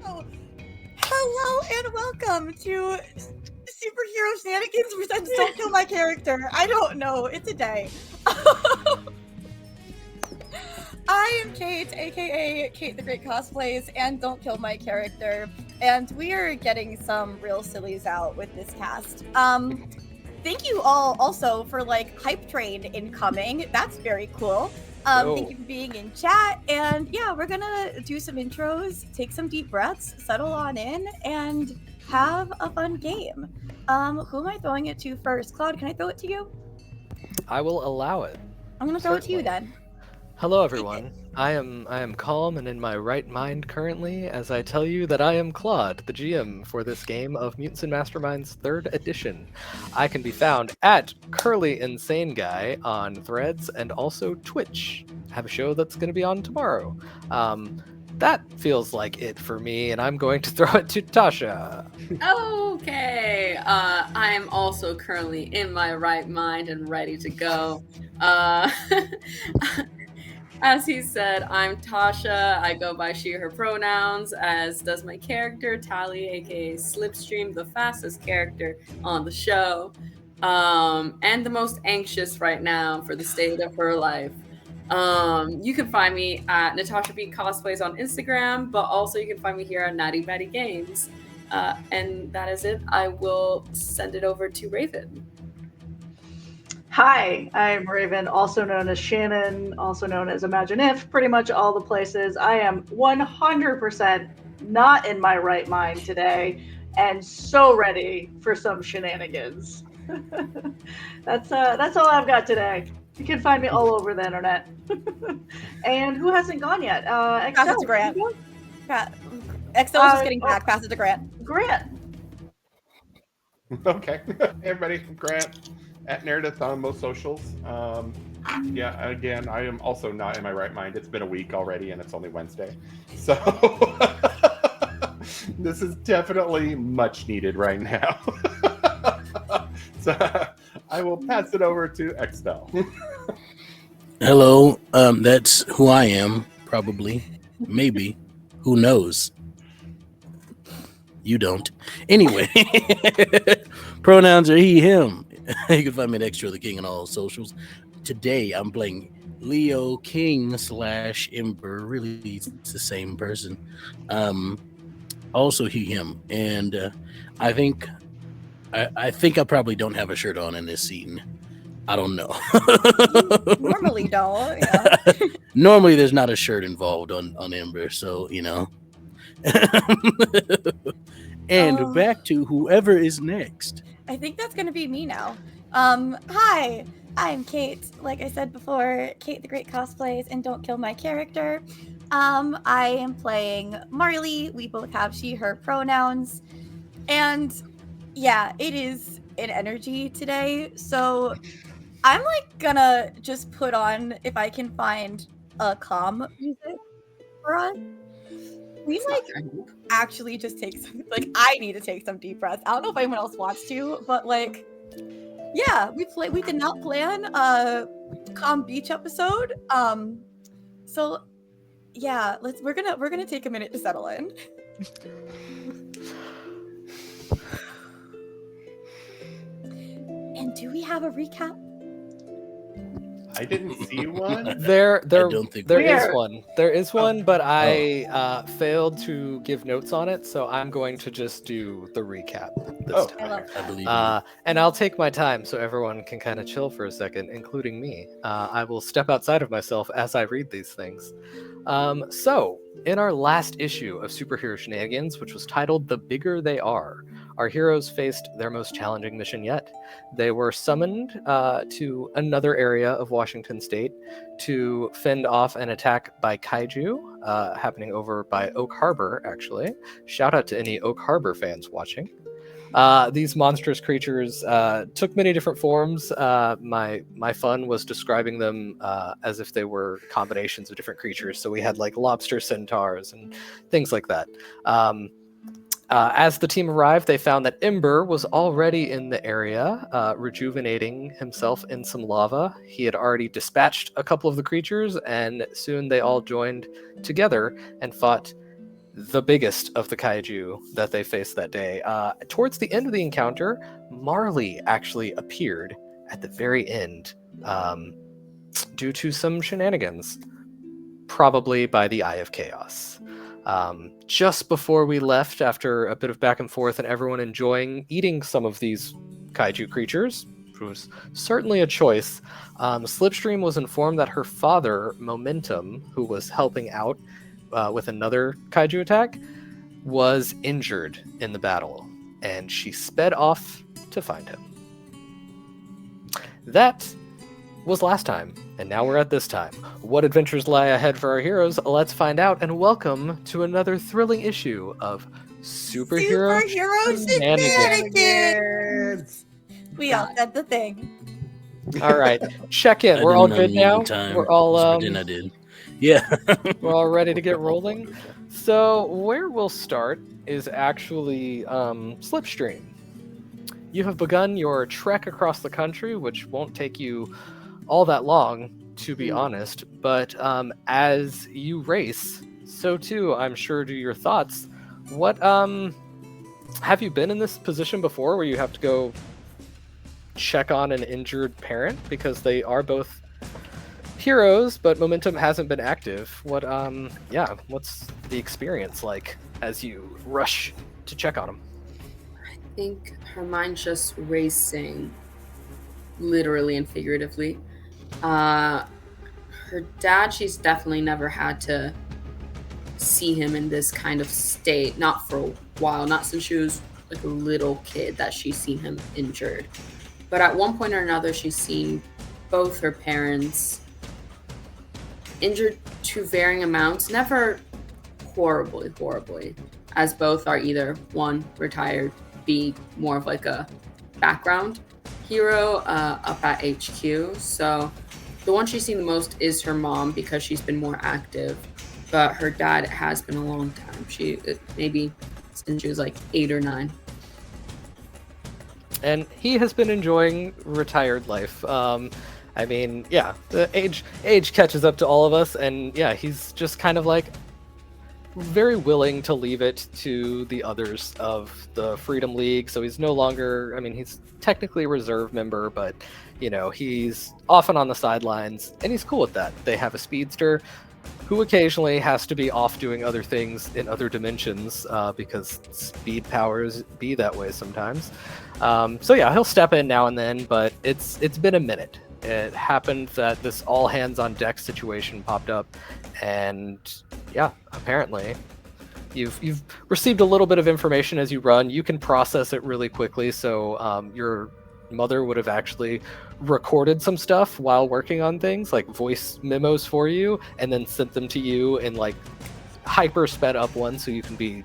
Oh, hello and welcome to Superhero Shenanigans presents Don't Kill My Character. I don't know. It's a day. I am Kate, aka Kate the Great Cosplays, and Don't Kill My Character. And we are getting some real sillies out with this cast. Thank you all also for hype train incoming. That's very cool. Thank you for being in chat. And yeah, we're gonna do some intros, take some deep breaths, settle on in, and have a fun game. Who am I throwing it to first? Claude, can I throw it to you? I will allow it. I'm gonna throw it to you then. Hello, everyone. I am calm and in my right mind currently as I tell you that I am Claude, the GM for this game of Mutants Masterminds 3rd edition. I can be found at Curly Insane Guy on Threads and also Twitch. I have a show that's going to be on tomorrow. That feels like it for me, and I'm going to throw it to Tasha. Okay. I'm also currently in my right mind and ready to go. As he said, I'm Tasha. I go by she, her pronouns, as does my character, Tally, aka Slipstream, the fastest character on the show, and the most anxious right now for the state of her life. You can find me at Natasha B Cosplays on Instagram, but also you can find me here at Natty Batty Games. And that is it. I will send it over to Raven. Hi, I'm Raven, also known as Shannon, also known as Imagine If, pretty much all the places. I am 100% not in my right mind today and so ready for some shenanigans. That's all I've got today. You can find me all over the internet. And who hasn't gone yet? Pass it to Grant. Extell is just getting back. Pass it to Grant. Grant. Okay. Hey everybody, Grant at Meredith on most socials. Yeah, again, I am also not in my right mind. It's been a week already and it's only Wednesday. So this is definitely much needed right now. So I will pass it over to Extell. Hello, that's who I am, probably. Maybe. Who knows? You don't. Anyway, pronouns are he, him. You can find me at Extra the King on all socials. Today, I'm playing Leo King / Ember. Really, it's the same person. Also he, him. And I think I probably don't have a shirt on in this scene. I don't know. Normally don't. Yeah. Normally, there's not a shirt involved on Ember, so, you know. And back to whoever is next. I think that's going to be me now. Hi, I'm Kate. Like I said before, Kate the Great Cosplays and Don't Kill My Character. I am playing Marley. We both have she, her pronouns. And yeah, it is an energy today. So I'm gonna just put on, if I can find a calm music for us. We actually just take some, I need to take some deep breaths. I don't know if anyone else wants to, but yeah, we did not plan a calm beach episode. So yeah, we're gonna take a minute to settle in. And do we have a recap? I didn't see one. There don't think is one. There is one, but I failed to give notes on it, so I'm going to just do the recap this time. I believe and I'll take my time so everyone can kind of chill for a second, including me. I will step outside of myself as I read these things. So, in our last issue of Superhero Shenanigans, which was titled The Bigger They Are, our heroes faced their most challenging mission yet. They were summoned to another area of Washington State to fend off an attack by kaiju happening over by Oak Harbor, actually. Shout out to any Oak Harbor fans watching. These monstrous creatures took many different forms. My fun was describing them as if they were combinations of different creatures. So we had lobster centaurs and things like that. As the team arrived, they found that Ember was already in the area, rejuvenating himself in some lava. He had already dispatched a couple of the creatures, and soon they all joined together and fought the biggest of the kaiju that they faced that day. Towards the end of the encounter, Marley actually appeared at the very end due to some shenanigans, probably by the Eye of Chaos. Just before we left, after a bit of back and forth and everyone enjoying eating some of these kaiju creatures, which was certainly a choice, Slipstream was informed that her father, Momentum, who was helping out with another kaiju attack, was injured in the battle, and she sped off to find him. That was last time, and now we're at this time. What adventures lie ahead for our heroes? Let's find out, and welcome to another thrilling issue of Superhero Shenanigans! We all said the thing. All right, check in. I We're didn't all know good the now. time. We're all Then I did. Yeah. we're all ready to get rolling. So where we'll start is actually Slipstream. You have begun your trek across the country, which won't take you all that long, to be honest. But as you race, so too, I'm sure, do your thoughts. What have you been in this position before, where you have to go check on an injured parent, because they are both heroes, but Momentum hasn't been active? What's the experience like as you rush to check on him? I think her mind's just racing, literally and figuratively. Her dad, she's definitely never had to see him in this kind of state, not for a while, not since she was like a little kid that she's seen him injured. But at one point or another, she's seen both her parents injured to varying amounts, never horribly, as both are either one, retired, B, more of like a background hero up at HQ. So the one she's seen the most is her mom, because she's been more active, but her dad has been a long time. Maybe since she was like 8 or 9. And he has been enjoying retired life. I mean, yeah, the age catches up to all of us, and yeah, he's just kind of like very willing to leave it to the others of the Freedom League. So he's no longer, I mean, he's technically a reserve member, but you know, he's often on the sidelines, and he's cool with that. They have a speedster who occasionally has to be off doing other things in other dimensions, because speed powers be that way sometimes. So yeah, he'll step in now and then, but it's been a minute. It happened that this all hands on deck situation popped up, and yeah, apparently you've received a little bit of information as you run. You can process it really quickly, so your mother would have actually recorded some stuff while working on things, like voice memos for you, and then sent them to you in like hyper sped up ones, so you can be,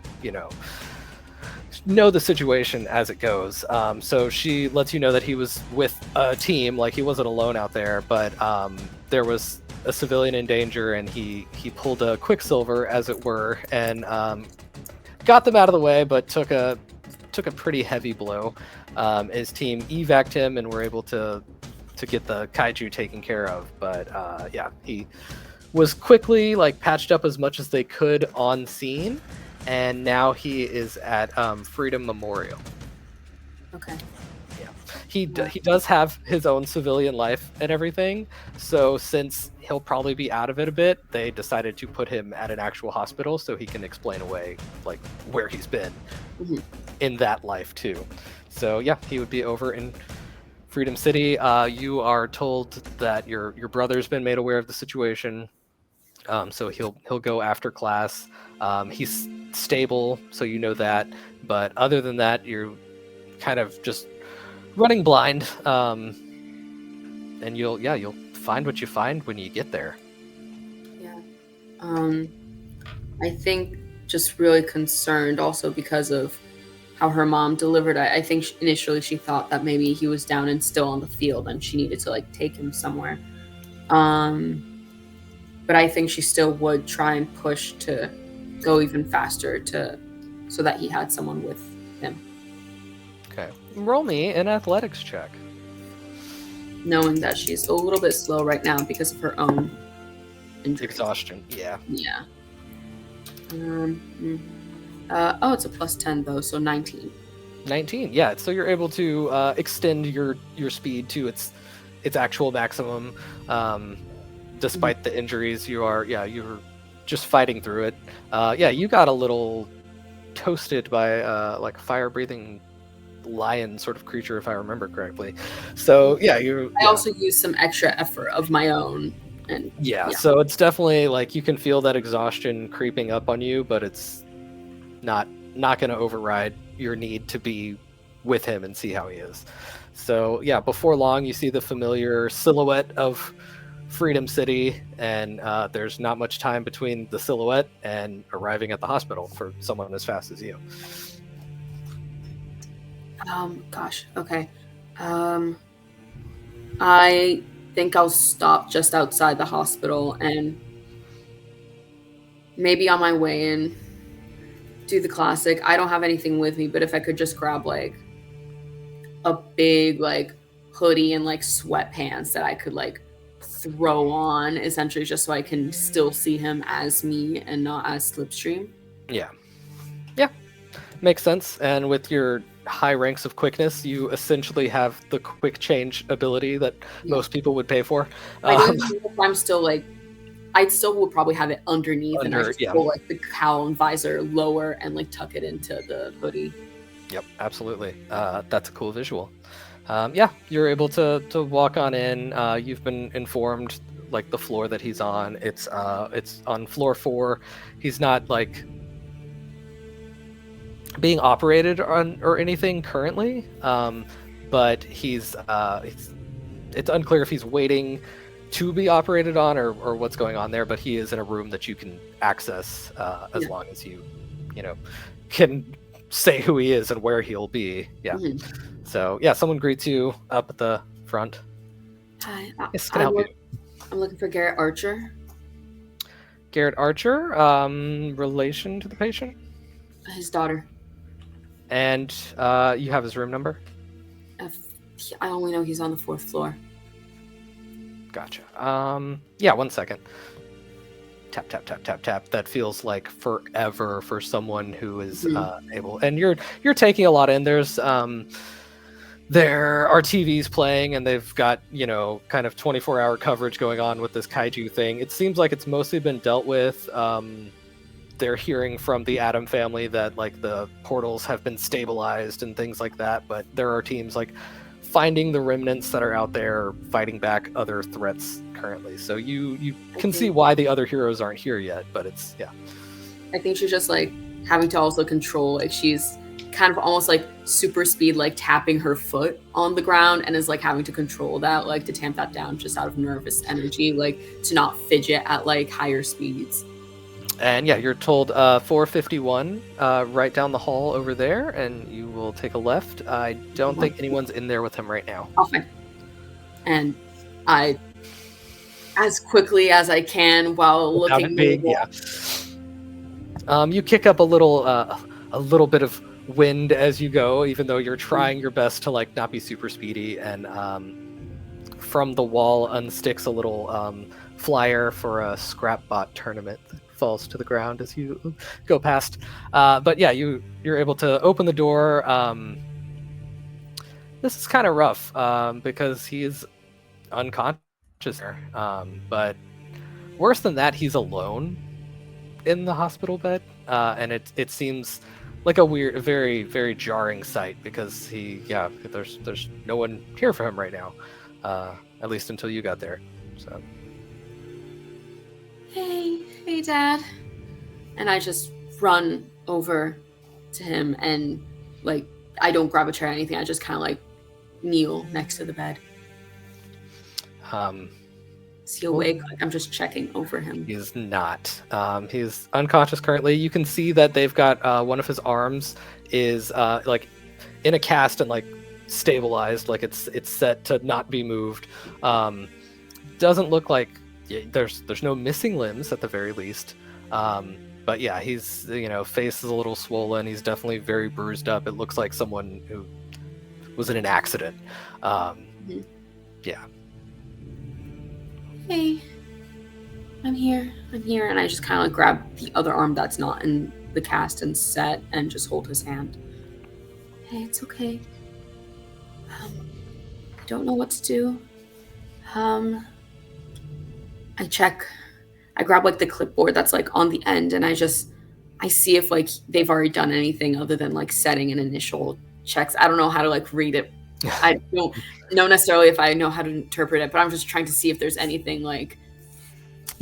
know the situation as it goes. So she lets you know that he was with a team, like he wasn't alone out there, but there was a civilian in danger, and he pulled a Quicksilver, as it were, and got them out of the way, but took a pretty heavy blow. His team evac'd him, and were able to get the kaiju taken care of. But yeah, he was quickly like patched up as much as they could on scene, and now he is at Freedom Memorial. Okay. Yeah, he does have his own civilian life and everything. So since he'll probably be out of it a bit, they decided to put him at an actual hospital so he can explain away like where he's been in that life too. So yeah, he would be over in Freedom City. You are told that your brother's been made aware of the situation, so he'll go after class. He's stable, so you know that. But other than that, you're kind of just running blind, and you'll find what you find when you get there. Yeah. I think just really concerned also because of how her mom delivered. I think initially she thought that maybe he was down and still on the field, and she needed to like take him somewhere. But I think she still would try and push to go even faster so that he had someone with him. Okay. Roll me an athletics check. Knowing that she's a little bit slow right now because of her own injury. Exhaustion. Yeah. Yeah. It's a plus 10 though, so 19. 19. Yeah, so you're able to extend your speed to its actual maximum. Despite the injuries, you're just fighting through it. You got a little toasted by like a fire-breathing lion sort of creature, if I remember correctly. So I also used some extra effort of my own, and so it's definitely like you can feel that exhaustion creeping up on you, but it's not going to override your need to be with him and see how he is. So before long you see the familiar silhouette of Freedom City, and there's not much time between the silhouette and arriving at the hospital for someone as fast as you. Gosh, okay. I think I'll stop just outside the hospital and maybe on my way in do the classic. I don't have anything with me, but if I could just grab like a big like hoodie and like sweatpants that I could like throw on, essentially, just so I can still see him as me and not as Slipstream. Yeah, makes sense. And with your high ranks of quickness, you essentially have the quick change ability that most people would pay for. I don't know if I'm still like, I still would probably have it underneath, and I just pull like the cowl and visor lower and like tuck it into the hoodie. Yep, absolutely. That's a cool visual. You're able to walk on in. You've been informed like the floor that he's on. It's on floor 4. He's not like being operated on or anything currently, but he's it's unclear if he's waiting to be operated on or what's going on there. But he is in a room that you can access as long as you can say who he is and where he'll be. So someone greets you up at the front. Hi, Yes, can I help you? I'm looking for Garrett Archer. Garrett Archer, relation to the patient? His daughter. And you have his room number? I only know he's on the 4th floor. Gotcha. 1 second. Tap, tap, tap, tap, tap. That feels like forever for someone who is able. And you're taking a lot in. There's there are TVs playing, and they've got kind of 24-hour coverage going on with this kaiju thing. It seems like it's mostly been dealt with. They're hearing from the Atom family that like the portals have been stabilized and things like that. But there are teams like finding the remnants that are out there, fighting back other threats currently. So you can see why the other heroes aren't here yet, but it's I think she's just like having to also control, like she's kind of almost like super speed, like tapping her foot on the ground, and is like having to control that, like to tamp that down just out of nervous energy, like to not fidget at like higher speeds. And you're told 451 right down the hall over there, and you will take a left. I don't think anyone's in there with him right now. Okay. And I, as quickly as I can while looking big, you kick up a little bit of wind as you go, even though you're trying your best to like not be super speedy. And from the wall unsticks a little flyer for a scrapbot tournament that falls to the ground as you go past. But you're able to open the door. This is kind of rough because he is unconscious there. But worse than that, he's alone in the hospital bed, and it seems like a weird, very, very jarring sight because there's no one here for him right now, at least until you got there. So. Hey, Dad. And I just run over to him, and like I don't grab a chair or anything. I just kind of like kneel next to the bed. Is he awake? Like, I'm just checking over him. He's not. He's unconscious currently. You can see that they've got one of his arms is like in a cast and like stabilized, like it's set to not be moved. Doesn't look like there's no missing limbs at the very least. But he's face is a little swollen. He's definitely very bruised up. It looks like someone who was in an accident. Hey. I'm here, and I just kind of like grab the other arm that's not in the cast and set and just hold his hand. Hey, it's okay. I don't know what to do. I grab like the clipboard that's like on the end, and I see if like they've already done anything other than like setting an initial checks. I don't know how to like read it. I don't know necessarily if I know how to interpret it, but I'm just trying to see if there's anything like.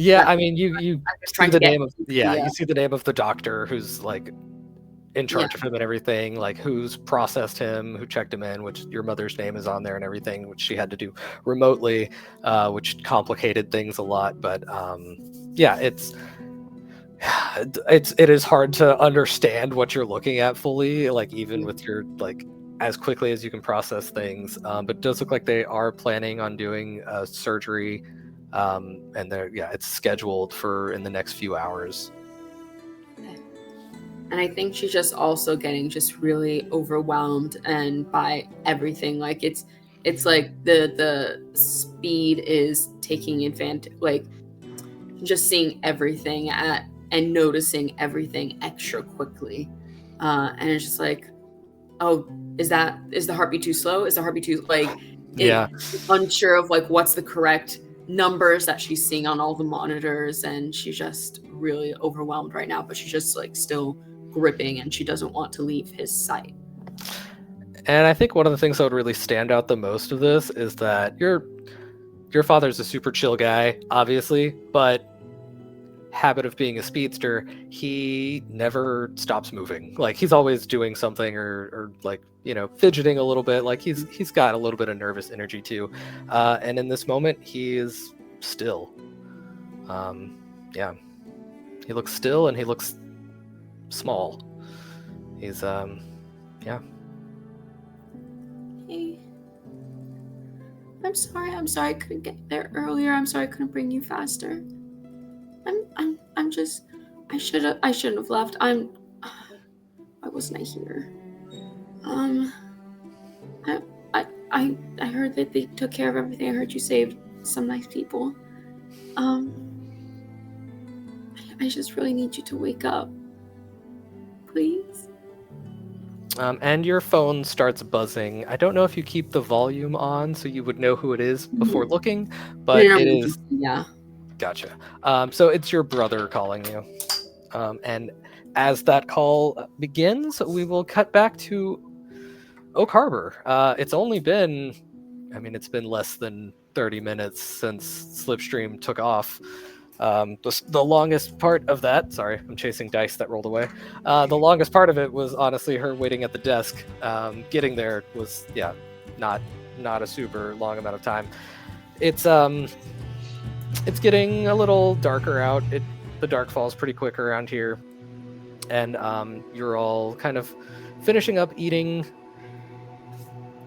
Yeah, I mean, you see the name of you see the name of the doctor who's like in charge of him and everything, like who's processed him, who checked him in, which your mother's name is on there and everything, which she had to do remotely, which complicated things a lot. But it is hard to understand what you're looking at fully, like even with your like as quickly as you can process things. But it does look like they are planning on doing surgery. And it's scheduled for in the next few hours. And I think she's just also getting just really overwhelmed and by everything. Like it's like the speed is taking advantage, like just seeing everything and noticing everything extra quickly. And it's just like, oh, is the heartbeat too slow? Is the heartbeat too unsure of like what's the correct numbers that she's seeing on all the monitors, and she's just really overwhelmed right now, but she's just like still gripping and she doesn't want to leave his sight. And I think one of the things that would really stand out the most of this is that your father's a super chill guy, obviously, but habit of being a speedster, he never stops moving. Like he's always doing something or like, you know, fidgeting a little bit. Like he's got a little bit of nervous energy too. And in this moment, he is still. He looks still and he looks small. He's Hey. I'm sorry I couldn't get there earlier. I'm sorry I couldn't bring you faster. I'm just I shouldn't have left. Why wasn't I here? I heard that they took care of everything. I heard you saved some nice people. I just really need you to wake up. Please. And your phone starts buzzing. I don't know if you keep the volume on so you would know who it is before looking, but it is. Yeah. Gotcha. So it's your brother calling you. And as that call begins, we will cut back to Oak Harbor. It's been less than 30 minutes since Slipstream took off. The longest part of that, sorry, I'm chasing dice that rolled away. The longest part of it was honestly her waiting at the desk. Getting there was, not a super long amount of time. It's getting a little darker out. The dark falls pretty quick around here. And you're all kind of finishing up eating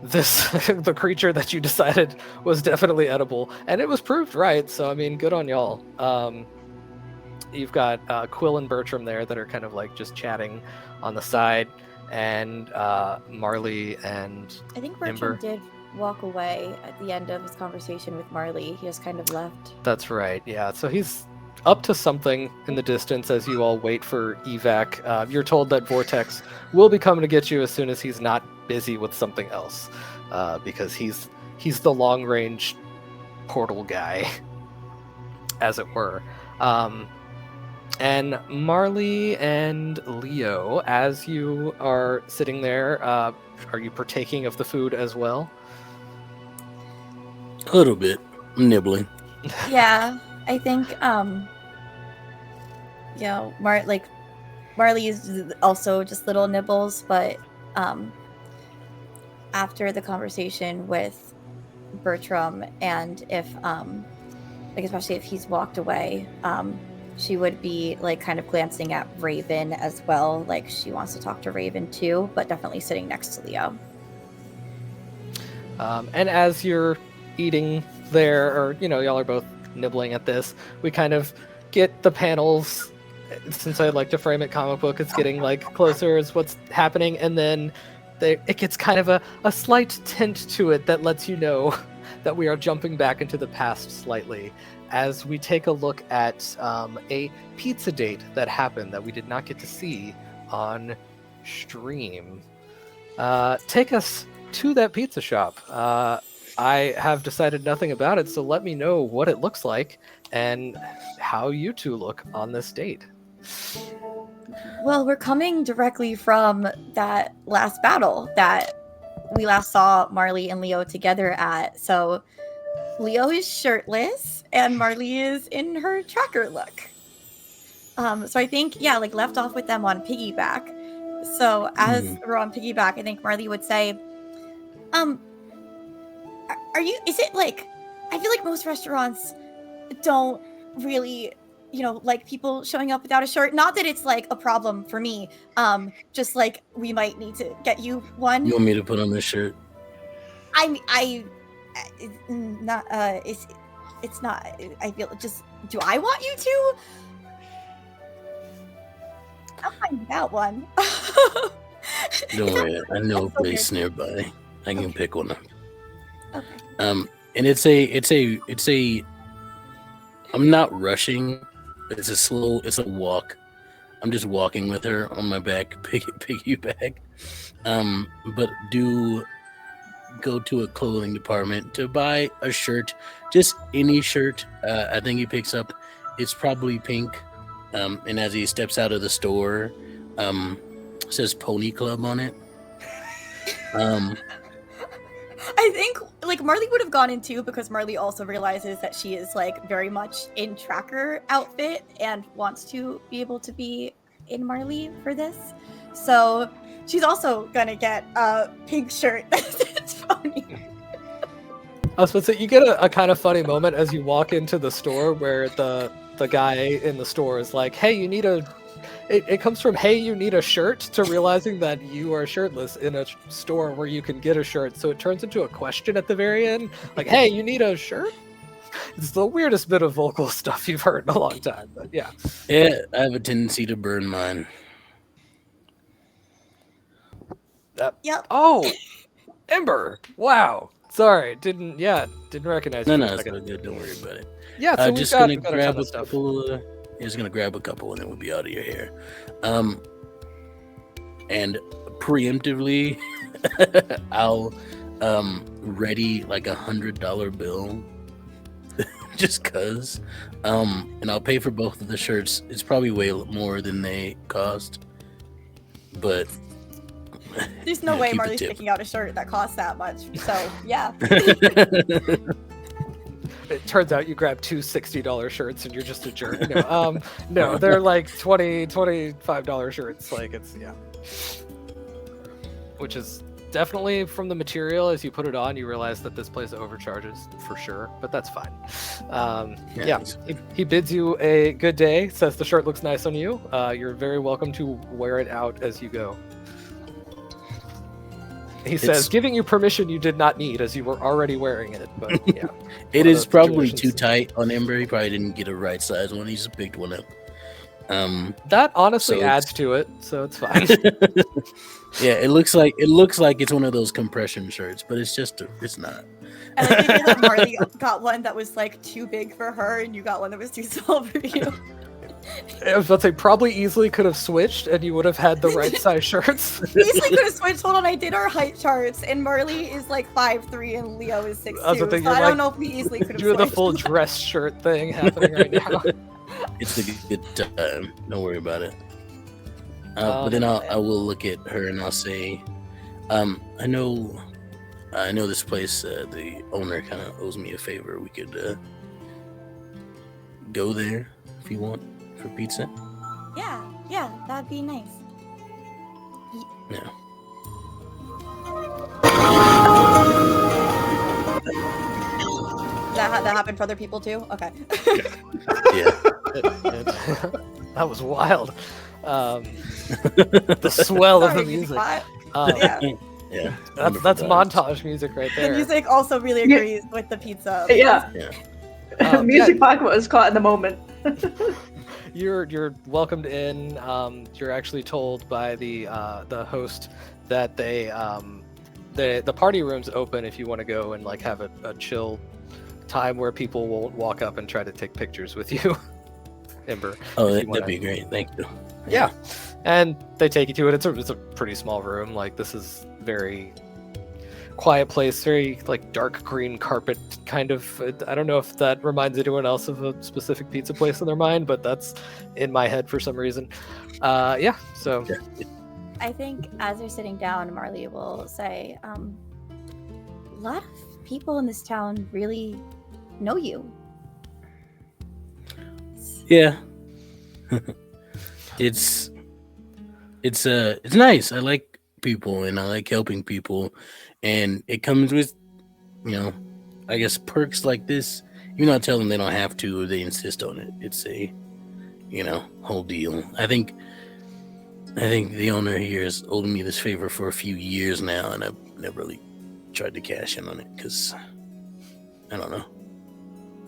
the creature that you decided was definitely edible, and it was proved right, so I mean, good on y'all. You've got Quill and Bertram there that are kind of like just chatting on the side, and Marley and I think Bertram Ember did walk away at the end of his conversation with Marley. He just kind of left. That's right, yeah. So he's up to something in the distance as you all wait for evac. You're told that Vortex will be coming to get you as soon as he's not busy with something else, because he's the long-range portal guy, as it were. And Marley and Leo, as you are sitting there, are you partaking of the food as well? A little bit. Nibbling. Yeah, I think Marley is also just little nibbles, but after the conversation with Bertram, and if especially if he's walked away, she would be like kind of glancing at Raven as well, like she wants to talk to Raven too, but definitely sitting next to Leo. And as you're eating there, or y'all are both nibbling at this, we kind of get the panels, since I like to frame it comic book, it's getting like closer as what's happening, and then it gets kind of a slight tint to it that lets you know that we are jumping back into the past slightly, as we take a look at a pizza date that happened that we did not get to see on stream. Take us to that pizza shop. I have decided nothing about it, so let me know what it looks like and how you two look on this date. Well, we're coming directly from that last battle that we last saw Marley and Leo together at. So Leo is shirtless and Marley is in her tracker look. So I think, yeah, like left off with them on piggyback. So as we're on piggyback, I think Marley would say, are you, is it like, I feel like most restaurants don't really, you know, like people showing up without a shirt. Not that it's like a problem for me. Just like we might need to get you one. You want me to put on this shirt? It's not, I feel just, do I want you to? I'll find you that one. Don't worry, I know a place nearby. I can pick one up. Okay. And it's a. I'm not rushing. It's a walk. I'm just walking with her on my back, piggyback. But do go to a clothing department to buy a shirt, just any shirt. I think he picks up. It's probably pink. And as he steps out of the store, it says Pony Club on it. I think like Marley would have gone in too, because Marley also realizes that she is like very much in tracker outfit and wants to be able to be in Marley for this. So she's also gonna get a pink shirt that says Pony. I was supposed to say, you get a kind of funny moment as you walk into the store where the guy in the store is like, hey, you need a... It comes from, hey, you need a shirt, to realizing that you are shirtless in a store where you can get a shirt. So it turns into a question at the very end. Like, hey, you need a shirt? It's the weirdest bit of vocal stuff you've heard in a long time. But yeah. Yeah, I have a tendency to burn mine. Yep. Oh, Ember. Wow. Sorry, didn't recognize you. No, it's not good. Don't worry about it. Yeah, so just gonna grab a couple. Just gonna grab a couple, and then we'll be out of your hair. And preemptively, I'll ready like $100 bill, just cause. And I'll pay for both of the shirts. It's probably way more than they cost, but there's no way Marley's picking out a shirt that costs that much. So yeah. It turns out you grab two $60 shirts and you're just a jerk. No, they're like $25 shirts. Like it's, yeah. Which is definitely from the material. As you put it on, you realize that this place overcharges for sure, but that's fine. He bids you a good day, says the shirt looks nice on you. You're very welcome to wear it out as you go. He says, giving you permission you did not need, as you were already wearing it. But yeah, it is probably too tight on Ember. He probably didn't get a right size one. He just picked one up. That honestly adds to it, so it's fine. Yeah, it looks like it's one of those compression shirts, but it's not. And I think that Marley got one that was like too big for her, and you got one that was too small for you. I was about to say, probably easily could have switched and you would have had the right size shirts. Easily could have switched. Hold on, I did our height charts, and Marley is like 5'3" and Leo is 6'2". So I don't know if we easily could have do the full dress shirt thing happening right now. It's a good time. Don't worry about it. But then I will look at her and I'll say, I know this place, the owner kind of owes me a favor. We could go there if you want. For pizza? Yeah, that'd be nice. Yeah. That happened for other people too? Okay. Yeah. That was wild. The swell of the music. Yeah. That's montage music right there. The music also really agrees with the pizza. Yeah. Music box was caught in the moment. You're welcomed in. You're actually told by the host that the party room's open if you want to go and like have a chill time where people won't walk up and try to take pictures with you, Ember. Oh, if you that'd wanna- be great. Thank you. Yeah, and they take you to it. It's a pretty small room. Like, this is very quiet place, very like dark green carpet kind of. I don't know if that reminds anyone else of a specific pizza place in their mind, but that's in my head for some reason. Yeah, so I think as they're sitting down, Marley will say, a lot of people in this town really know you. Yeah. It's nice. I like people and I like helping people, and it comes with, I guess perks like this. You not tell them they don't have to, or they insist on it. It's a, whole deal. I think the owner here has owed me this favor for a few years now, and I've never really tried to cash in on it because I don't know.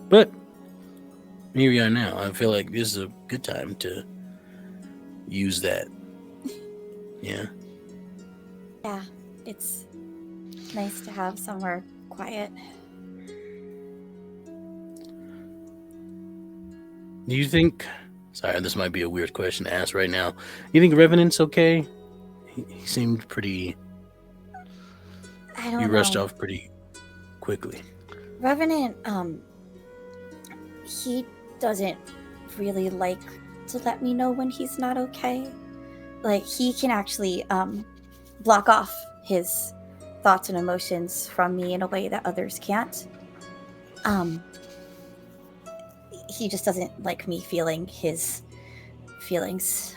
But here we are now. I feel like this is a good time to use that. Yeah. Yeah, it's nice to have somewhere quiet. Do you think... Sorry, this might be a weird question to ask right now. You think Revenant's okay? He seemed pretty... I don't He know. rushed off pretty quickly. Revenant, he doesn't really like to let me know when he's not okay. Like, he can actually block off his thoughts and emotions from me in a way that others can't. He just doesn't like me feeling his feelings.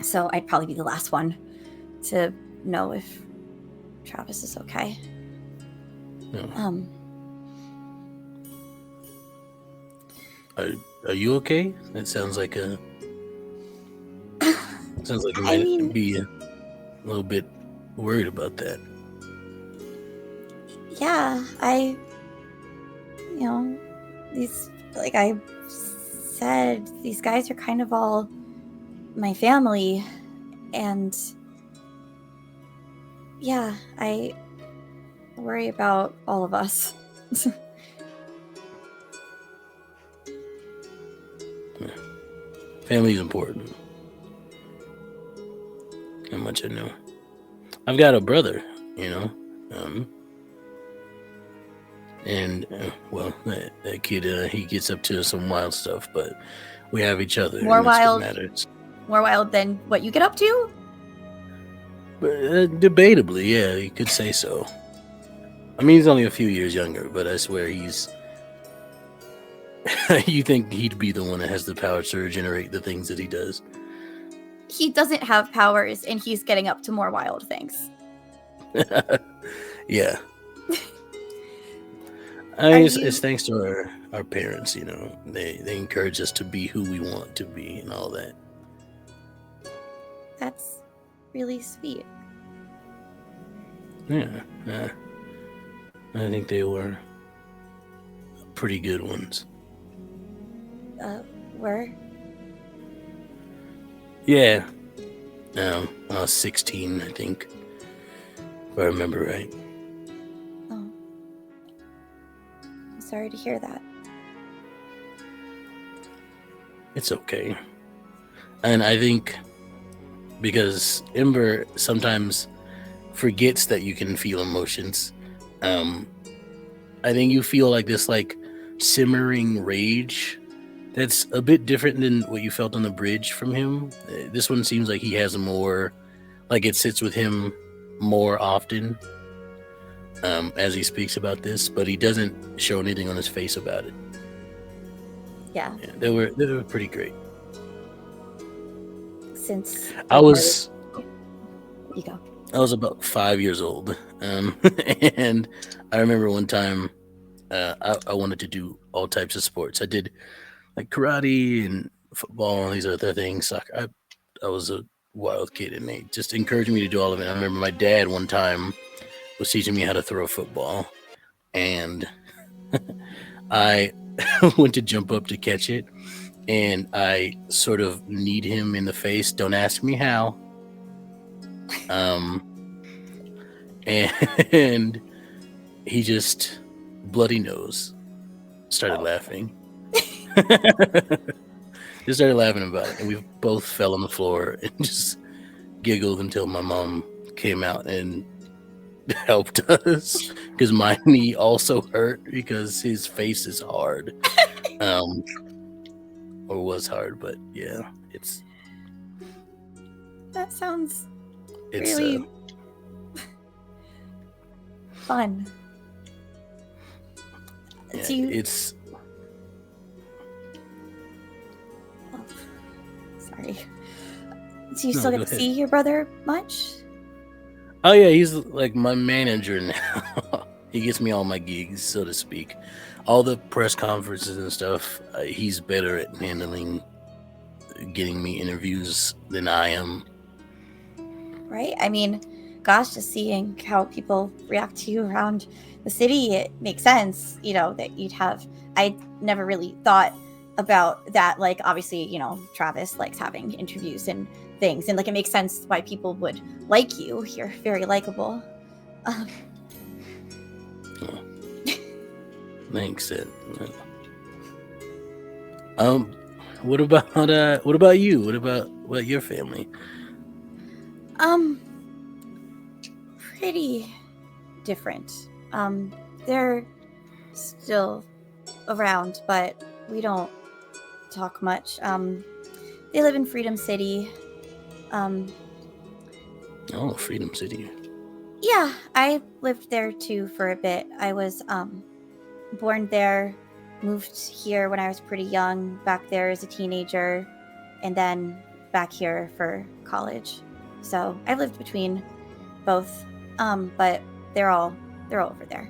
So I'd probably be the last one to know if Travis is okay. No. Are you okay? That sounds like you might be a little bit worried about that. Yeah, these, like I said, these guys are kind of all my family, and yeah, I worry about all of us. Family is important. How much I know. I've got a brother, and that kid, he gets up to some wild stuff, but we have each other. More and that's what wild? matters. More wild than what you get up to? But, debatably, yeah, you could say so. I mean, he's only a few years younger, but I swear he's... You think he'd be the one that has the power to regenerate the things that he does? He doesn't have powers, and he's getting up to more wild things. Yeah. It's thanks to our parents, They encourage us to be who we want to be and all that. That's really sweet. Yeah. I think they were pretty good ones. Were? Yeah. I was 16, I think. If I remember right. Oh. I'm sorry to hear that. It's okay. And I think because Ember sometimes forgets that you can feel emotions, I think you feel like this simmering rage that's a bit different than what you felt on the bridge from him. This one seems like he has more, like it sits with him more often as he speaks about this, but he doesn't show anything on his face about it. Yeah. They were pretty great. Since you go. I was about 5 years old, and I remember one time I wanted to do all types of sports. I did like karate and football and these other things. Soccer. I was a wild kid, and they just encouraged me to do all of it. I remember my dad one time was teaching me how to throw a football, and I went to jump up to catch it, and I sort of kneed him in the face. Don't ask me how. And he just bloody nose. Started laughing. Just started laughing about it, and we both fell on the floor and just giggled until my mom came out and helped us because my knee also hurt because his face is hard, or was hard. But yeah, That sounds it's really fun. yeah, Do you? it's Oh, sorry. Do you No, still go get to ahead. see your brother much? Oh yeah, he's like my manager now. He gets me all my gigs, so to speak. All the press conferences and stuff. He's better at handling getting me interviews than I am. Right? I mean, gosh, just seeing how people react to you around the city, it makes sense, that you'd have. I never really thought about that. Like, obviously, Travis likes having interviews and things, and like it makes sense why people would like you. You're very likable. Thanks. What about you? What about your family? Pretty different. They're still around, but we don't talk much. They live in Freedom City. Oh, Freedom City. Yeah, I lived there too for a bit. I was born there, moved here when I was pretty young, back there as a teenager, and then back here for college. So I've lived between both, but they're all over there.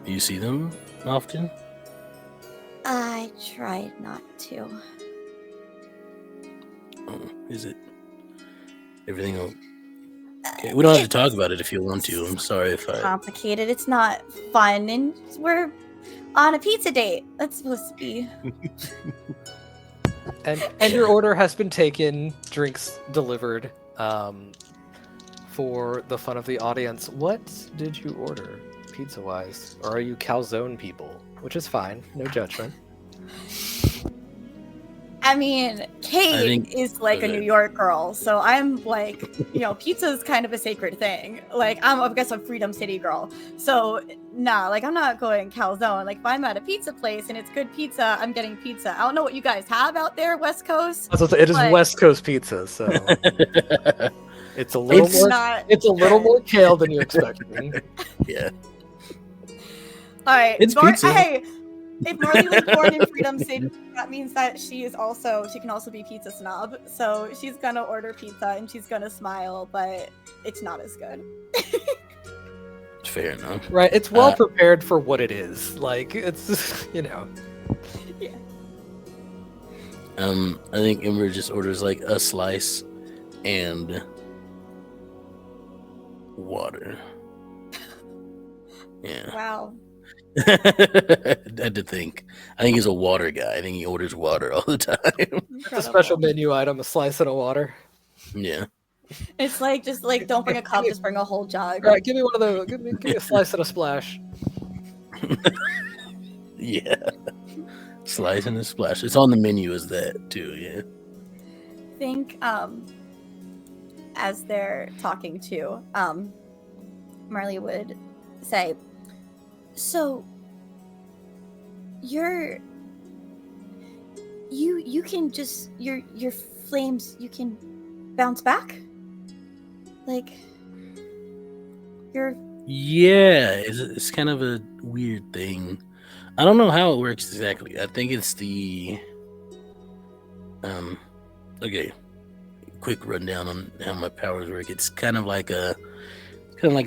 You see them often? I tried not to. Oh, is it everything okay? We don't have to talk about it if you want to. I'm sorry if I. Complicated. It's not fun, and we're on a pizza date. That's supposed to be. And your order has been taken, drinks delivered. For the fun of the audience, what did you order, pizza-wise? Or are you calzone people? Which is fine, no judgment. I mean, Kate is like a okay. New York girl, so I'm like, pizza is kind of a sacred thing. Like, I guess I'm Freedom City girl. So, nah, like, I'm not going calzone. Like, if I'm at a pizza place and it's good pizza, I'm getting pizza. I don't know what you guys have out there, West Coast. It is West Coast pizza, so it's a little more kale than you're expecting. Yeah. All right, It's pizza. Hey, if Marley was born in Freedom City, that means that she can also be pizza snob. So she's gonna order pizza and she's gonna smile, but it's not as good. Fair enough. Right, it's well prepared for what it is. Like, it's, Yeah. I think Ember just orders like a slice and water. Yeah. Wow. I had to think. I think he's a water guy. I think he orders water all the time. it's a special menu item, a slice and a water. Yeah. It's like, just like, don't bring a cup, just bring a whole jug. All right, give me one of those. Give me a slice and a splash. Yeah. Slice and a splash. It's on the menu as that too, yeah. I think as they're talking to, Marley would say, so you can just your flames, you can bounce back? Like, Yeah, it's kind of a weird thing. I don't know how it works exactly. I think it's the okay. Quick rundown on how my powers work. It's kind of like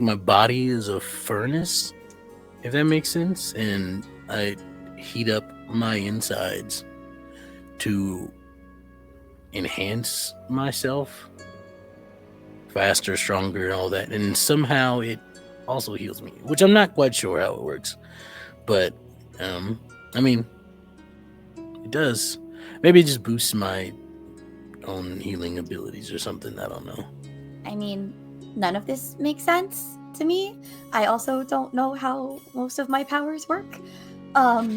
my body is a furnace, if that makes sense, and I heat up my insides to enhance myself faster, stronger, and all that, and somehow it also heals me, which I'm not quite sure how it works, but I mean, it does. Maybe it just boosts my own healing abilities or something. I don't know. I mean, none of this makes sense to me. I also don't know how most of my powers work.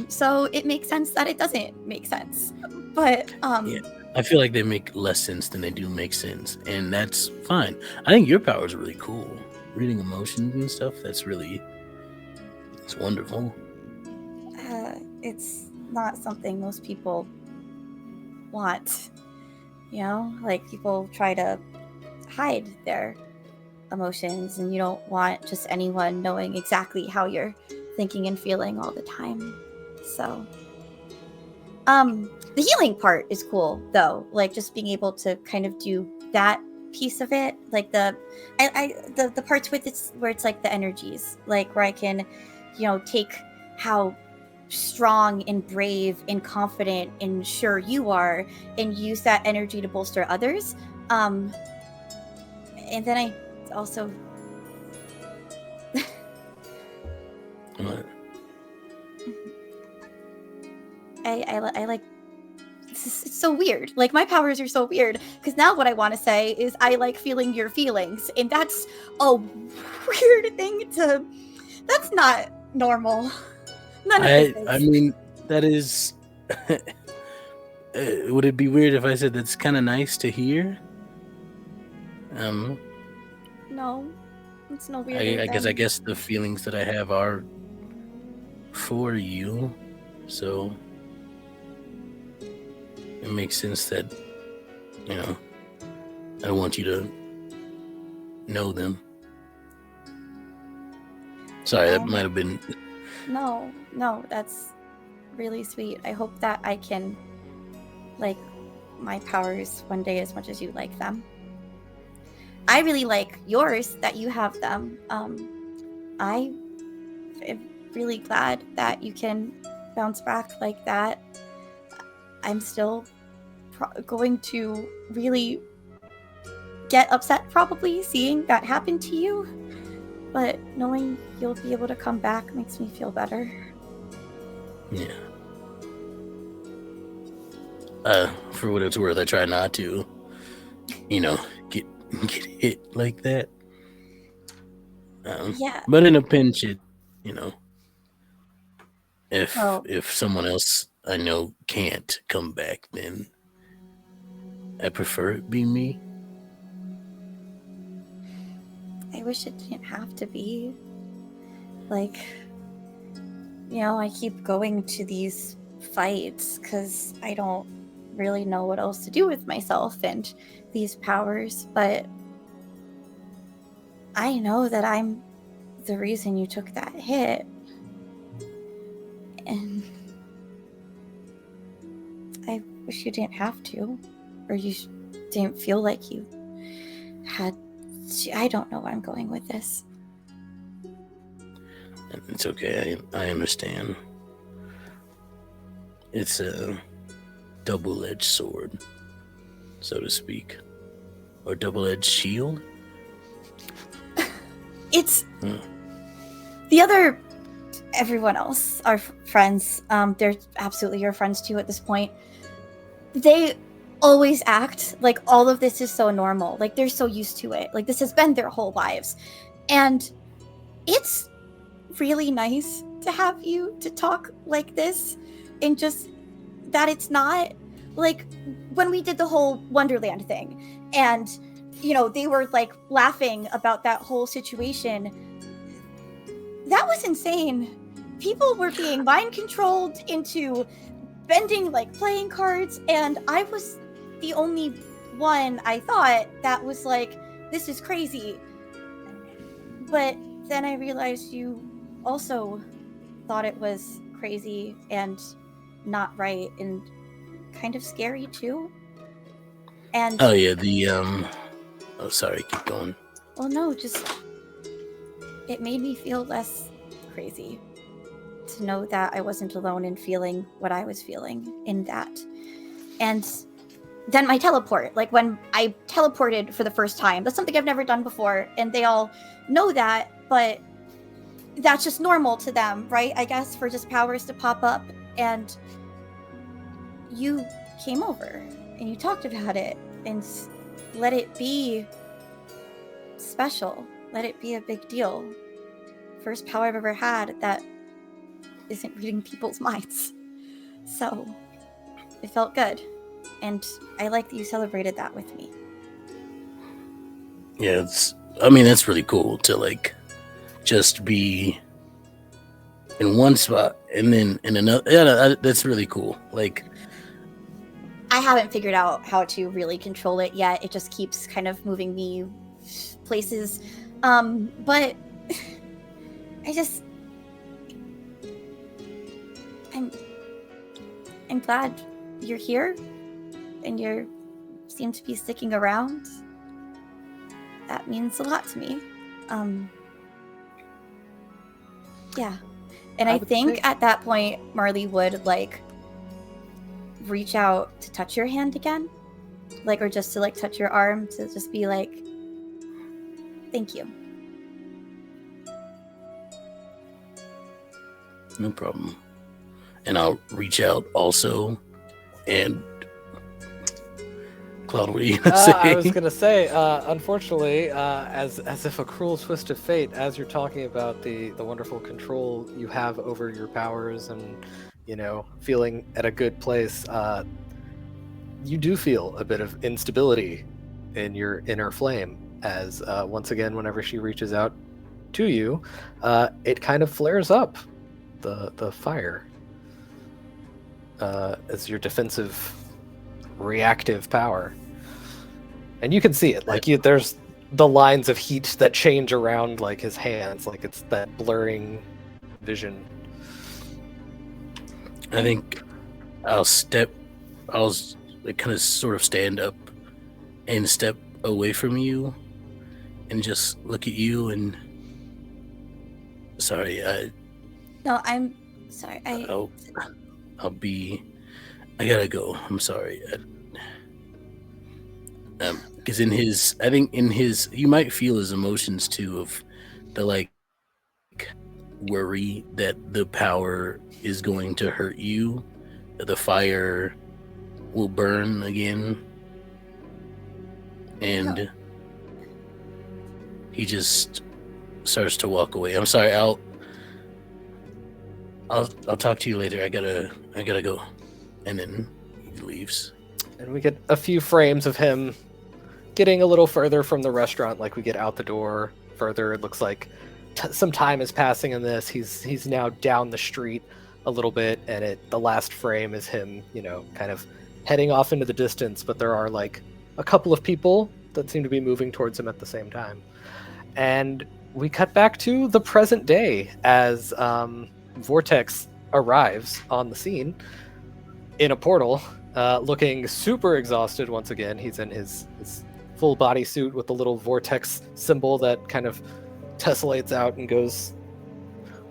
So it makes sense that it doesn't make sense. But Yeah. I feel like they make less sense than they do make sense, and that's fine. I think your powers are really cool. Reading emotions and stuff, it's wonderful. it's not something most people want. You know, like people try to hide their emotions, and you don't want just anyone knowing exactly how you're thinking and feeling all the time. So the healing part is cool though, like just being able to kind of do that piece of it, like the parts with it's where it's like the energies, like where I can, you know, take how strong and brave and confident and sure you are and use that energy to bolster others. And then I also What? I like it's so weird. Like my powers are so weird because now what I want to say is I like feeling your feelings, and that's a weird thing to. That's not normal. None of this is. I mean, that is. Would it be weird if I said that's kind of nice to hear? No, it's no weird. I guess the feelings that I have are for you, so it makes sense that, you know, I want you to know them. Sorry, that might have been. No, that's really sweet. I hope that I can like my powers one day as much as you like them. I really like yours that you have them. I am really glad that you can bounce back like that. I'm still going to really get upset probably seeing that happen to you, but knowing you'll be able to come back makes me feel better. Yeah. For what it's worth, I try not to, you know, get hit like that. Yeah. But in a pinch, you know, Well, if someone else I know can't come back, then I prefer it be me. I wish it didn't have to be. Like, you know, I keep going to these fights because I don't really know what else to do with myself and these powers, but I know that I'm the reason you took that hit. And I wish you didn't have to, or you didn't feel like you had to. I don't know where I'm going with this. It's okay. I understand. It's a double-edged sword, so to speak, or double-edged shield. It's the other. Everyone else, our friends, they're absolutely your friends too at this point. They always act like all of this is so normal, like they're so used to it, like this has been their whole lives, and it's really nice to have you to talk like this, and just that it's not like when we did the whole Wonderland thing, and you know they were like laughing about that whole situation. That was insane. People were being mind controlled into bending like playing cards, and I was the only one I thought that was like, this is crazy. But then I realized you also thought it was crazy and not right and kind of scary too. And oh yeah, oh sorry, keep going. well, no, just it made me feel less crazy to know that I wasn't alone in feeling what I was feeling in that. And then my teleport, like when I teleported for the first time, that's something I've never done before, and they all know that, but that's just normal to them, right? I guess for just powers to pop up, and you came over and you talked about it and let it be special let it be a big deal. First power I've ever had that isn't reading people's minds. So it felt good. And I like that you celebrated that with me. Yeah, that's really cool to like just be in one spot and then in another. Yeah, that's really cool. Like, I haven't figured out how to really control it yet. It just keeps kind of moving me places. But I'm glad you're here and you seem to be sticking around. That means a lot to me. Yeah. And I think at that point, Marley would like reach out to touch your hand again. Like, or just to like touch your arm to just be like, thank you. no problem. And I'll reach out also. And Claude, what are you gonna say? I was gonna say, unfortunately, as if a cruel twist of fate, as you're talking about the wonderful control you have over your powers and, you know, feeling at a good place, you do feel a bit of instability in your inner flame. As once again, whenever she reaches out to you, it kind of flares up, the fire, as your defensive reactive power, and you can see it like there's the lines of heat that change around like his hands, like it's that blurring vision. I think I'll like kind of sort of stand up and step away from you and just look at you and sorry, No, I'm sorry. I gotta go. I'm sorry. Because I think in his, you might feel his emotions too of the like worry that the power is going to hurt you, that the fire will burn again, and he just starts to walk away. I'm sorry. I'll talk to you later. I gotta go. And then he leaves. And we get a few frames of him getting a little further from the restaurant, like we get out the door further. It looks like some time is passing in this. He's now down the street a little bit, and the last frame is him, you know, kind of heading off into the distance, but there are like a couple of people that seem to be moving towards him at the same time. And we cut back to the present day as Vortex arrives on the scene in a portal, looking super exhausted once again. He's in his full body suit with the little vortex symbol that kind of tessellates out and goes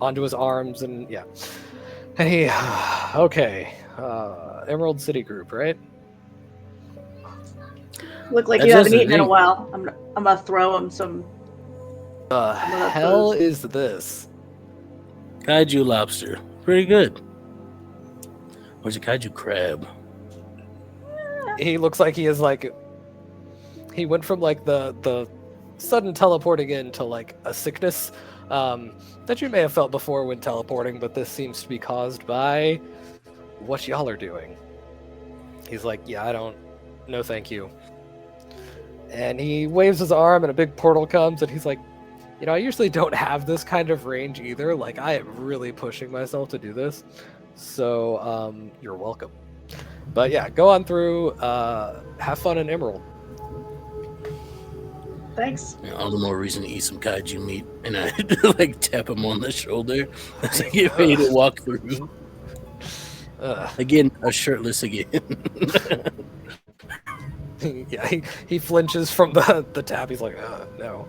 onto his arms, and yeah. Hey, okay, Emerald City Group, right? Look like That you haven't doesn't eaten in a mean- while. I'm gonna throw him some. The that hell booze. is this? Kaiju lobster. Pretty good. Or is it kaiju crab? He looks like he is like, he went from like the sudden teleporting in to like a sickness that you may have felt before when teleporting, but this seems to be caused by what y'all are doing. He's like, yeah, no thank you. And he waves his arm and a big portal comes, and he's like, you know, I usually don't have this kind of range either. Like, I am really pushing myself to do this. So, you're welcome. But yeah, go on through, have fun in Emerald. Thanks. You know, all the more reason to eat some kaiju meat. And I like tap him on the shoulder as I get ready to walk through. Again, a shirtless again. Yeah, he flinches from the tap. He's like, no,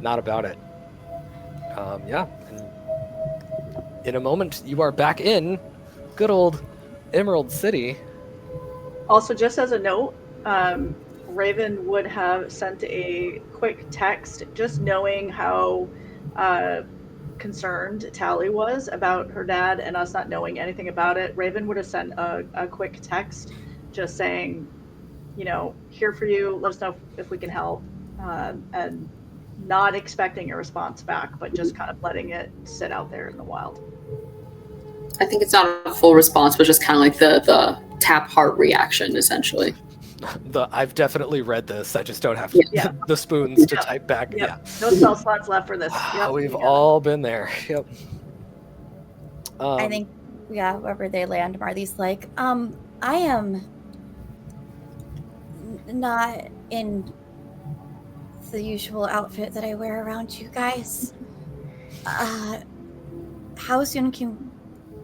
not about it. Yeah. And in a moment, you are back in good old Emerald City. Also, just as a note, Raven would have sent a quick text, just knowing how concerned Tally was about her dad and us not knowing anything about it. Raven would have sent a quick text just saying, you know, here for you, let us know if we can help. And not expecting a response back, but just kind of letting it sit out there in the wild. I think it's not a full response, but just kind of like the tap heart reaction, essentially. I've definitely read this. I just don't have Yeah. the spoons to type back. Yep. Yeah. No spell slots left for this. Yep, We've you got all been there. Yep. I think, yeah, wherever they land, Marley's like, I am not in the usual outfit that I wear around you guys. How soon can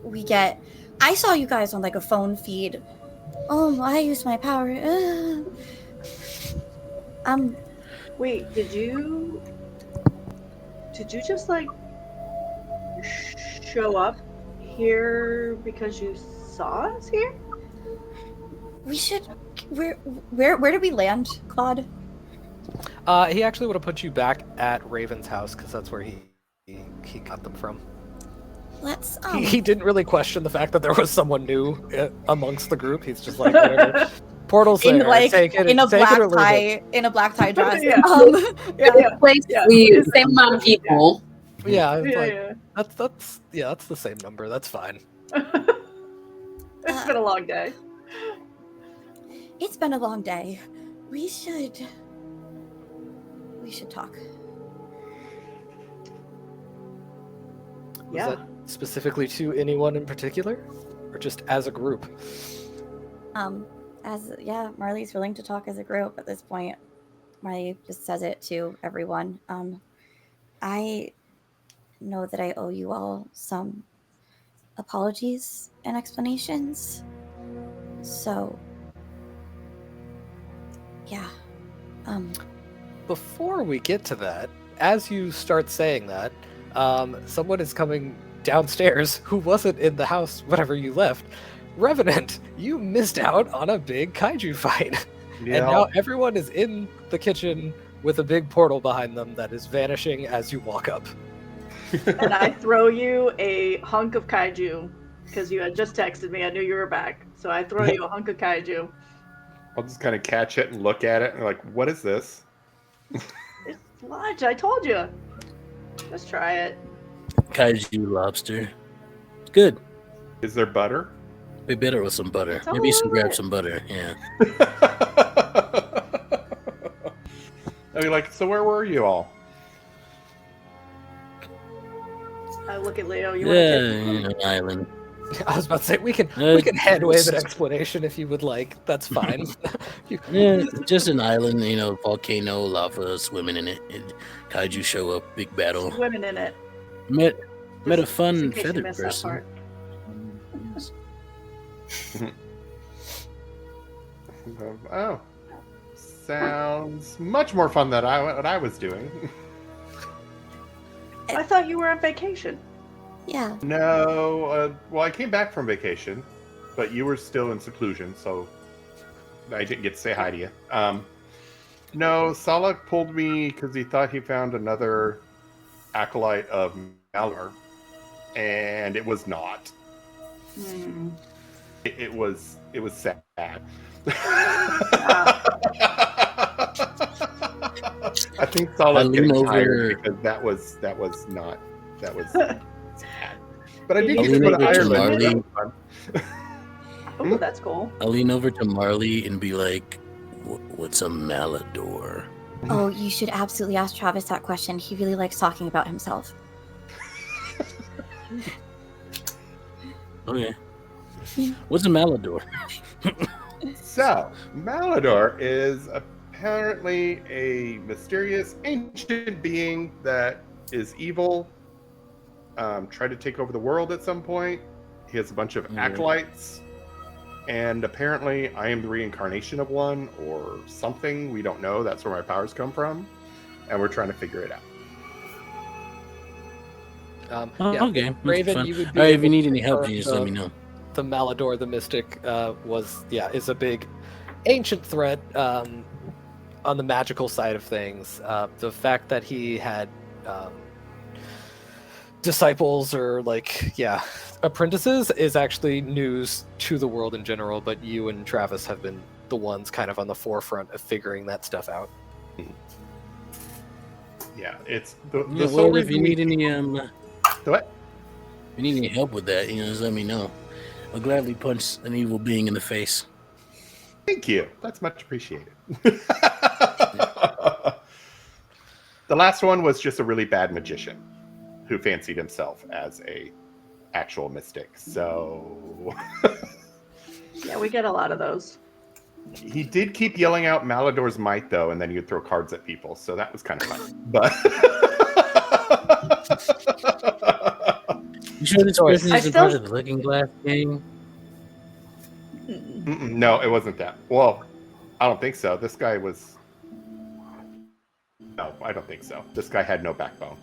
we get... I saw you guys on like a phone feed. I used my power. Wait, did you just like show up here because you saw us here? We should... Where did we land, Claude? He actually would have put you back at Raven's house because that's where he got them from. Let's He didn't really question the fact that there was someone new amongst the group. He's just like, whatever. Portal's in there. like take it, in a take it or black leave it. tie, in a black tie dress. Yeah. Place the same amount of people. Yeah, it's like, Yeah. that's the same number. That's fine. It's been a long day. It's been a long day. We should talk. Yeah. Was that specifically to anyone in particular, or just as a group? Marley's willing to talk as a group at this point. Marley just says it to everyone. I know that I owe you all some apologies and explanations. So, yeah. Before we get to that, as you start saying that, someone is coming downstairs who wasn't in the house whenever you left. Revenant, you missed out on a big kaiju fight. Yeah. And now everyone is in the kitchen with a big portal behind them that is vanishing as you walk up. And I throw you a hunk of kaiju because you had just texted me. I knew you were back, so I throw you a hunk of kaiju. I'll just kind of catch it and look at it and like, what is this? It's lunch. I told you. Just try it. Kaiju lobster. It's good. Is there butter? Be better with some butter. It's a Maybe you should little grab bit. some butter. Yeah. I mean, like, so where were you all? I look at Leo. You Yeah, want to an island. I was about to say we can Uh, hand wave an explanation if you would like. That's fine. Yeah, just an island, volcano, lava, swimming in it. And kaiju show up, big battle. take women in it? Met a Just in fun case you feathered missed that person. part. Oh, sounds much more fun than what I was doing. I thought you were on vacation. Yeah. No, well, I came back from vacation, but you were still in seclusion, so I didn't get to say hi to you. No, Salak pulled me because he thought he found another acolyte of Malor, and it was not. Hmm. It was sad. I think I Salak lean getting over- tired because that was sad. But I did I get to lean go to over to Ireland. Marley. That was fun. Oh, that's cool. I'll lean over to Marley and be like, what's a Malador? Oh, you should absolutely ask Travis that question. He really likes talking about himself. Okay. What's a Malador? So, Malador is apparently a mysterious ancient being that is evil. Tried to take over the world at some point. He has a bunch of acolytes. And apparently I am the reincarnation of one or something. We don't know. That's where my powers come from. And we're trying to figure it out. Okay. That's Raven, fun. you would be All right, if able you need to any help, confirm you just let me know. The Malador, the Mystic, is a big ancient threat on the magical side of things. The fact that he had disciples or apprentices is actually news to the world in general, but you and Travis have been the ones kind of on the forefront of figuring that stuff out. Yeah, it's the Yeah, sole well, if reason you we need any what? if you need any help with that, just let me know. I'll gladly punch an evil being in the face. Thank you. That's much appreciated. The last one was just a really bad magician who fancied himself as a actual mystic. So Yeah, we get a lot of those. he did keep yelling out Malador's might though, and then he'd throw cards at people. So that was kind of fun. But You sure this So person I isn't still- part of the Looking Glass gang? no, it wasn't that. Well, I don't think so. This guy was. No, I don't think so. This guy had no backbone.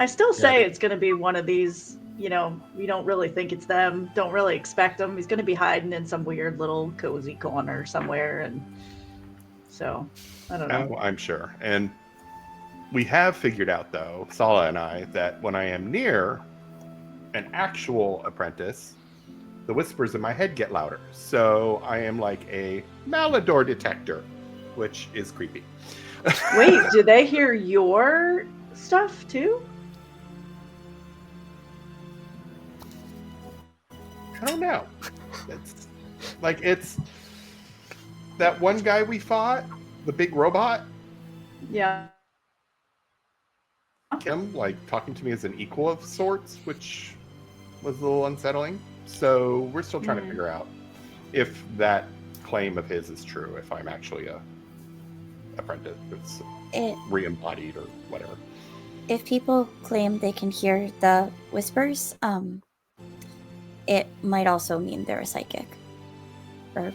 I still say Yeah. it's going to be one of these, we don't really think it's them, don't really expect them. He's going to be hiding in some weird little cozy corner somewhere. And so, I don't know. Oh, I'm sure. And we have figured out, though, Sala and I, that when I am near an actual apprentice, the whispers in my head get louder. So I am like a Malador detector, which is creepy. Wait, do they hear your stuff too? I don't know. It's that one guy we fought, the big robot. Yeah. Him talking to me as an equal of sorts, which was a little unsettling. So we're still trying to figure out if that claim of his is true. If I'm actually a apprentice, it's re-embodied or whatever. If people claim they can hear the whispers, it might also mean they're a psychic. Or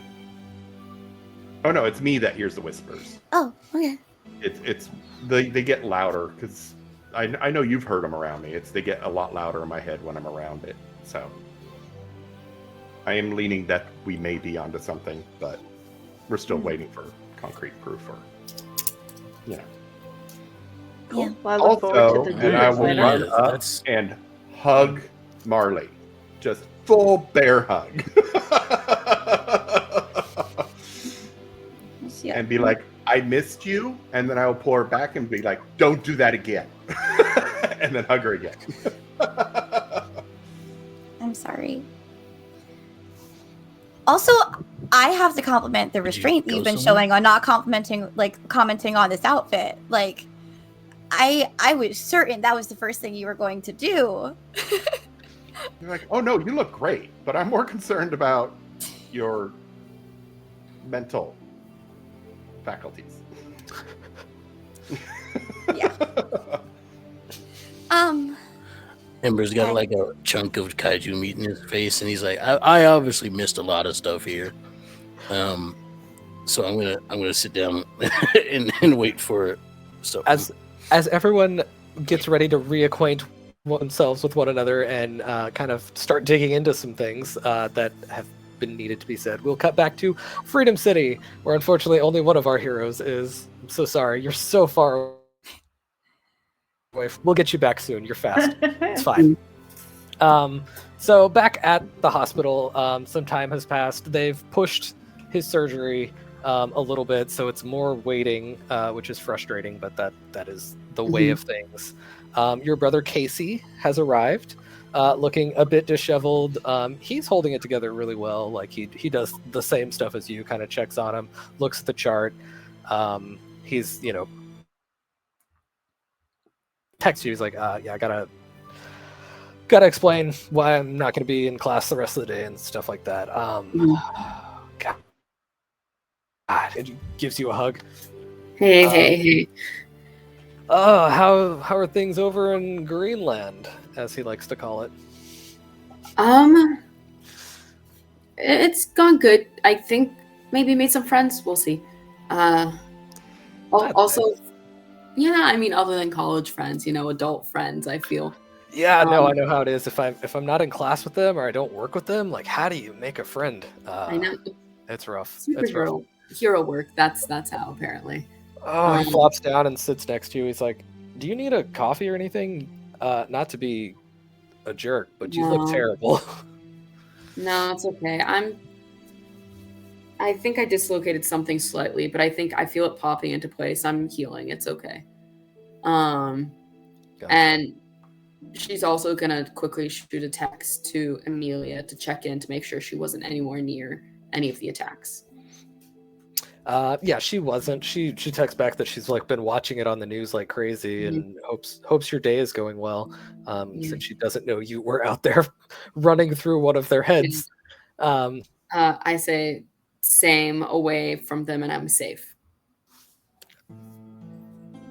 Oh no, it's me that hears the whispers. oh, okay. They get louder because I know you've heard them around me. They get a lot louder in my head when I'm around it. So I am leaning that we may be onto something, but we're still waiting for concrete proof or Cool. Yeah. Well, I look forward to the and I will later. run up and hug Marley. Just full bear hug. Yeah. And be like, I missed you. And then I will pull her back and be like, don't do that again. And then hug her again. I'm sorry. Also, I have to compliment the restraint go you've been somewhere? showing on not commenting on this outfit. I was certain that was the first thing you were going to do. You're like, oh no, you look great. But I'm more concerned about your mental faculties. Yeah. Ember's got like a chunk of kaiju meat in his face, and he's like, I obviously missed a lot of stuff here. So I'm gonna sit down and wait for stuff. As everyone gets ready to reacquaint themselves with one another and kind of start digging into some things that have been needed to be said, we'll cut back to Freedom City, where unfortunately only one of our heroes is. I'm so sorry, you're so far away. We'll get you back soon. You're fast. It's fine. So back at the hospital, some time has passed. They've pushed his surgery a little bit, so it's more waiting, which is frustrating, but that is the way of things. Your brother Casey has arrived, looking a bit disheveled. He's holding it together really well. Like he does the same stuff as you, kind of checks on him, looks at the chart. He's, texts you. He's like, yeah, I gotta explain why I'm not gonna be in class the rest of the day and stuff like that. God, it gives you a hug. Hey. Oh, how are things over in Greenland, as he likes to call it? It's gone good. I think maybe made some friends. We'll see. Also, yeah, I mean, other than college friends, adult friends, I feel. Yeah, no, I know how it is. If I'm not in class with them or I don't work with them, like, how do you make a friend? I know. It's rough. Superhero hero work. That's how apparently. Oh, he flops down and sits next to you. He's like, "Do you need a coffee or anything? Not to be a jerk, but you look terrible." No, it's okay. I think I dislocated something slightly, but I think I feel it popping into place. I'm healing. It's okay. Gotcha. And she's also gonna quickly shoot a text to Amelia to check in to make sure she wasn't anywhere near any of the attacks. Yeah, she wasn't. She texts back that she's like been watching it on the news like crazy and hopes your day is going well. Since she doesn't know you were out there running through one of their heads. I say same, away from them, and I'm safe.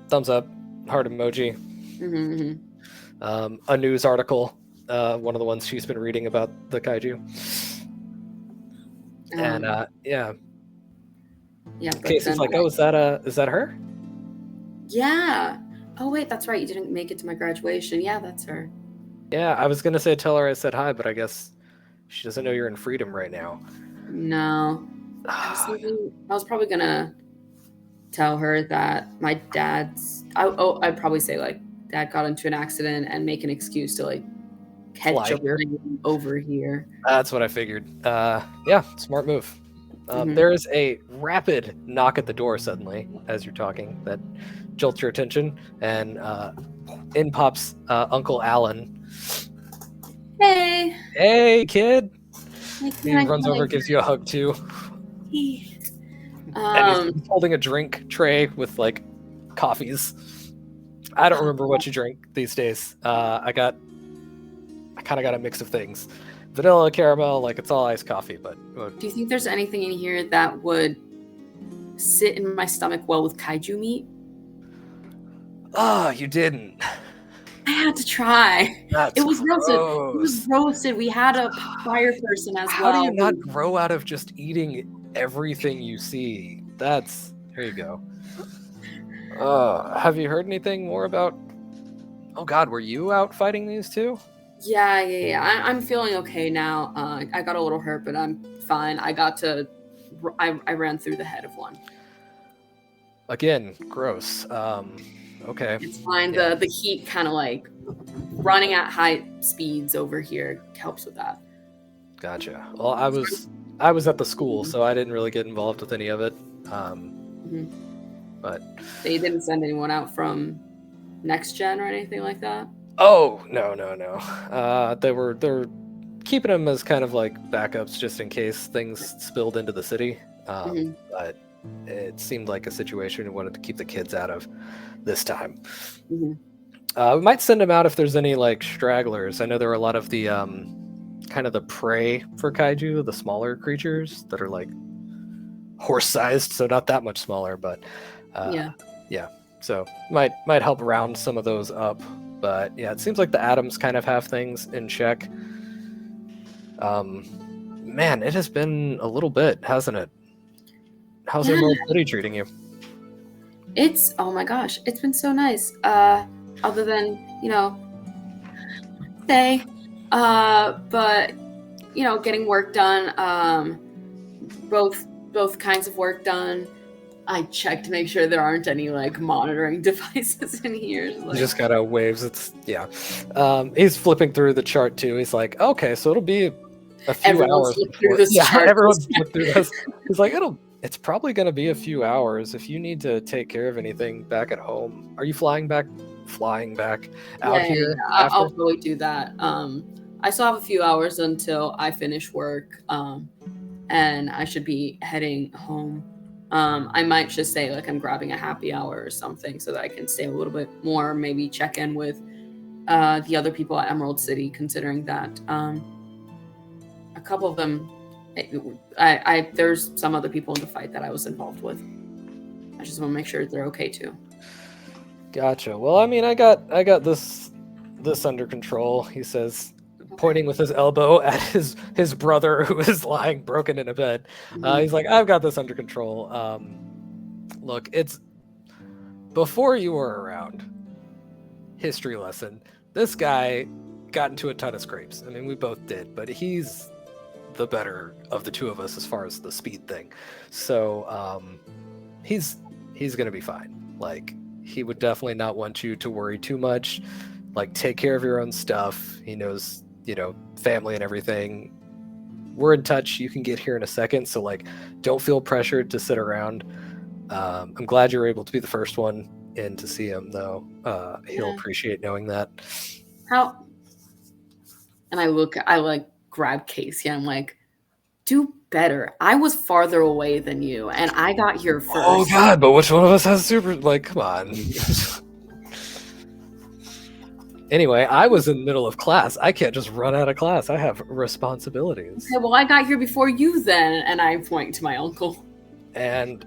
Thumbs up, heart emoji. Mm-hmm. A news article, one of the ones she's been reading about the kaiju. And yeah. Casey's like, oh, is that her? Yeah. Oh wait, that's right. You didn't make it to my graduation. Yeah, that's her. Yeah, I was gonna say tell her I said hi, but I guess she doesn't know you're in freedom right now. No. I was probably gonna tell her that my dad's. I'd probably say like dad got into an accident and make an excuse to like catch up over here. That's what I figured. Yeah, smart move. There is a rapid knock at the door suddenly as you're talking that jolts your attention, and in pops Uncle Alan. Hey, kid. He runs over, gives you a hug too. And he's holding a drink tray with like coffees. I don't remember what you drink these days. I kind of got a mix of things. Vanilla, caramel, like it's all iced coffee, but... Do you think there's anything in here that would sit in my stomach well with kaiju meat? Oh, you didn't. I had to try. It was roasted. It was roasted. We had a fire person as well. How do you not grow out of just eating everything you see? There you go. Have you heard anything more about... Oh god, were you out fighting these two? Yeah. I'm feeling okay now. I got a little hurt, but I'm fine. I ran through the head of one. Again, gross. Okay. It's fine. Yeah. The heat kind of like running at high speeds over here helps with that. Gotcha. Well, I was at the school, so I didn't really get involved with any of it. But they didn't send anyone out from Next Gen or anything like that. Oh, no. They're keeping them as kind of like backups just in case things spilled into the city. But it seemed like a situation we wanted to keep the kids out of this time. We might send them out if there's any like stragglers. I know there are a lot of the kind of the prey for kaiju, the smaller creatures that are like horse-sized, so not that much smaller, but yeah. So might help round some of those up. But yeah, it seems like the atoms kind of have things in check. Man, it has been a little bit, hasn't it? How's Emerald City treating you? Oh my gosh, it's been so nice. Other than, but getting work done. Both kinds of work done. I checked to make sure there aren't any like monitoring devices in here. He just kind of waves. He's flipping through the chart too. He's like, okay, so it'll be a few hours. Everyone's flipped through this. He's like, it's probably going to be a few hours. If you need to take care of anything back at home, are you flying back out here? Yeah. I'll probably do that. I still have a few hours until I finish work, and I should be heading home. I might just say like I'm grabbing a happy hour or something so that I can stay a little bit more, maybe check in with the other people at Emerald City, considering that a couple of them, there's some other people in the fight that I was involved with. I just want to make sure they're okay too. Gotcha. Well, I mean, I got this under control, he says, pointing with his elbow at his brother who is lying broken in a bed. He's like, I've got this under control. Look, it's before you were around. History lesson. This guy got into a ton of scrapes. I mean, we both did, but he's the better of the two of us as far as the speed thing. So he's gonna be fine. Like, he would definitely not want you to worry too much. Like, take care of your own stuff. He knows, family and everything. we're in touch. You can get here in a second, so like, don't feel pressured to sit around. I'm glad you're able to be the first one in to see him, though. He'll appreciate knowing that. How? And I like grab Casey. And I'm like, do better. I was farther away than you, and I got here first. Oh God! But which one of us has super? Like, come on. Anyway, I was in the middle of class. I can't just run out of class. I have responsibilities. Okay, well, I got here before you then, and I point to my uncle. And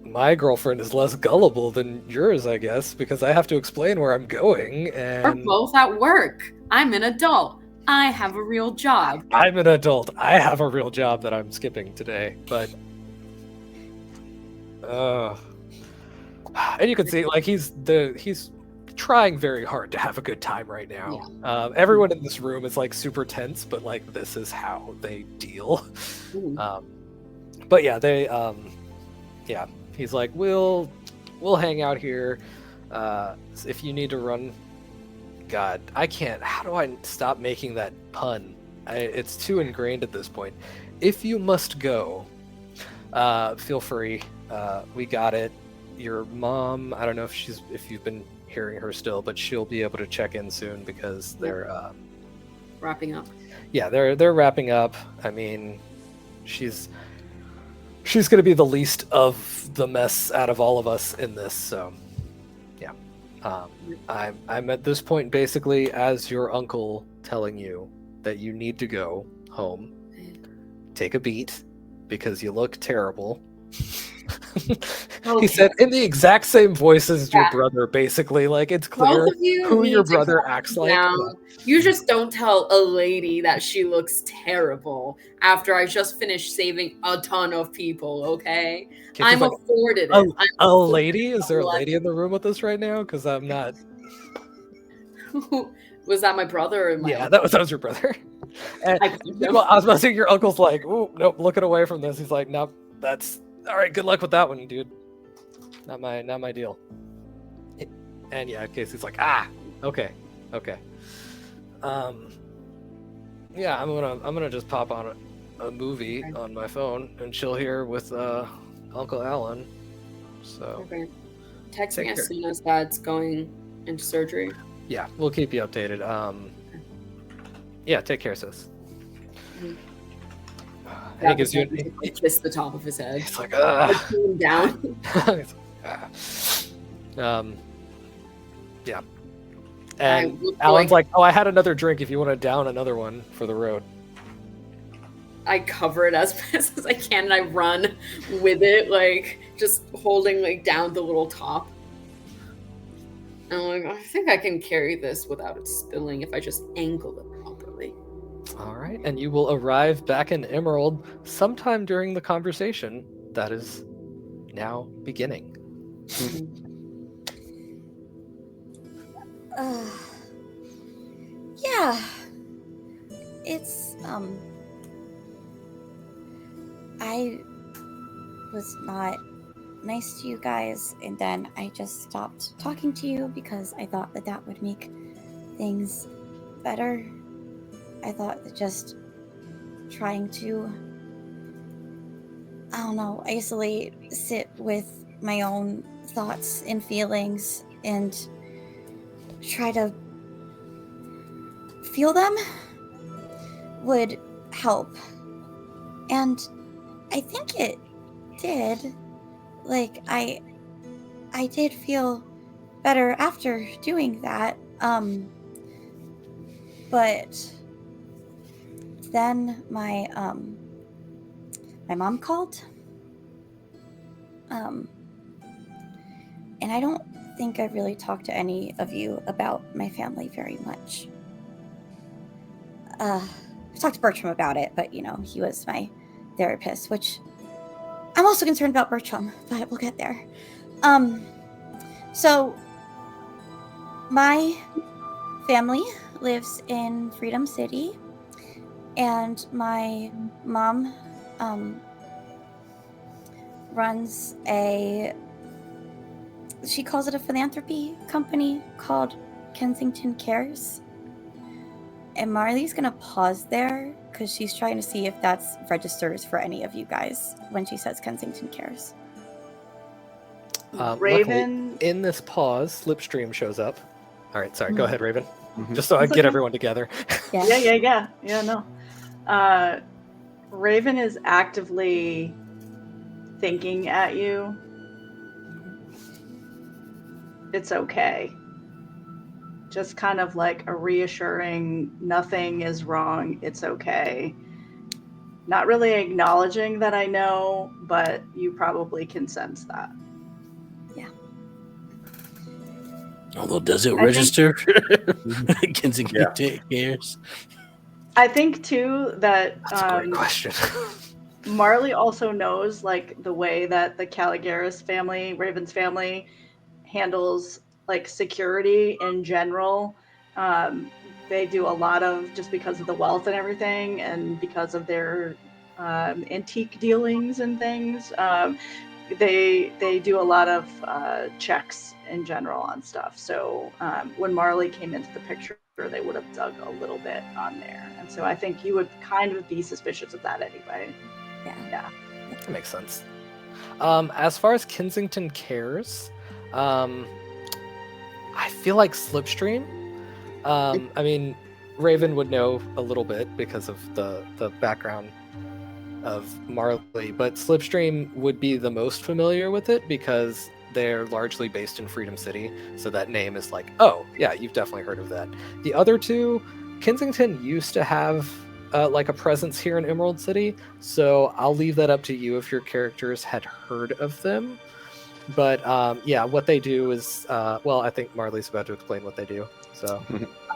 my girlfriend is less gullible than yours, I guess, because I have to explain where I'm going. And we're both at work. I'm an adult. I have a real job. I'm an adult. I have a real job that I'm skipping today, but and you can see like he's trying very hard to have a good time right now. Yeah. Everyone in this room is like super tense, but like this is how they deal. But yeah, they yeah, he's like, we'll hang out here. If you need to run. God, I can't. How do I stop making that pun? It's too ingrained at this point. If you must go, feel free. We got it. Your mom, I don't know if you've been hearing her still, but she'll be able to check in soon because they're wrapping up. Yeah, they're wrapping up. I mean, she's going to be the least of the mess out of all of us in this, so yeah. I'm at this point basically as your uncle telling you that you need to go home, take a beat because you look terrible. Okay. He said in the exact same voice as your brother, basically. Like, it's clear who your brother acts like. You just don't tell a lady that she looks terrible after I just finished saving a ton of people, okay? I'm like, afforded it. A lady? Is there a lady in the room with us right now? Because I'm not... Was that my brother? Or yeah, that was your brother. And, well, I was about to say your uncle's like, "Ooh, nope, looking away from this." He's like, "Nope, that's all right. Good luck with that one, dude. Not my deal." And yeah, Casey's like, okay. Yeah, I'm gonna just pop on a movie on my phone and chill here with Uncle Alan. So text me as soon as Dad's going into surgery. Yeah, we'll keep you updated. Yeah, take care, sis. I think he kissed the top of his head. It's like, down. Yeah. And Alan's like, "Oh, I had another drink if you want to down another one for the road." I cover it as fast as I can, and I run with it, like, just holding, like, down the little top. And I'm like, I think I can carry this without it spilling if I just angle it properly. All right, and you will arrive back in Emerald sometime during the conversation that is now beginning. Yeah. It's, I was not nice to you guys, and then I just stopped talking to you because I thought that would make things better. I thought that just trying to, I don't know, isolate, sit with my own thoughts and feelings and try to feel them would help. And I think it did. Like, I did feel better after doing that. But then my mom called. And I don't think I've really talked to any of you about my family very much. I've talked to Bertram about it, but, you know, he was my therapist, which I'm also concerned about Bertram, but we'll get there. So my family lives in Freedom City, and my mom runs she calls it a philanthropy company called Kensington Cares. And Marley's gonna pause there because she's trying to see if that's registers for any of you guys when she says Kensington Cares. Luckily, Raven. in this pause, Slipstream shows up. All right, sorry. Go Hmm. ahead, Raven. Mhm. Just so I That's get okay. everyone together. Yeah, no. Raven is actively thinking at you. It's okay. Just kind of like a reassuring, nothing is wrong, it's okay. Not really acknowledging that I know, but you probably can sense that. Although, does it I think- register? Kensington Cares. I think too that That's a great question. Marley also knows like the way that the Calligarus family, Raven's family, handles like security in general. They do a lot of, just because of the wealth and everything, and because of their antique dealings and things. They do a lot of checks in general on stuff. So when Marley came into the picture, they would have dug a little bit on there, and so I think you would kind of be suspicious of that anyway. Yeah. That makes sense. As far as Kensington Cares, I feel like Slipstream. I mean, Raven would know a little bit because of the background of Marley, but Slipstream would be the most familiar with it because they're largely based in Freedom City, so that name is like, oh, yeah, you've definitely heard of that. The other two, Kensington used to have like a presence here in Emerald City, so I'll leave that up to you if your characters had heard of them. But yeah, what they do is, well, I think Marley's about to explain what they do, so...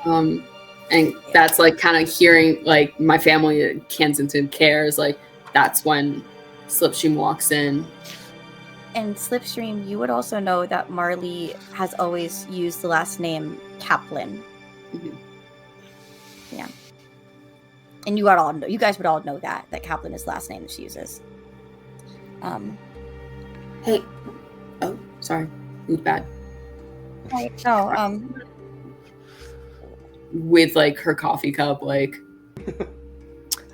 And that's like kind of hearing like my family at Kensington Cares, like that's when Slipstream walks in. And Slipstream, you would also know that Marley has always used the last name Kaplan. Mhm. Yeah. And you guys would all know that Kaplan is the last name that she uses. Hey, oh, sorry, moved bad. No, With like her coffee cup, like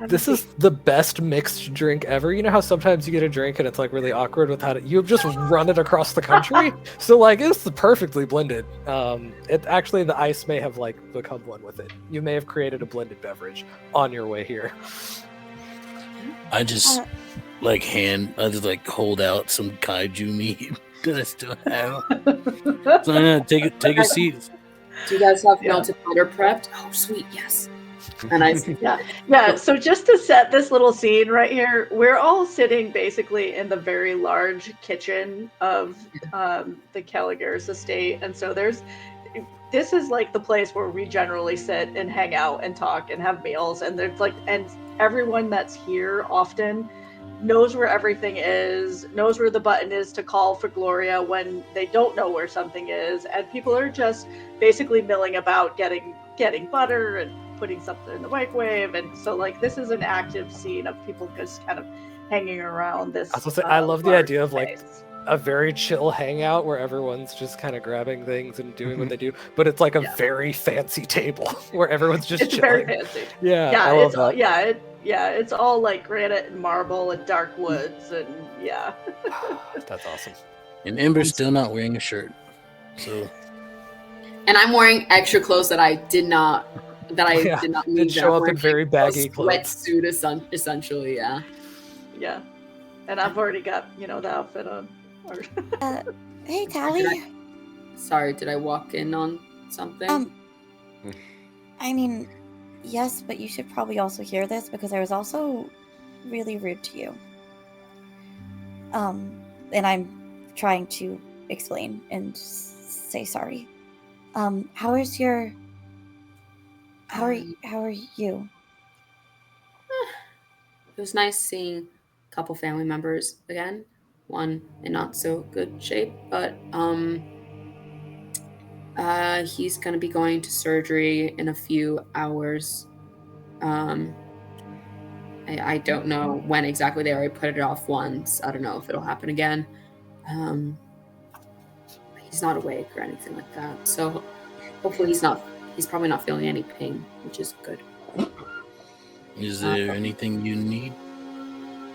This is the best mixed drink ever. You know how sometimes you get a drink and it's like really awkward with how to, you just run it across the country? So like it's perfectly blended. It actually, the ice may have like become one with it. You may have created a blended beverage on your way here. I just I just like hold out some kaiju meat that I still have. So yeah, take a seat. do you guys have Yeah. melted butter prepped? Oh, sweet, yes. And I Yeah, so just to set this little scene right here, we're all sitting basically in the very large kitchen of the Calligarus estate. And so this is like the place where we generally sit and hang out and talk and have meals. And there's like, and everyone that's here often knows where everything is, knows where the button is to call for Gloria when they don't know where something is. And people are just basically milling about getting butter and putting something in the microwave. And so like this is an active scene of people just kind of hanging around this. I was gonna say, I love the large idea of like space. a very chill hangout where everyone's just kind of grabbing things and doing what they do, but it's like a very fancy table where everyone's just It's chilling. very fancy. Yeah, Yeah, I love it's that. it's all like granite and marble and dark woods and yeah. That's awesome. And Ember's still not wearing a shirt. So and I'm wearing extra clothes that I did not need. Did show I'm up in wearing very a baggy clothes. sweatsuit essentially, yeah. Yeah. And I've already got, the outfit on. hey, Tally. Sorry, did I walk in on something? I mean, yes, but you should probably also hear this because I was also really rude to you. And I'm trying to explain and say sorry. How are you? It was nice seeing a couple family members again. One in not so good shape, but he's gonna be going to surgery in a few hours. I don't know when exactly. They already put it off once. I don't know if it'll happen again. He's not awake or anything like that, so hopefully he's probably not feeling any pain, which is good. Is there anything you need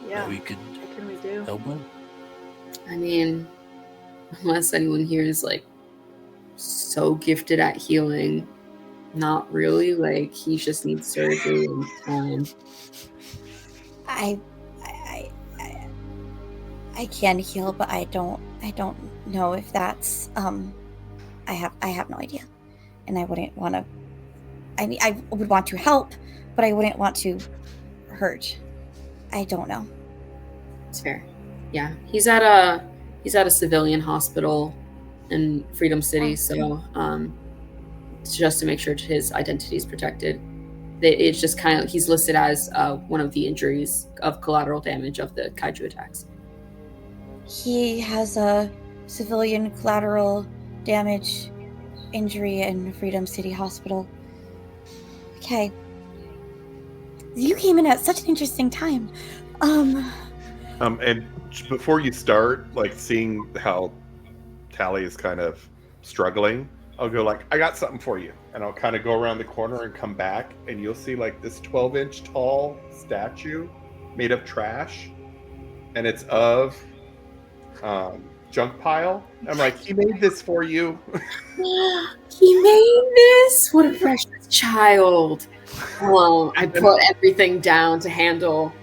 Yeah. that we could What can we do? help with? I mean, unless anyone here is like so gifted at healing, not really. Like he just needs surgery and time. I can heal, but I don't know if that's I have no idea. And I wouldn't want to I would want to help, but I wouldn't want to hurt. I don't know. It's fair. Yeah, he's at a civilian hospital in Freedom City, so just to make sure his identity is protected. It's just kind of he's listed as one of the injuries of collateral damage of the kaiju attacks. He has a civilian collateral damage injury in Freedom City Hospital. Okay. You came in at such an interesting time. And before you start, like seeing how Tally is kind of struggling, I'll go like, I got something for you. And I'll kind of go around the corner and come back, and you'll see like this 12-inch tall statue made of trash. And it's of junk pile. I'm like, he made this for you. He made this? What a precious child. Well, I put everything down to handle.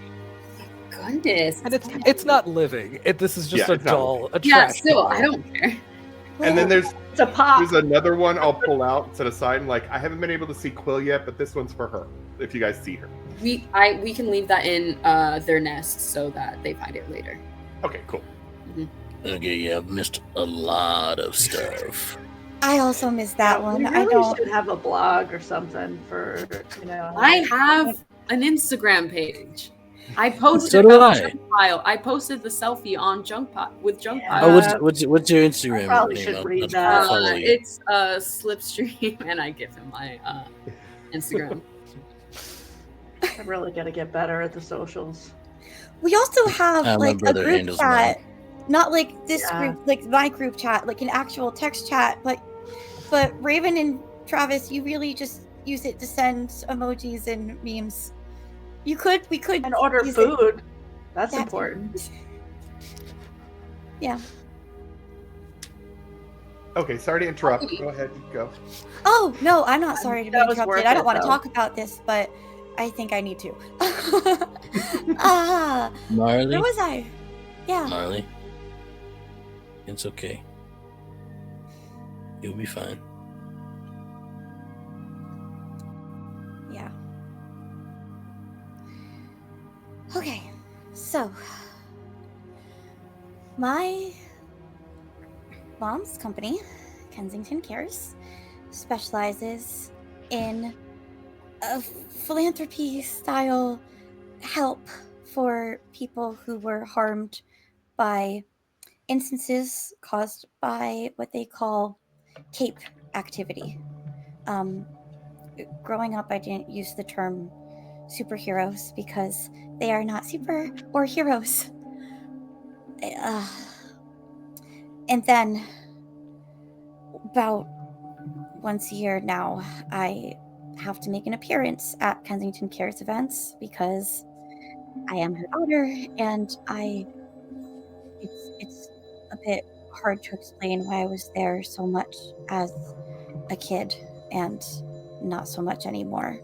Goodness. And it's not living. This is just Yeah, a it's not doll, a Yeah, trash still, doll. I don't care. And then there's It's a pop. another one I'll pull out and set aside. And like, I haven't been able to see Quill yet, but this one's for her. If you guys see her. We can leave that in their nest so that they find it later. Okay, cool. Okay, yeah, I've missed a lot of stuff. I also missed that one. We I really don't. should have a blog or something for, I have an Instagram page. I posted So do about I. Junk Pile. I posted the selfie on Junk Pile with Junk Yeah. Pile. Oh, what's your Instagram? I probably name? should I'll read try to that. follow you. It's Slipstream, and I give him my Instagram. I really got to get better at the socials. We also have my like a brother group handles chat, not like this Yeah. group, like my group chat, like an actual text chat. But Raven and Travis, you really just use it to send emojis and memes. We could And order use food. That's That- important. Yeah. Okay, sorry to interrupt. Go ahead, go. Oh no, I'm not sorry to be That was interrupted. worth I don't it, want to though. talk about this, but I think I need to. Marley? Where was I? Yeah. Marley? It's okay. You'll be fine. Yeah. Okay, so my mom's company, Kensington Cares, specializes in a philanthropy style help for people who were harmed by instances caused by what they call cape activity. Growing up, I didn't use the term superheroes because they are not super or heroes. And then, about once a year now, I have to make an appearance at Kensington Cares events because I am her daughter, and it's a bit hard to explain why I was there so much as a kid and not so much anymore.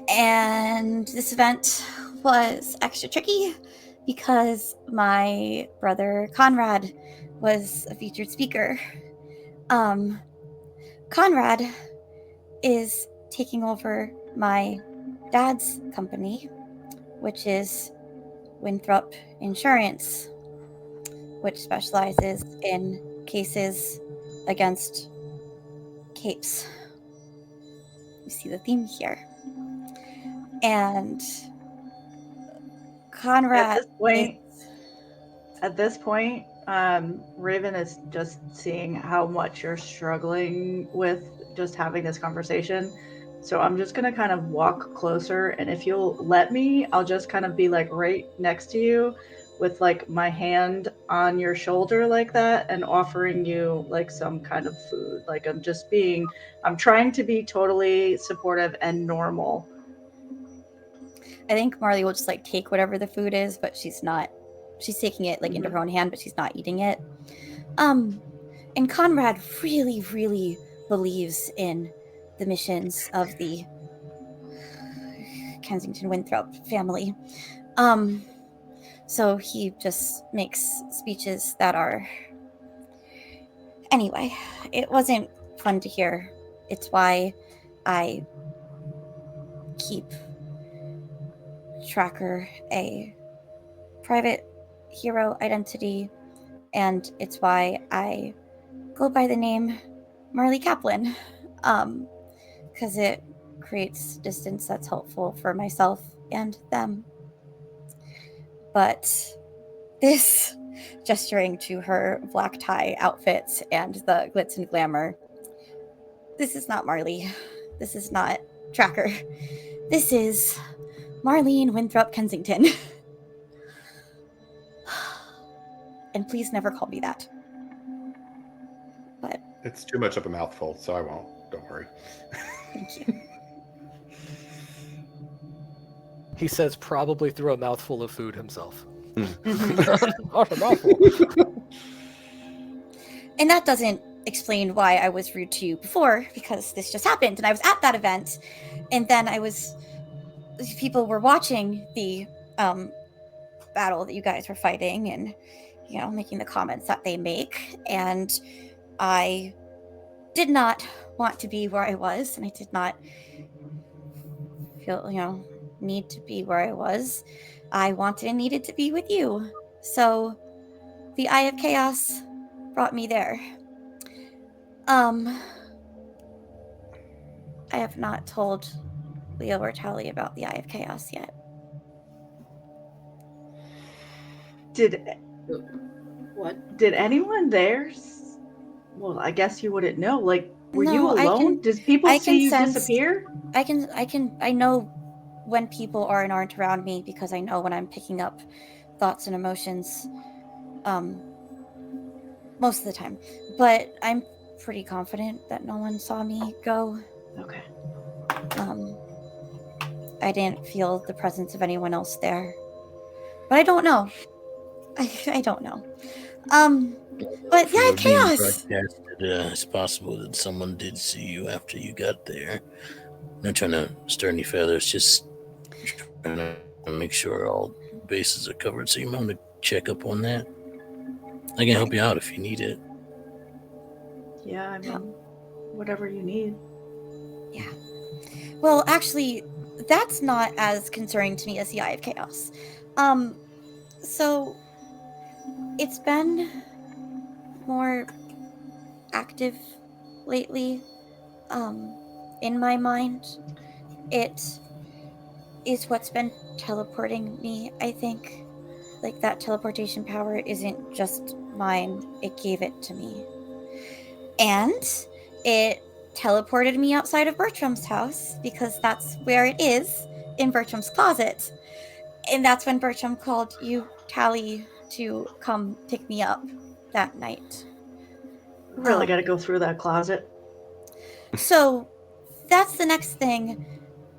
And this event was extra tricky because my brother Conrad was a featured speaker. Conrad is taking over my dad's company, which is Winthrop Insurance, which specializes in cases against capes. You see the theme here. And Conrad At this point, Raven is just seeing how much you're struggling with just having this conversation. So I'm just going to kind of walk closer, and if you'll let me, I'll just kind of be like right next to you with like my hand on your shoulder like that and offering you like some kind of food. Like I'm trying to be totally supportive and normal. I think Marley will just like take whatever the food is, but she's taking it like into her own hand, but she's not eating it. And Conrad really, really believes in the missions of the Kensington Winthrop family. So he just makes speeches that are... Anyway, it wasn't fun to hear. It's why I keep Tracker a private hero identity, and it's why I go by the name Marley Kaplan, because it creates distance that's helpful for myself and them. But this, gesturing to her black tie outfits and the glitz and glamour, this is not Marley. This is not Tracker. This is Marlene Winthrop Kensington. And please never call me that. But It's too much of a mouthful, so I won't. Don't worry. thank you. He says probably through a mouthful of food himself. Not a mouthful. And that doesn't explain why I was rude to you before, because this just happened and I was at that event, and then people were watching the battle that you guys were fighting and, you know, making the comments that they make, and I did not want to be where I was, and I did not feel, need to be where I was. I wanted and needed to be with you. So the Eye of Chaos brought me there. I have not told Leo or Tally about the Eye of Chaos yet. What? Did anyone there? Well, I guess you wouldn't know. Like, were you No, alone? Does people I see can you sense- disappear? I know when people are and aren't around me, because I know when I'm picking up thoughts and emotions, most of the time. But I'm pretty confident that no one saw me go. Okay. I didn't feel the presence of anyone else there. But I don't know. I don't know. But yeah, For being chaos! broadcasted, it's possible that someone did see you after you got there. Not trying to stir any feathers, just trying to make sure all bases are covered. So you might want to check up on that. I can help you out if you need it. Yeah, I mean, whatever you need. Yeah. Well, actually, that's not as concerning to me as the Eye of Chaos. So it's been more active lately, in my mind. It is what's been teleporting me, I think. Like, that teleportation power isn't just mine, it gave it to me. And it teleported me outside of Bertram's house, because that's where it is, in Bertram's closet. And that's when Bertram called you, Tally, to come pick me up that night. Really got to go through that closet. So that's the next thing.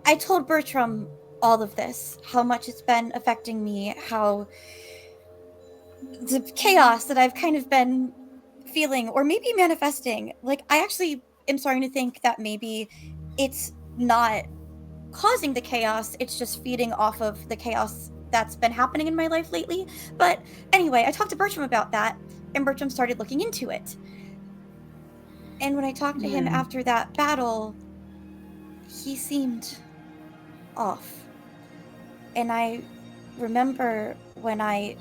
I told Bertram all of this, how much it's been affecting me, how the chaos that I've kind of been feeling, or maybe manifesting. Like, I actually am starting to think that maybe it's not causing the chaos, it's just feeding off of the chaos that's been happening in my life lately. But anyway, I talked to Bertram about that, and Bertram started looking into it. And when I talked to him after that battle, he seemed off. And I remember when I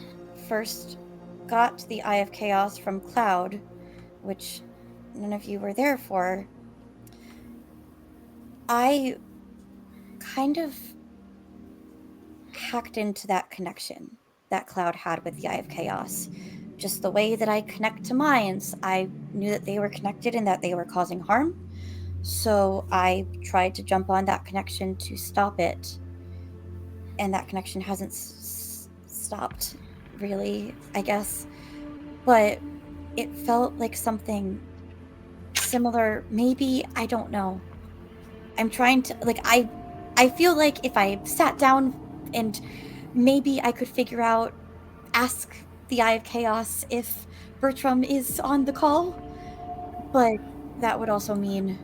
first got the Eye of Chaos from Claude, which none of you were there for, I kind of hacked into that connection that Claude had with the Eye of Chaos. Just the way that I connect to minds, I knew that they were connected and that they were causing harm. So I tried to jump on that connection to stop it. And that connection hasn't stopped. really, I guess. But it felt like something similar. Maybe, I don't know. I'm trying to, like, I feel like if I sat down and maybe I could figure out, ask the Eye of Chaos if Bertram is on the call. But that would also mean...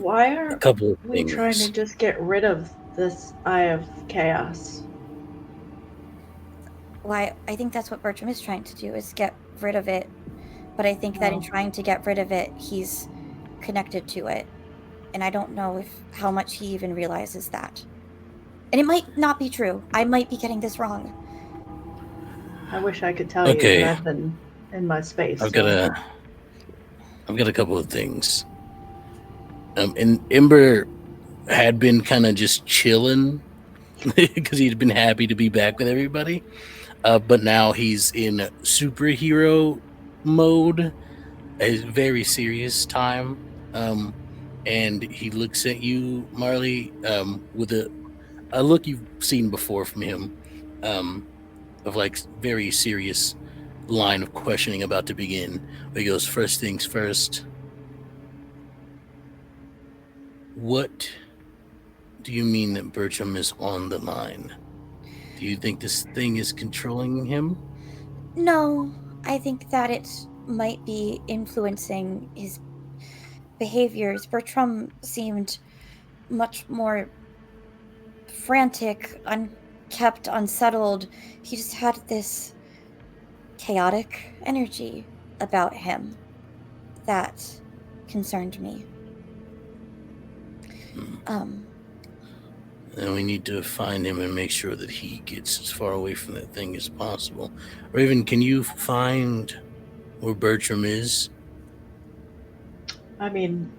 Why A are couple of we trying to things. just get rid of this Eye of Chaos? Why, I think that's what Bertram is trying to do, is get rid of it. But I think that in trying to get rid of it, he's connected to it. And I don't know how much he even realizes that. And it might not be true. I might be getting this wrong. I wish I could tell you, Okay. but I've been in my space. I've got a couple of things. And Ember had been kind of just chilling because he'd been happy to be back with everybody. But now he's in superhero mode, a very serious time. And he looks at you, Marley, with a look you've seen before from him, of like very serious line of questioning about to begin. He goes, first things first, what do you mean that Bertram is on the line? Do you think this thing is controlling him? No, I think that it might be influencing his behaviors. Bertram seemed much more frantic, unkept, unsettled. He just had this chaotic energy about him that concerned me. And we need to find him and make sure that he gets as far away from that thing as possible. Raven, can you find where Bertram is? I mean,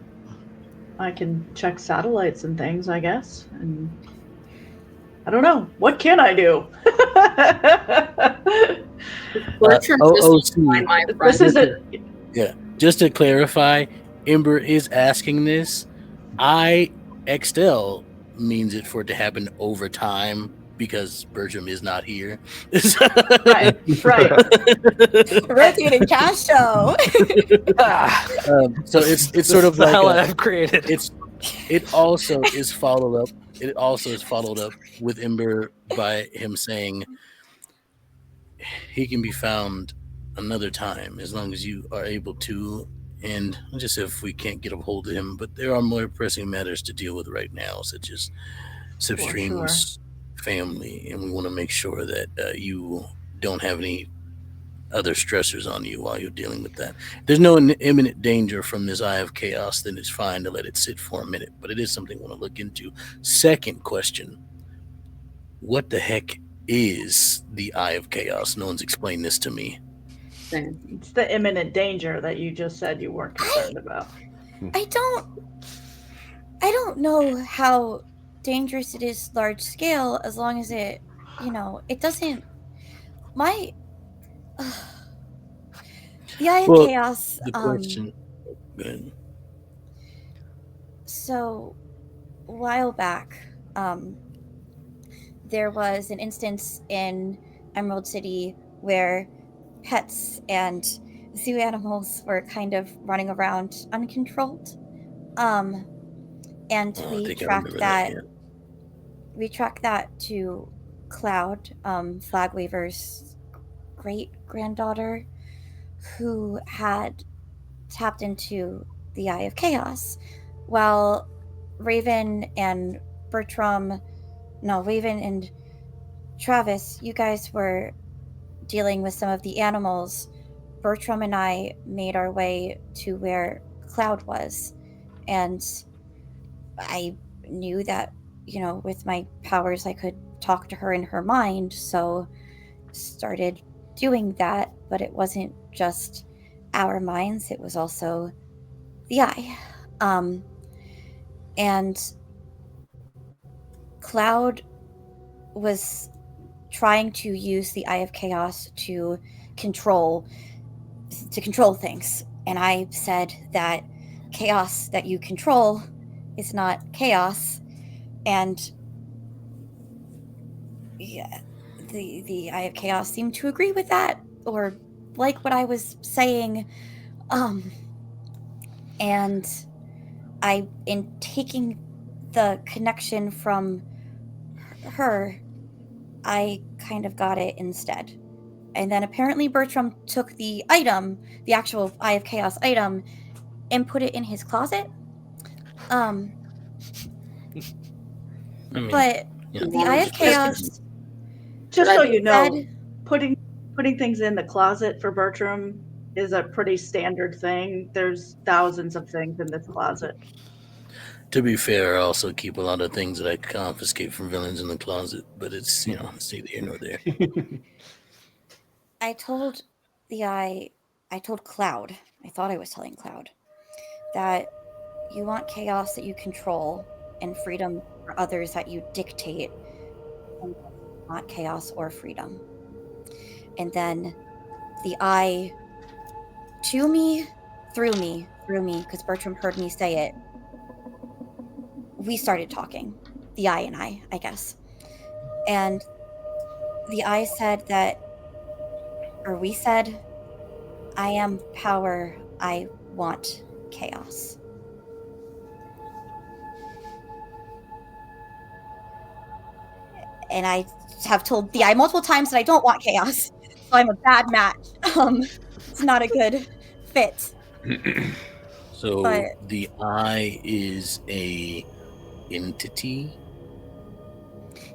I can check satellites and things, I guess. And I don't know. What can I do? Bertram just find my friend. This is a... Yeah. Just to clarify, Ember is asking this. Extell means it for it to happen over time because Bertram is not here. Right. Rotating cash show. So it's sort of the like hell I've created. It also is followed up. It also is followed up with Ember by him saying he can be found another time as long as you are able to. And just if we can't get a hold of him, but there are more pressing matters to deal with right now, such as Slipstream's family, and we want to make sure that you don't have any other stressors on you while you're dealing with that. There's no imminent danger from this Eye of Chaos, then it's fine to let it sit for a minute, but it is something we want to look into. Second question, what the heck is the Eye of Chaos? No one's explained this to me. It's the imminent danger that you just said you weren't concerned about. I don't know how dangerous it is large scale, as long as it, it doesn't... the Eye of Chaos... The question... Go ahead. So, a while back, there was an instance in Emerald City where pets and zoo animals were kind of running around uncontrolled. And we tracked that. We tracked that to Claude, Flagwaver's great-granddaughter, who had tapped into the Eye of Chaos. While Raven and Travis, you guys were dealing with some of the animals, Bertram and I made our way to where Claude was. And I knew that, with my powers, I could talk to her in her mind, so started doing that. But it wasn't just our minds, it was also the Eye. And Claude was trying to use the Eye of Chaos to control things. And I said that chaos that you control is not chaos. And yeah, the Eye of Chaos seemed to agree with that, or like what I was saying. And I, in taking the connection from her, I kind of got it instead. And then apparently Bertram took the item, the actual Eye of Chaos item, and put it in his closet. I mean, But yeah. the Eye of Chaos, Just so you know, said, putting things in the closet for Bertram is a pretty standard thing. There's thousands of things in this closet. To be fair, I also keep a lot of things that I confiscate from villains in the closet, but it's, you know, it's neither here nor there. I told Claude, I thought I was telling Claude, that you want chaos that you control and freedom for others that you dictate, and not chaos or freedom. And then the eye to me, through me, because Bertram heard me say it, we started talking. The eye and I guess. And the eye said that, or we said, I am power, I want chaos. And I have told the eye multiple times that I don't want chaos. So I'm a bad match. It's not a good fit. So But- the eye is a entity?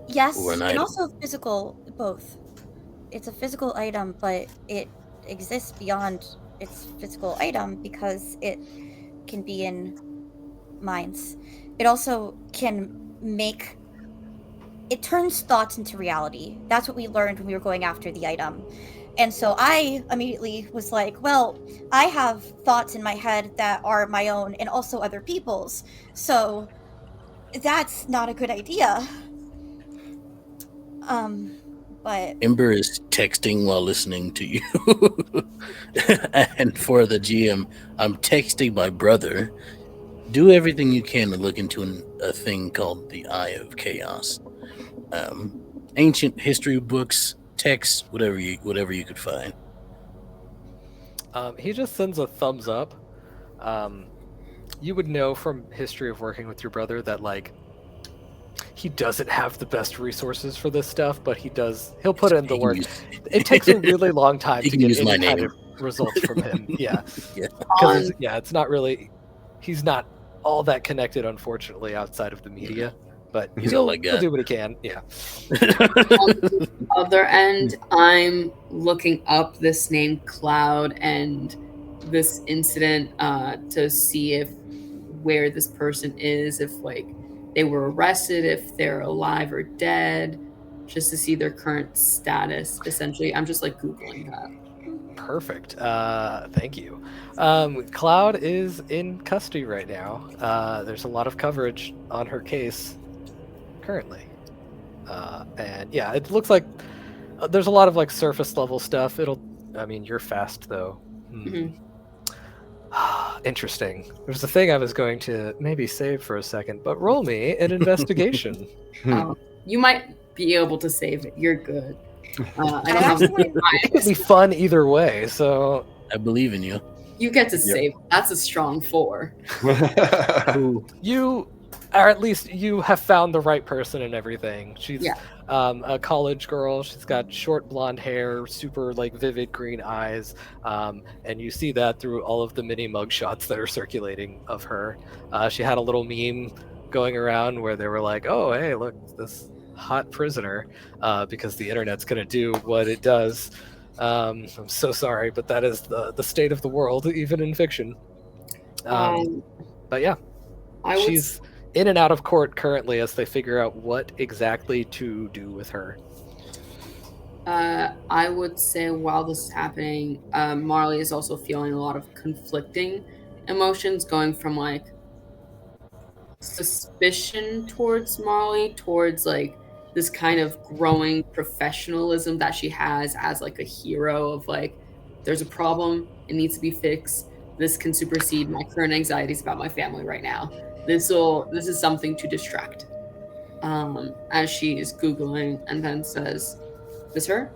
Yes, Or an and item. also physical, both. It's a physical item, but it exists beyond its physical item because it can be in minds. It also can make... It turns thoughts into reality. That's what we learned when we were going after the item. And so I immediately was like, well, I have thoughts in my head that are my own and also other people's. So that's not a good idea. But Ember is texting while listening to you. And for the GM, I'm texting my brother. Do everything you can to look into a thing called the Eye of Chaos. Ancient history books, texts, whatever you could find. He just sends a thumbs up. You would know from history of working with your brother that, like, he doesn't have the best resources for this stuff, but he'll put in the work. It takes a really long time He to can get use my any kind name. of results from him. Yeah. Yeah. Because it's not really, he's not all that connected, unfortunately, outside of the media. But He's he'll, all I got. he'll do what he can. Yeah. On the other end, I'm looking up this name Cloud and this incident to see where this person is, if like they were arrested, if they're alive or dead, just to see their current status. Essentially, I'm just like Googling that. Perfect. Thank you. Cloud is in custody right now. There's a lot of coverage on her case currently. And yeah, it looks like there's a lot of like surface level stuff. You're fast though. Interesting. There's a thing I was going to maybe save for a second, but roll me an investigation. You might be able to save it. You're good. I don't have It could be fun either way, so I believe in you. You get to save. That's a strong 4. you, or at least you have found the right person and everything. She's a college girl. She's got short blonde hair, super like vivid green eyes, and you see that through all of the mini mugshots that are circulating of her. She had a little meme going around where they were like, "Oh, hey, look, this hot prisoner," because the internet's gonna do what it does. I'm so sorry, but that is the state of the world, even in fiction. But yeah, she's in and out of court currently as they figure out what exactly to do with her. I would say while this is happening, Marley is also feeling a lot of conflicting emotions, going from like suspicion towards Marley, towards like this kind of growing professionalism that she has as like a hero of like, there's a problem, it needs to be fixed. This can supersede my current anxieties about my family right now. This is something to distract. as she is Googling, and then says, "This her?"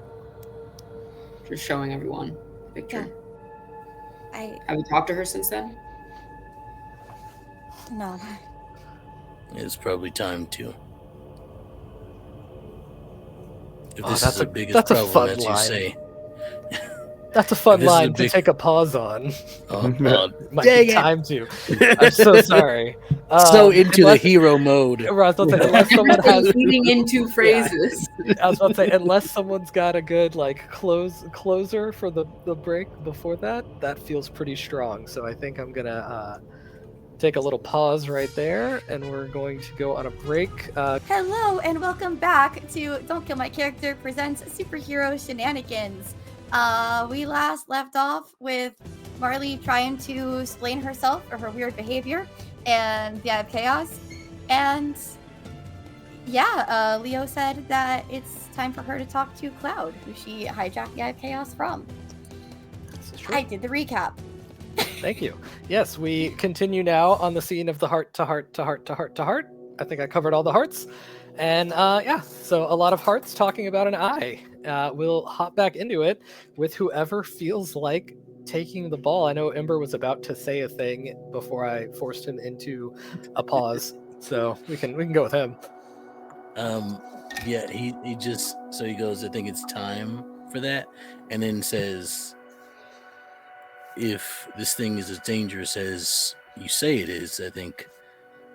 Just showing everyone the picture. Have you talked to her since then? No. It's probably time to. If Oh, this that's is the a- biggest that's a problem, fun as you line. say. That's a fun This is a line to big- take a pause on. Oh, Might dang be it. time to. I'm so sorry. So into unless- the hero mode. I was about to say, unless someone has, leading into phrases. I was about to say, unless someone's got a good like closer for the break before that feels pretty strong. So I think I'm gonna take a little pause right there, and we're going to go on a break. Hello and welcome back to Don't Kill My Character presents Superhero Shenanigans. We last left off with Marley trying to explain herself or her weird behavior and the Eye of Chaos. And yeah, Leo said that it's time for her to talk to Claude, who she hijacked the Eye of Chaos from. This is true. I did the recap. Thank you. Yes, we continue now on the scene of the heart to heart to heart to heart to heart. I think I covered all the hearts. And yeah, so a lot of hearts talking about an eye. We'll hop back into it with whoever feels like taking the ball. I know Ember was about to say a thing before I forced him into a pause. So we can go with him. Yeah, he just, so he goes, I think it's time for that, and then says, if this thing is as dangerous as you say it is, I think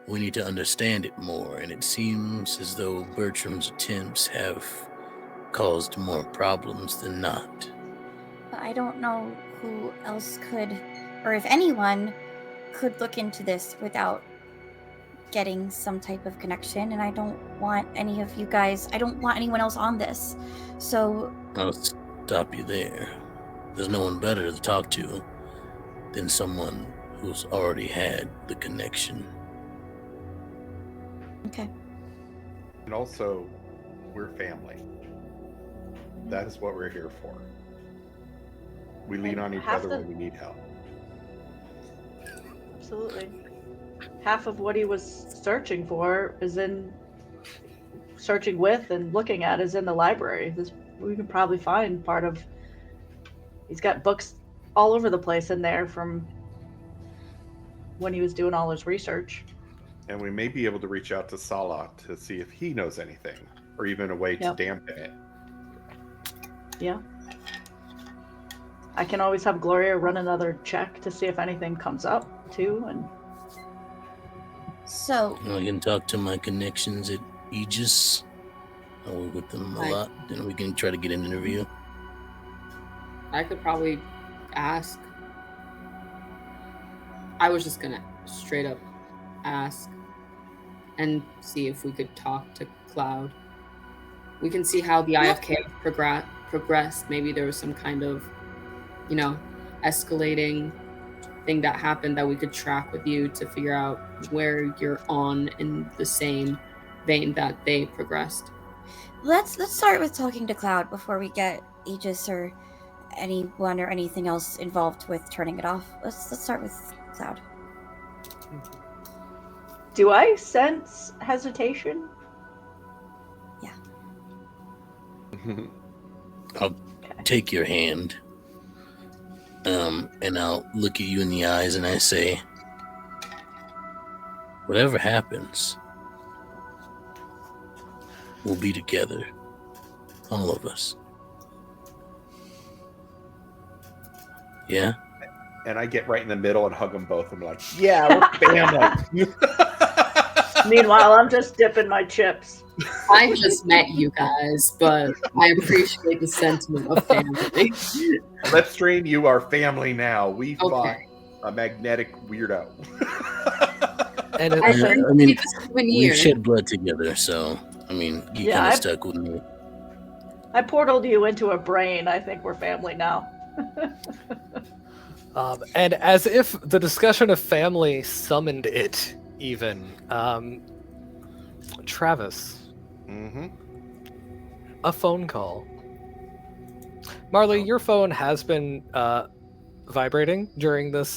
we need to understand it more. And it seems as though Bertram's attempts have caused more problems than not. But I don't know who else could, or if anyone could look into this without getting some type of connection. And I don't want any of you guys, I don't want anyone else on this. So I'll stop you there. There's no one better to talk to than someone who's already had the connection. okay. And also, we're family. That is what we're here for. We lean And on each half other the- when we need help. Absolutely. Half of what he was searching for is searching with and looking at is in the library. We can probably find part of. He's got books all over the place in there from when he was doing all his research. And we may be able to reach out to Salah to see if he knows anything, or even a way to Yep. dampen it. Yeah. I can always have Gloria run another check to see if anything comes up too, and So I can talk to my connections at Aegis. I work with them a Right. lot. Then we can try to get an interview. I could probably ask. I was just gonna straight up ask and see if we could talk to Cloud. We can see how the IFK progressed. Maybe there was some kind of, escalating thing that happened that we could track with you to figure out where you're on in the same vein that they progressed. let's start with talking to Cloud before we get Aegis or anyone or anything else involved with turning it off. Let's start with Cloud. do I sense hesitation? I'll take your hand, and I'll look at you in the eyes and I say, whatever happens, we'll be together. All of us. Yeah? And I get right in the middle and hug them both. I'm like, yeah, we're family. Meanwhile, I'm just dipping my chips. I just met you guys, but I appreciate the sentiment of family. Let's train you our family now. We fought Okay. a magnetic weirdo. And I it, think I mean, it's a souvenir. we've shed blood together, so, I mean, you Yeah, kind of I- stuck with me. I portaled you into a brain. I think we're family now. and as if the discussion of family summoned it, even Travis, Mm-hmm. a phone call. Marley, your phone has been vibrating during this,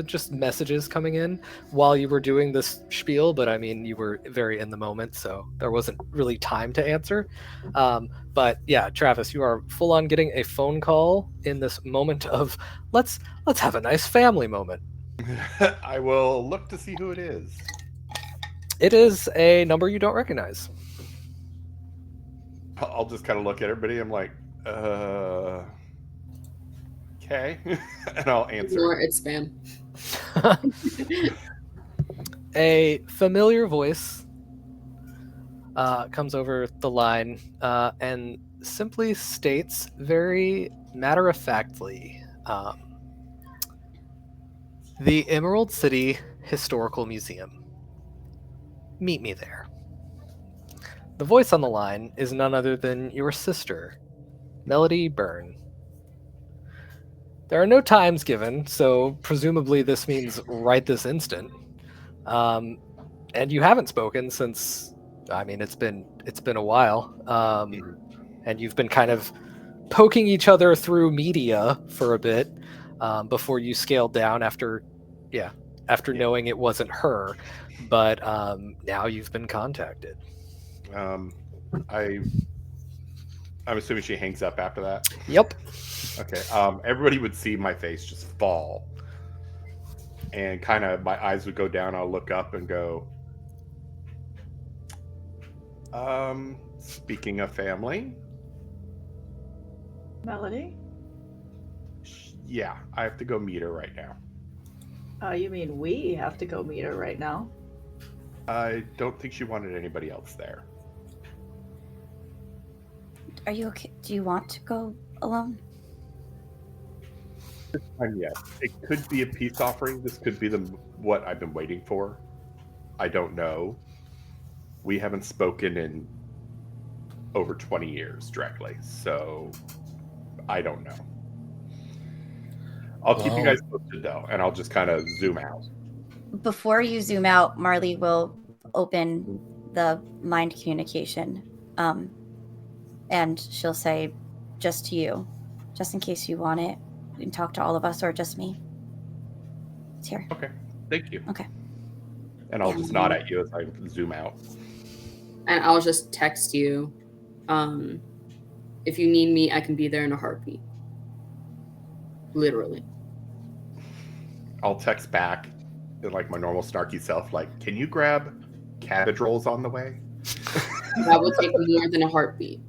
just messages coming in while you were doing this spiel, but I mean, you were very in the moment, so there wasn't really time to answer. But yeah, Travis, you are full on getting a phone call in this moment of let's have a nice family moment. I will look to see who it is. It is a number you don't recognize. I'll just kind of look at everybody. I'm like, okay. And I'll answer. Ignore it's spam. A familiar voice comes over the line and simply states very matter-of-factly, the Emerald City Historical Museum. Meet me there. The voice on the line is none other than your sister, Melody Byrne. There are no times given, so presumably this means right this instant. And you haven't spoken since, I mean, it's been a while. And you've been kind of poking each other through media for a bit before you scaled down after knowing it wasn't her. But now you've been contacted. I'm assuming she hangs up after that. Yep. Okay. Everybody would see my face just fall, and kind of my eyes would go down. I'll look up and go, speaking of family, Melody? yeah, I have to go meet her right now. You mean we have to go meet her right now? I don't think she wanted anybody else there. Are you okay? Do you want to go alone? Yes, it could be a peace offering. This could be what I've been waiting for. I don't know. We haven't spoken in over 20 years directly, so I don't know. I'll keep you guys posted though, and I'll just kind of zoom out. Before you zoom out, Marley will open the mind communication, and she'll say, just to you, just in case you want it, you can talk to all of us or just me. It's here. Okay, thank you. Okay. And I'll just nod at you as I zoom out. And I'll just text you. If you need me, I can be there in a heartbeat. Literally. I'll text back in like my normal snarky self, like, can you grab cabbage rolls on the way? That will take more than a heartbeat.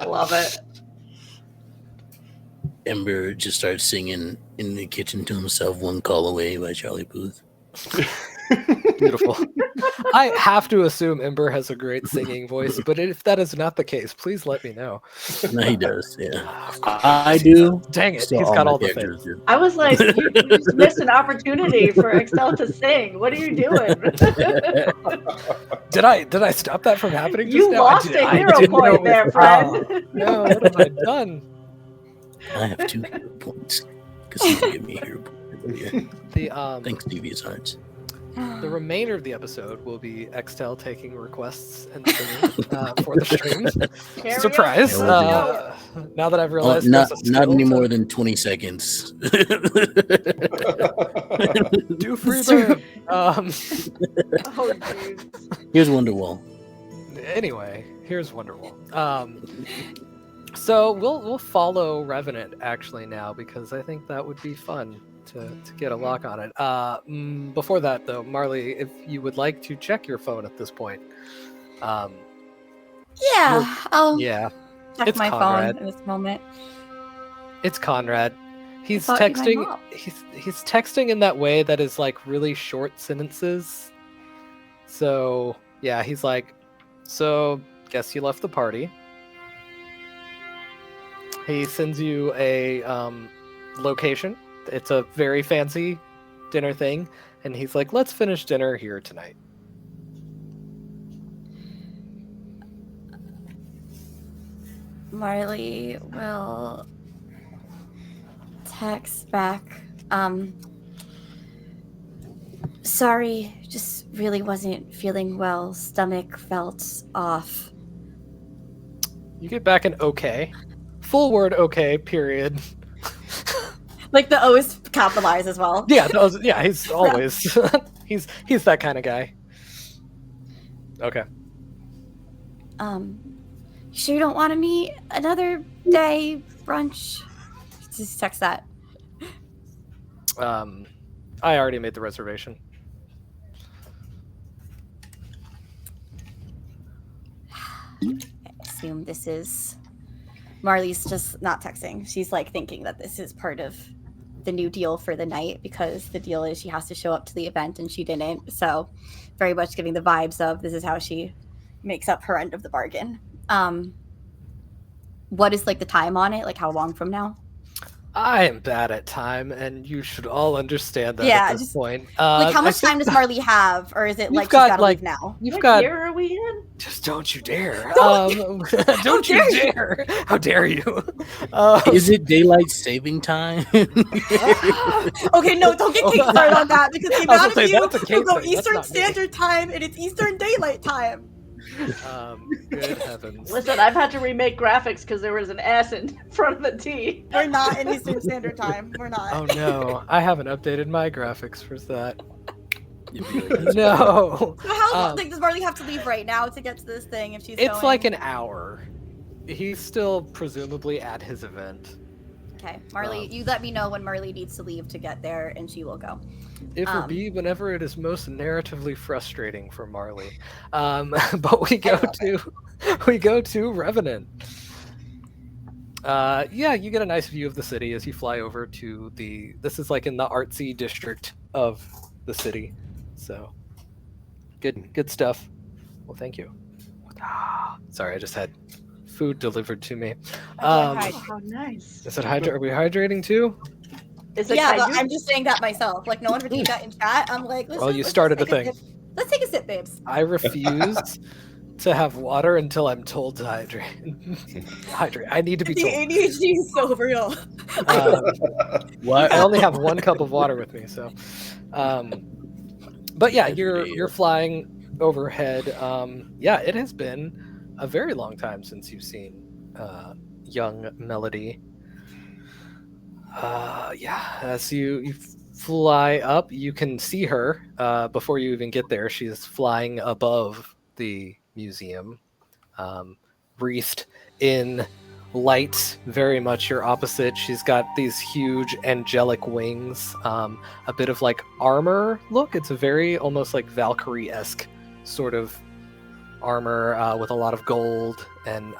Love it. Ember just starts singing in the kitchen to himself, "One Call Away" by Charlie Puth. Beautiful. I have to assume Ember has a great singing voice, but if that is not the case, please let me know. No, he does, yeah. I do. Dang it, So he's got my all the characters things. do. I was like, you just missed an opportunity for Extell to sing. What are you doing? Did I stop that from happening? Just You now? lost a I hero didn't know point it was- there, friend. Oh, no, what have I done? I have 2 hero points because he can give me a hero point. The Thanks, Devious Hearts. The remainder of the episode will be Extell taking requests and singing for the stream. Karaoke? Surprise! Let's Now that I've realized, Not there's a not skill any to more than 20 seconds. do Freebird. Oh, jeez. Here's Wonderwall. Anyway, here's Wonderwall. So we'll follow Revenant actually now because I think that would be fun to get a lock on it. Before that though, Marley, if you would like to check your phone at this point. Yeah, I'll Yeah, check it's my Conrad. phone in this moment. It's Conrad. He's thought you meant texting. Mom. He's texting in that way that is like really short sentences. So yeah, he's like, so guess you left the party. He sends you a location. It's a very fancy dinner thing, and he's like, let's finish dinner here tonight. Marley will text back. Sorry, just really wasn't feeling well. Stomach felt off. You get back an okay, full word okay, period. Like the O is capitalized as well. Yeah, he's always he's that kind of guy. Okay. You sure you don't want to meet another day brunch? Just text that. I already made the reservation. I assume this is... Marley's just not texting. She's like thinking that this is part of the new deal for the night, because the deal is she has to show up to the event and she didn't. So very much giving the vibes of this is how she makes up her end of the bargain. What is like the time on it? Like how long from now? I am bad at time, and you should all understand that Yeah, at this just- point. Like how much time does Marley have? Or is it You've like she's got, gotta like- leave now? You've What got. year are we in? Just don't you dare! Don't- Don't you dare you. dare! How dare you! Is it daylight saving time? Okay, no, don't get Kate started on that, because the I was amount gonna of say, you that's a who Kate go thing, that's Eastern not me. Standard Time and it's Eastern Daylight Time. Good heavens! Listen, I've had to remake graphics because there was an S in front of the T. We're not in Eastern Standard Time. We're not. Oh no, I haven't updated my graphics for that. No, So how long Um, like, does Marley have to leave right now to get to this thing if she's it's going? like an hour. He's still presumably at his event. Okay, Marley, you let me know when Marley needs to leave to get there, and she will go. It will be whenever it is most narratively frustrating for Marley. But we go to Revenant. Yeah, you get a nice view of the city as you fly over to the. This is like in the artsy district of the city, so good stuff. Well, thank you. Sorry, I just had food delivered to me. Okay, Oh, how nice. Is it Are we hydrating too? Is it Yeah, but kaiju? I'm just saying that myself. Like, no one redeemed that in chat. I'm like, Well, you let's started a take thing. sip. Let's take a sip, babes. I refuse to have water until I'm told to hydrate. Hydrate. I need to be The told. ADHD is so real. What? I only have 1 cup of water with me, so. But yeah, you're flying overhead. Yeah, it has been a very long time since you've seen young Melody. Yeah, as you fly up, you can see her before you even get there. She's flying above the museum, wreathed in light, very much your opposite. She's got these huge angelic wings, a bit of like armor look. It's a very almost like Valkyrie-esque sort of armor with a lot of gold and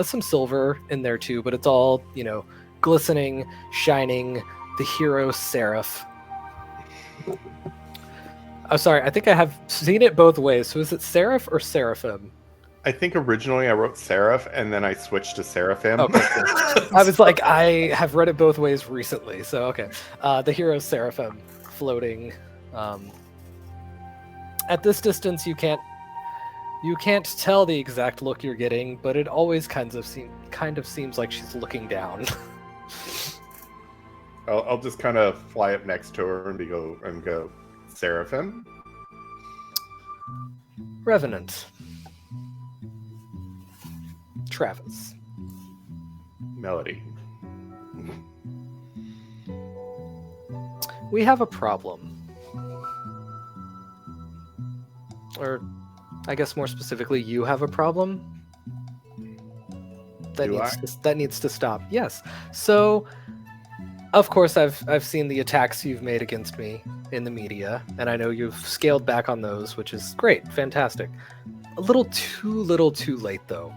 some silver in there too, but it's all, glistening, shining, the hero seraph. I'm sorry, I think I have seen it both ways. So is it seraph or seraphim? I think originally I wrote Seraph, and then I switched to Seraphim. Okay, I was like, I have read it both ways recently, so okay. The hero seraphim floating. At this distance, you can't tell the exact look you're getting, but it always kind of seems like she's looking down. I'll just kind of fly up next to her and go, Seraphim? Revenant. Travis. Melody. We have a problem. Or, I guess more specifically, you have a problem? That needs to stop. Yes. So, of course, I've seen the attacks you've made against me in the media, and I know you've scaled back on those, which is great, fantastic. A little too late, though.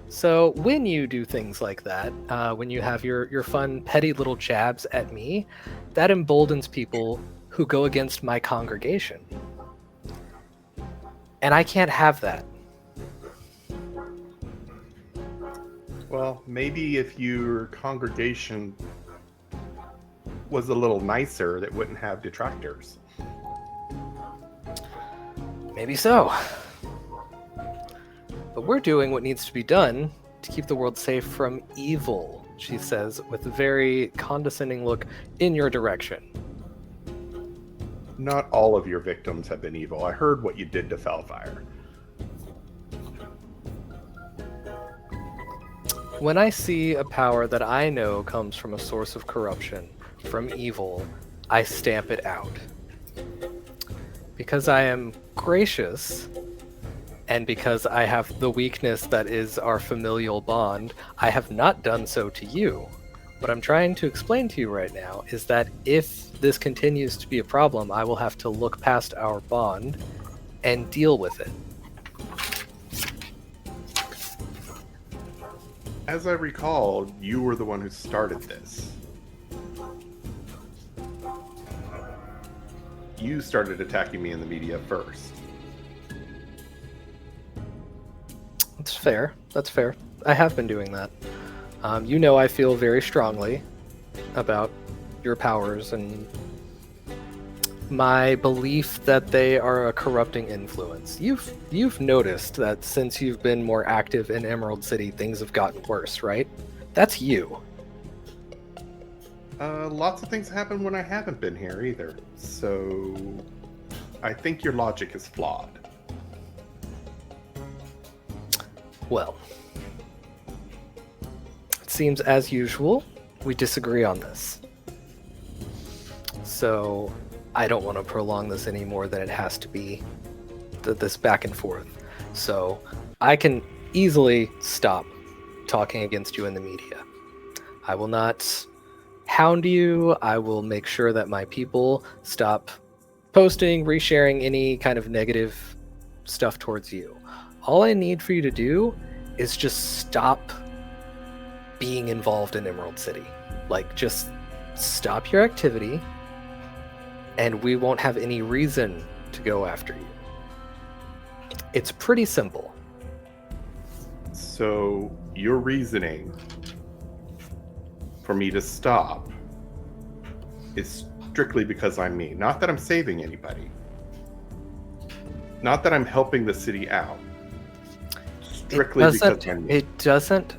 So when you do things like that, when you have your fun, petty little jabs at me, that emboldens people who go against my congregation. And I can't have that. Well, maybe if your congregation was a little nicer, that wouldn't have detractors. Maybe so. But we're doing what needs to be done to keep the world safe from evil, she says, with a very condescending look in your direction. Not all of your victims have been evil. I heard what you did to Fellfire. When I see a power that I know comes from a source of corruption, from evil, I stamp it out. Because I am gracious, and because I have the weakness that is our familial bond, I have not done so to you. What I'm trying to explain to you right now is that if this continues to be a problem, I will have to look past our bond and deal with it. As I recall, you were the one who started this. You started attacking me in the media first. That's fair. That's fair. I have been doing that. You know I feel very strongly about your powers and my belief that they are a corrupting influence. You've noticed that since you've been more active in Emerald City, things have gotten worse, right? That's you. Lots of things happen when I haven't been here either. So I think your logic is flawed. Well, it seems as usual, we disagree on this. So I don't want to prolong this any more than it has to be, this back and forth. So I can easily stop talking against you in the media. I will not hound you. I will make sure that my people stop posting, resharing any kind of negative stuff towards you. All I need for you to do is just stop being involved in Emerald City. Like, just stop your activity, and we won't have any reason to go after you. It's pretty simple. So your reasoning for me to stop is strictly because I'm me. Not that I'm saving anybody. Not that I'm helping the city out. Strictly because I'm me. It doesn't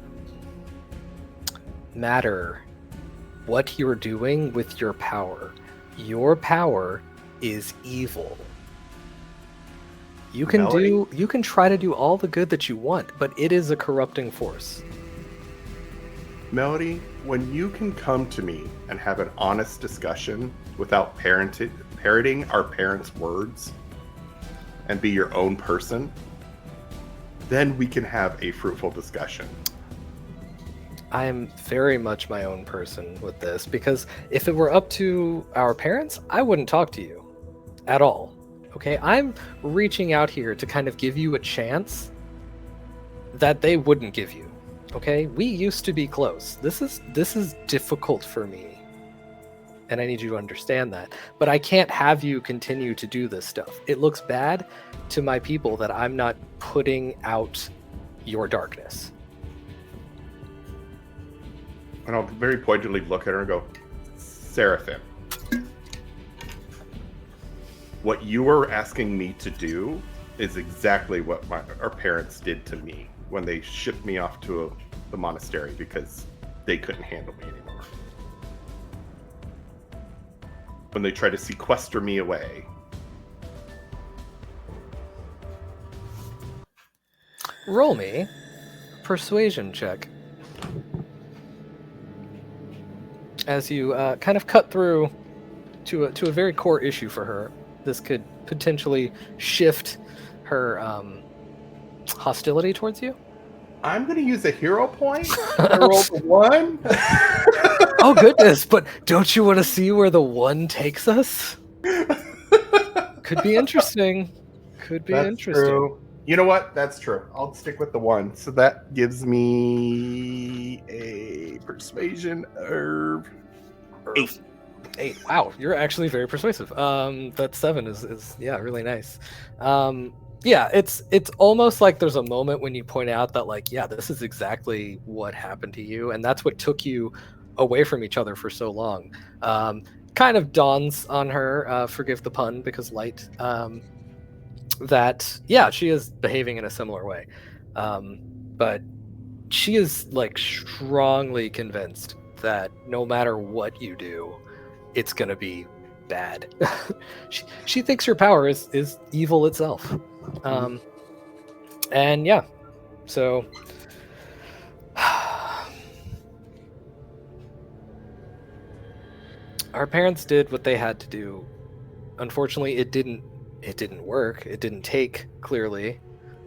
matter what you're doing with your power. Your power is evil. You can try to do all the good that you want, but it is a corrupting force. Melody, when you can come to me and have an honest discussion without parroting our parents' words and be your own person, then we can have a fruitful discussion. I am very much my own person with this, because if it were up to our parents, I wouldn't talk to you at all. Okay, I'm reaching out here to kind of give you a chance that they wouldn't give you. Okay, we used to be close. This is difficult for me, and I need you to understand that. But I can't have you continue to do this stuff. It looks bad to my people that I'm not putting out your darkness. And I'll very pointedly look at her and go, Seraphim, what you were asking me to do is exactly what our parents did to me when they shipped me off to the monastery because they couldn't handle me anymore. When they tried to sequester me away. Roll me a persuasion check. As you kind of cut through to a very core issue for her. This could potentially shift her hostility towards you. I'm going to use a hero point. I rolled a 1. Oh, goodness. But don't you want to see where the 1 takes us? Could be interesting. That's interesting. True. You know what? That's true. I'll stick with the 1. So that gives me a persuasion of 8. 8. Wow, you're actually very persuasive. That 7 is really nice. Yeah, it's almost like there's a moment when you point out that, like, yeah, this is exactly what happened to you, and that's what took you away from each other for so long. Kind of dawns on her, forgive the pun because light, that, yeah, she is behaving in a similar way. But she is, like, strongly convinced that no matter what you do, it's going to be bad. She thinks your power is evil itself. And yeah, so Our parents did what they had to do. Unfortunately, it didn't work. It didn't take, clearly.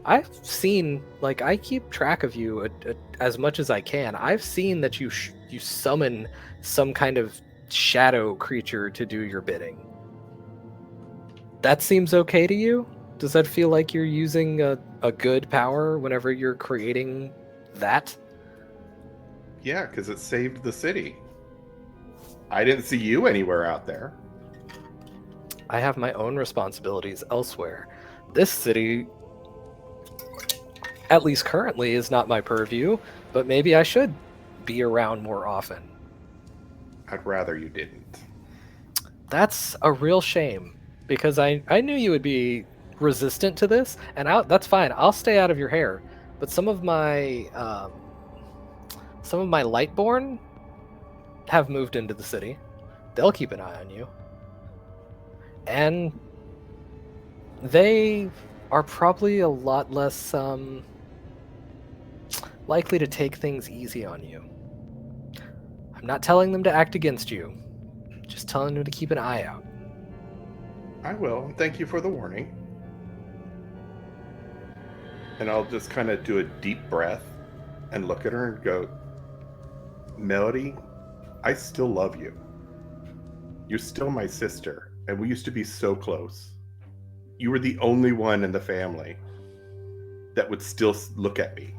I've seen, like, I keep track of you as much as I can. I've seen that you summon some kind of shadow creature to do your bidding. That seems okay to you? Does that feel like you're using a good power whenever you're creating that? Yeah, because it saved the city. I didn't see you anywhere out there. I have my own responsibilities elsewhere. This city, at least currently, is not my purview, but maybe I should be around more often. I'd rather you didn't. That's a real shame, because I knew you would be resistant to this, and that's fine. I'll stay out of your hair. But some of my Lightborn have moved into the city. They'll keep an eye on you. And they are probably a lot less likely to take things easy on you. I'm not telling them to act against you, just telling them to keep an eye out. I will. Thank you for the warning. And I'll just kind of do a deep breath and look at her and go, Melody, I still love you. You're still my sister, and we used to be so close. You were the only one in the family that would still look at me.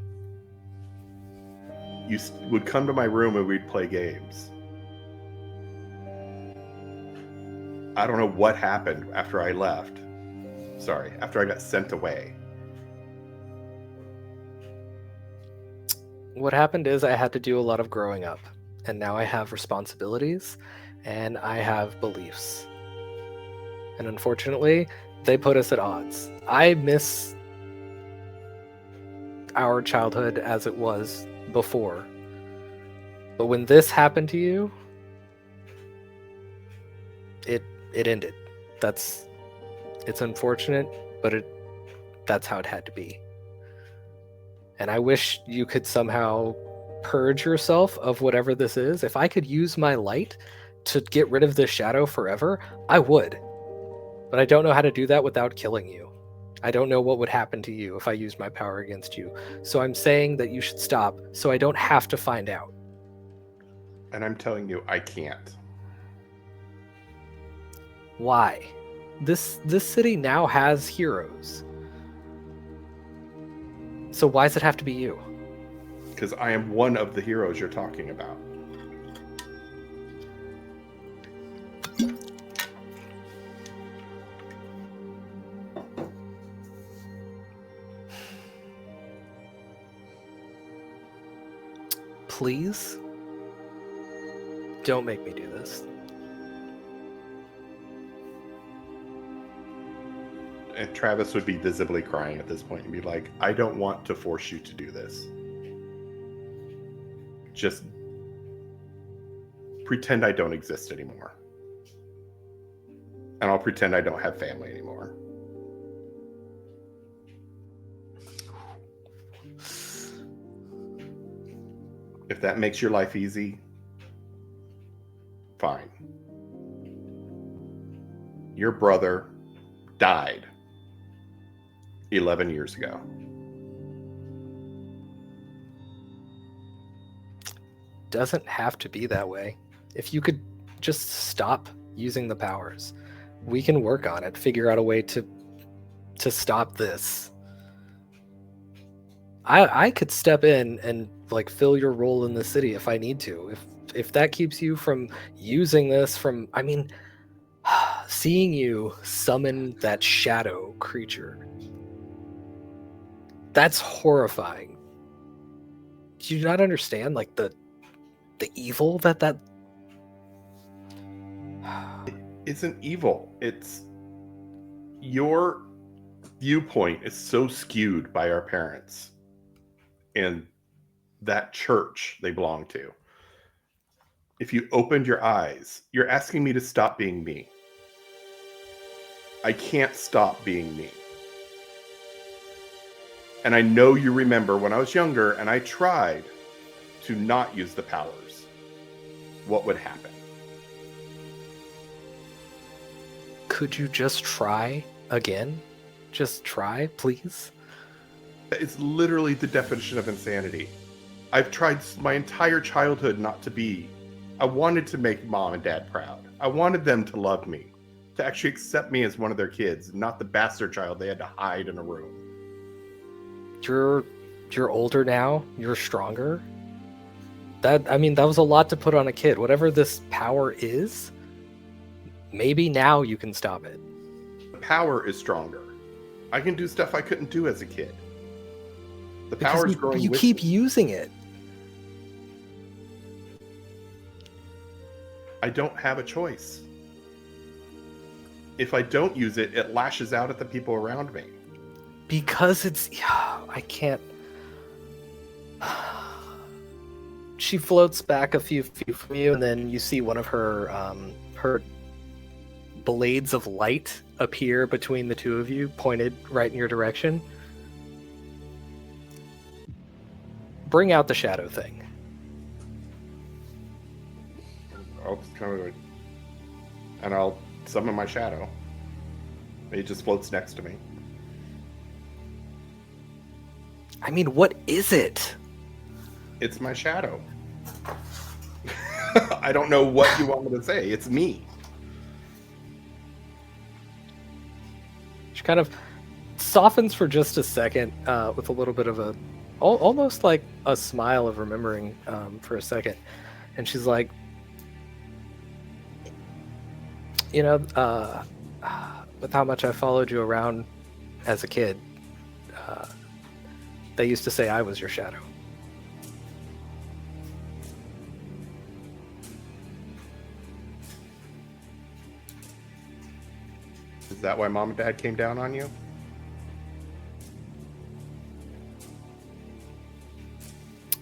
You would come to my room and we'd play games. I don't know what happened after I left. Sorry, after I got sent away. What happened is I had to do a lot of growing up, and now I have responsibilities, and I have beliefs. And unfortunately, they put us at odds. I miss our childhood as it was before. But when this happened to you, it ended. It's unfortunate, but that's how it had to be. And I wish you could somehow purge yourself of whatever this is. If I could use my light to get rid of this shadow forever, I would. But I don't know how to do that without killing you. I don't know what would happen to you if I used my power against you. So I'm saying that you should stop so I don't have to find out. And I'm telling you, I can't. Why? This city now has heroes. So why does it have to be you? Because I am one of the heroes you're talking about. Please? Don't make me do this. And Travis would be visibly crying at this point and be like, I don't want to force you to do this. Just pretend I don't exist anymore. And I'll pretend I don't have family anymore. If that makes your life easy, fine. Your brother died 11 years ago. Doesn't have to be that way. If you could just stop using the powers, we can work on it, figure out a way to stop this. I could step in and like fill your role in the city if I need to. If that keeps you from using this, seeing you summon that shadow creature. That's horrifying. Do you not understand like the evil that It isn't evil. It's your viewpoint is so skewed by our parents and that church they belong to. If you opened your eyes, you're asking me to stop being me. I can't stop being me. And I know you remember when I was younger and I tried to not use the powers, what would happen. could you just try again? Just try, please? It's literally the definition of insanity. I've tried my entire childhood not to be. I wanted to make mom and dad proud. I wanted them to love me, to actually accept me as one of their kids, not the bastard child they had to hide in a room. You're older now. You're stronger. That was a lot to put on a kid. Whatever this power is, maybe now you can stop it. The power is stronger. I can do stuff I couldn't do as a kid. The power is growing. You with keep me. using it. I don't have a choice. If I don't use it, it lashes out at the people around me. Because I can't. She floats back a few feet from you, and then you see one of her blades of light appear between the two of you, pointed right in your direction. Bring out the shadow thing. I'll just come over and I'll summon my shadow. He just floats next to me. I mean, what is it? It's my shadow. I don't know what you want me to say. It's me. She kind of softens for just a second with a little bit of a, almost like a smile of remembering for a second. And she's like, you know, with how much I followed you around as a kid, they used to say I was your shadow. Is that why mom and dad came down on you?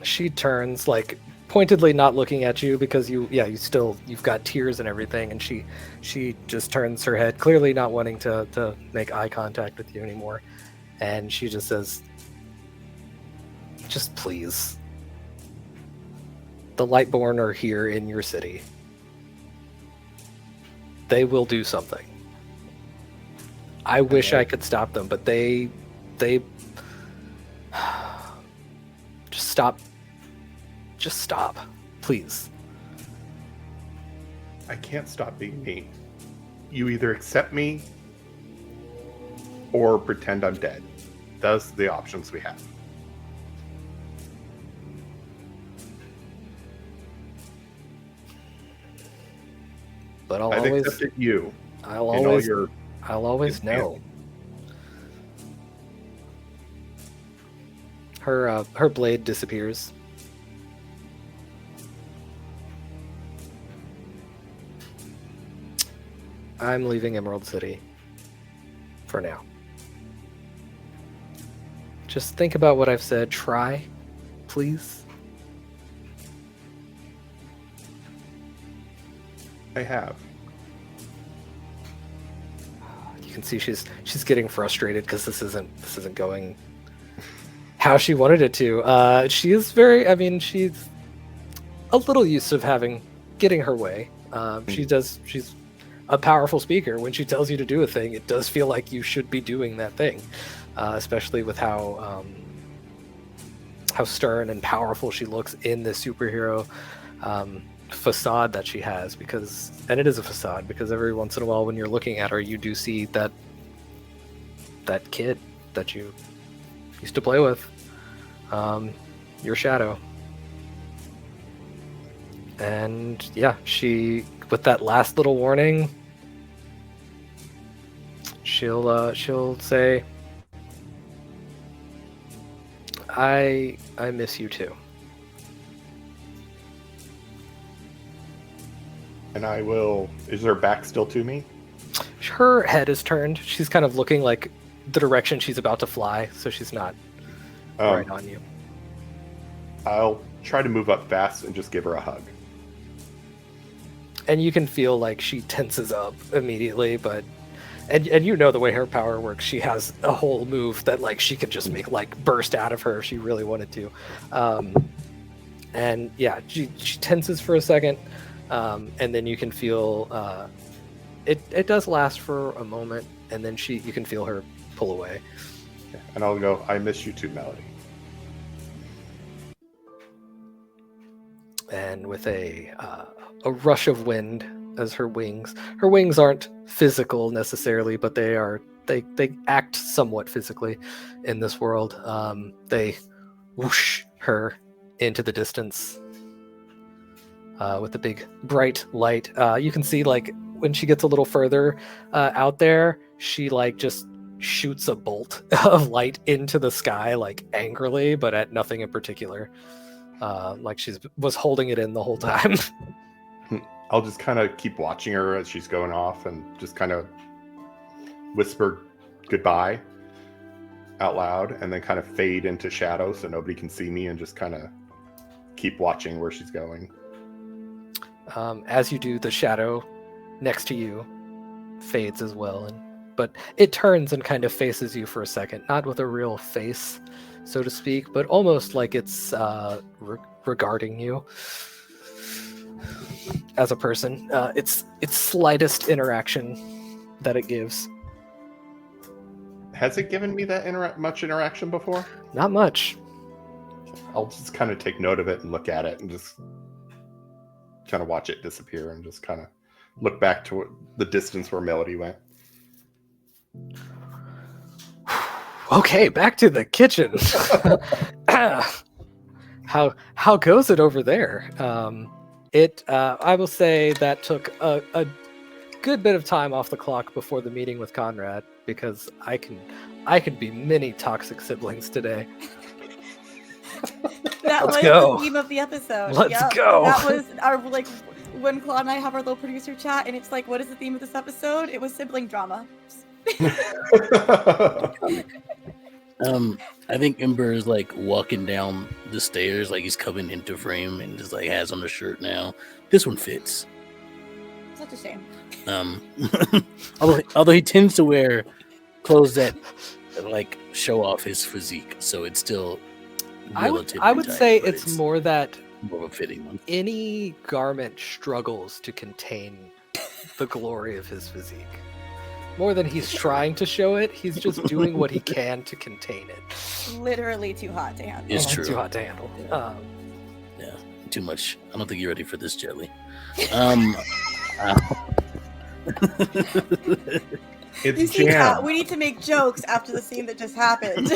She turns, like, pointedly not looking at you because you've got tears and everything, and she just turns her head, clearly not wanting to make eye contact with you anymore, and she just says, just please. The Lightborn are here in your city. They will do something. I wish I could stop them, but they just stop. Just stop, please. I can't stop being me. You either accept me or pretend I'm dead. Those are the options we have. But I've accepted you. I'll in always all your I'll always know. Her blade disappears. I'm leaving Emerald City for now. Just think about what I've said. Try, please. I have. You can see she's getting frustrated because this isn't going how she wanted it to. She is she's a little used to getting her way. She's a powerful speaker. When she tells you to do a thing, it does feel like you should be doing that thing, especially with how stern and powerful she looks in the superhero facade that she has. And it is a facade, because every once in a while when you're looking at her, you do see that kid that you used to play with, your shadow. And yeah, she, with that last little warning, she'll say, I miss you too. And I will. Is her back still to me? Her head is turned. She's kind of looking like the direction she's about to fly, so she's not right on you. I'll try to move up fast and just give her a hug. And you can feel like she tenses up immediately, but and you know the way her power works, she has a whole move that like she could just make like burst out of her if she really wanted to. And yeah, she tenses for a second, and then you can feel it does last for a moment, and then you can feel her pull away. Yeah. And I'll go, I miss you too, Melody. And with a rush of wind as her wings aren't physical necessarily, but they act somewhat physically in this world. They whoosh her into the distance with a big bright light. You can see like when she gets a little further out there, she like just shoots a bolt of light into the sky, like angrily, but at nothing in particular. Like was holding it in the whole time. I'll just kind of keep watching her as she's going off and just kind of whisper goodbye out loud and then kind of fade into shadow so nobody can see me and just kind of keep watching where she's going. As you do, the shadow next to you fades as well, but it turns and kind of faces you for a second, not with a real face, so to speak, but almost like it's regarding you as a person. It's slightest interaction that it gives. Has it given me that much interaction before? Not much. I'll just kind of take note of it and look at it and just kind of watch it disappear and just kind of look back to the distance where Melody went. Okay, back to the kitchen. How goes it over there? I will say that took a good bit of time off the clock before the meeting with Conrad, because I can be many toxic siblings today. That Let's was go. the theme of the episode. Let's go. That was our when Claude and I have our little producer chat, and it's like, what is the theme of this episode? It was sibling drama. I think Ember is like walking down the stairs, like he's coming into frame and just like has on the shirt now. This one fits. Such a shame. Although he tends to wear clothes that like show off his physique, so it's still relatively I would tight, say but it's more that more of a fitting one. any garment struggles to contain the glory of his physique. More than he's trying to show it, he's just doing what he can to contain it. Literally too hot to handle. It's true. Too hot to handle. Yeah, too much. I don't think you're ready for this, Jelly. It's You see, jam. we need to make jokes after the scene that just happened.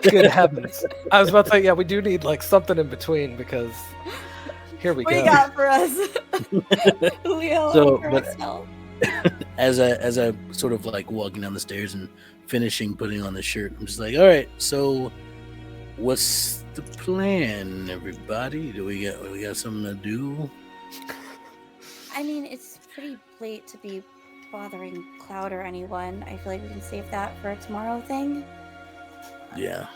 Good heavens. I was about to say, yeah, we do need like something in between, because here we What go. you got for us? Leo, So, for but- Extell. as I sort of like walking down the stairs and finishing putting on the shirt, I'm just like, all right, so what's the plan, everybody? Do we got something to do? I mean, it's pretty late to be bothering Claude or anyone. I feel like we can save that for a tomorrow thing. Yeah.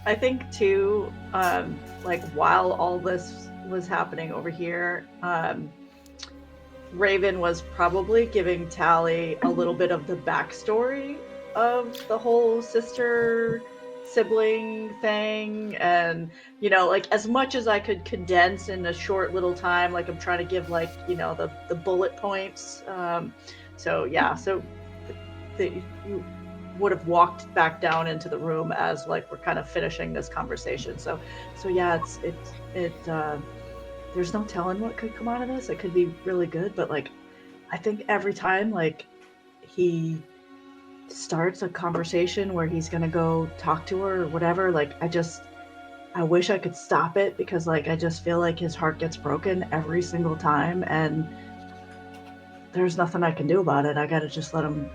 I think too, like while all this was happening over here, Raven was probably giving Tally a little bit of the backstory of the whole sister sibling thing, and like as much as I could condense in a short little time, like I'm trying to give like the bullet points. So you would have walked back down into the room as like we're kind of finishing this conversation. So yeah, there's no telling what could come out of this. It could be really good, but like I think every time like he starts a conversation where he's gonna go talk to her or whatever, like I wish I could stop it, because like I just feel like his heart gets broken every single time, and there's nothing I can do about it. I gotta just let him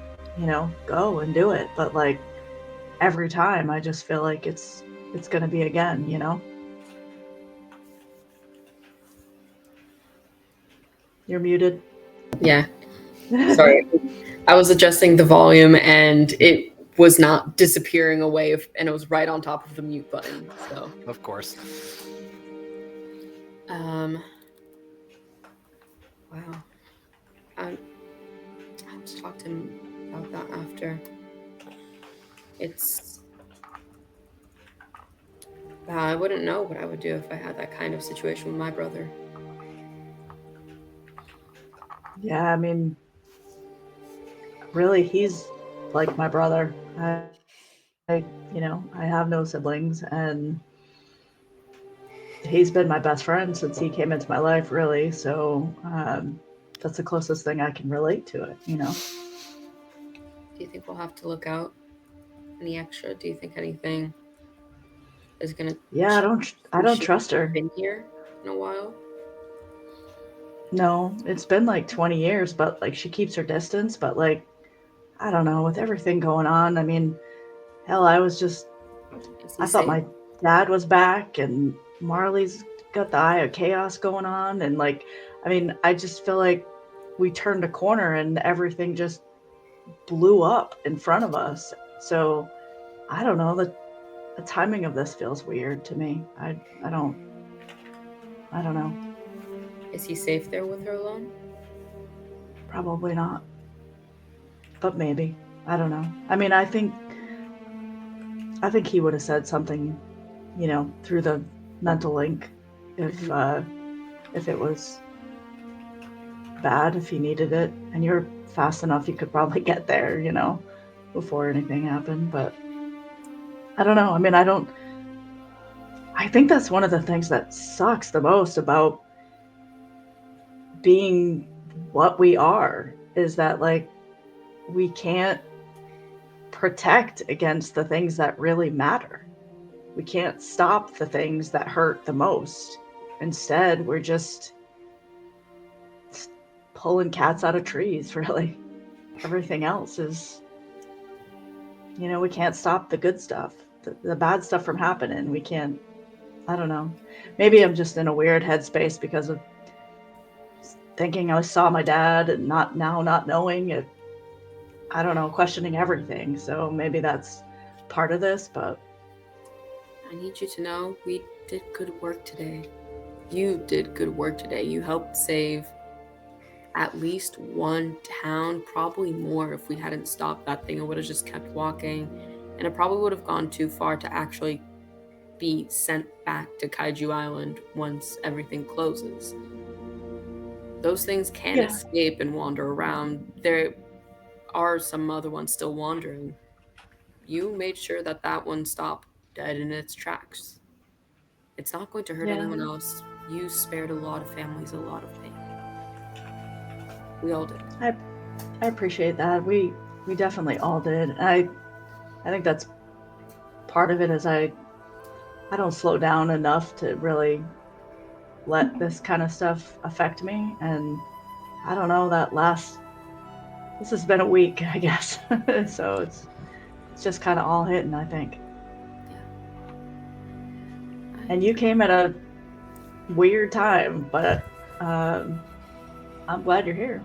go and do it. But like every time I just feel like it's gonna be again. You're muted. Yeah. Sorry. I was adjusting the volume and it was not disappearing away, and it was right on top of the mute button. So, Of course. wow. I'll just talk to him about that after. I wouldn't know what I would do if I had that kind of situation with my brother. Yeah, I mean, really, he's like my brother. I have no siblings, and he's been my best friend since he came into my life, really. So that's the closest thing I can relate to it, Do you think we'll have to look out any extra? Do you think anything is gonna? Yeah, I don't trust her. Been here in a while. No, it's been like 20 years, but like she keeps her distance. But like, I don't know, with everything going on. I mean, hell, I thought my dad was back, and Marley's got the Eye of Chaos going on, and like, I mean, I just feel like we turned a corner and everything just blew up in front of us. So I don't know, the timing of this feels weird to me. I don't know. Is he safe there with her alone? Probably not. But maybe. I don't know. I mean, I think he would have said something, through the mental link if it was bad, if he needed it. And you're fast enough, you could probably get there, before anything happened. But I don't know. I mean, I think that's one of the things that sucks the most about being what we are, is that like we can't protect against the things that really matter. We can't stop the things that hurt the most. Instead, we're just pulling cats out of trees, really. Everything else is, we can't stop the good stuff, the bad stuff from happening. We can't, I don't know. Maybe I'm just in a weird headspace because of thinking I saw my dad and not knowing it. I don't know, questioning everything. So maybe that's part of this, but I need you to know we did good work today. You did good work today. You helped save at least one town, probably more if we hadn't stopped that thing. It would have just kept walking, and it probably would have gone too far to actually be sent back to Kaiju Island once everything closes. Those things can escape and wander around. There are some other ones still wandering. You made sure that one stopped dead in its tracks. It's not going to hurt anyone else. You spared a lot of families a lot of pain. We all did. I appreciate that. We definitely all did. I think that's part of it, is I don't slow down enough to really let this kind of stuff affect me. And I don't know, this has been a week, I guess. So it's just kind of all hitting, I think. Yeah. And you came at a weird time, but I'm glad you're here.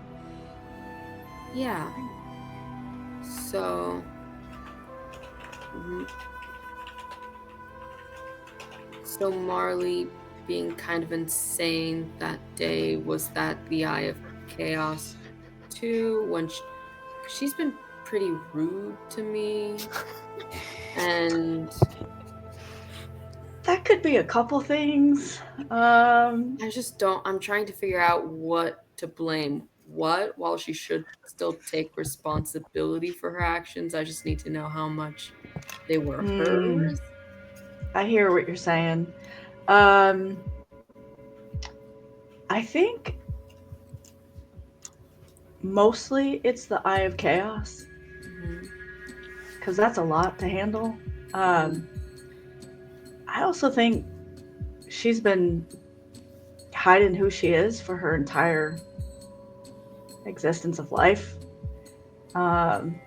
Yeah. So Marley being kind of insane that day, was that the Eye of Chaos too? When she's been pretty rude to me, and that could be a couple things. I'm trying to figure out what to blame. While she should still take responsibility for her actions, I just need to know how much they were hers. I hear what you're saying. I think mostly it's the Eye of Chaos, because that's a lot to handle. I also think she's been hiding who she is for her entire existence of life. And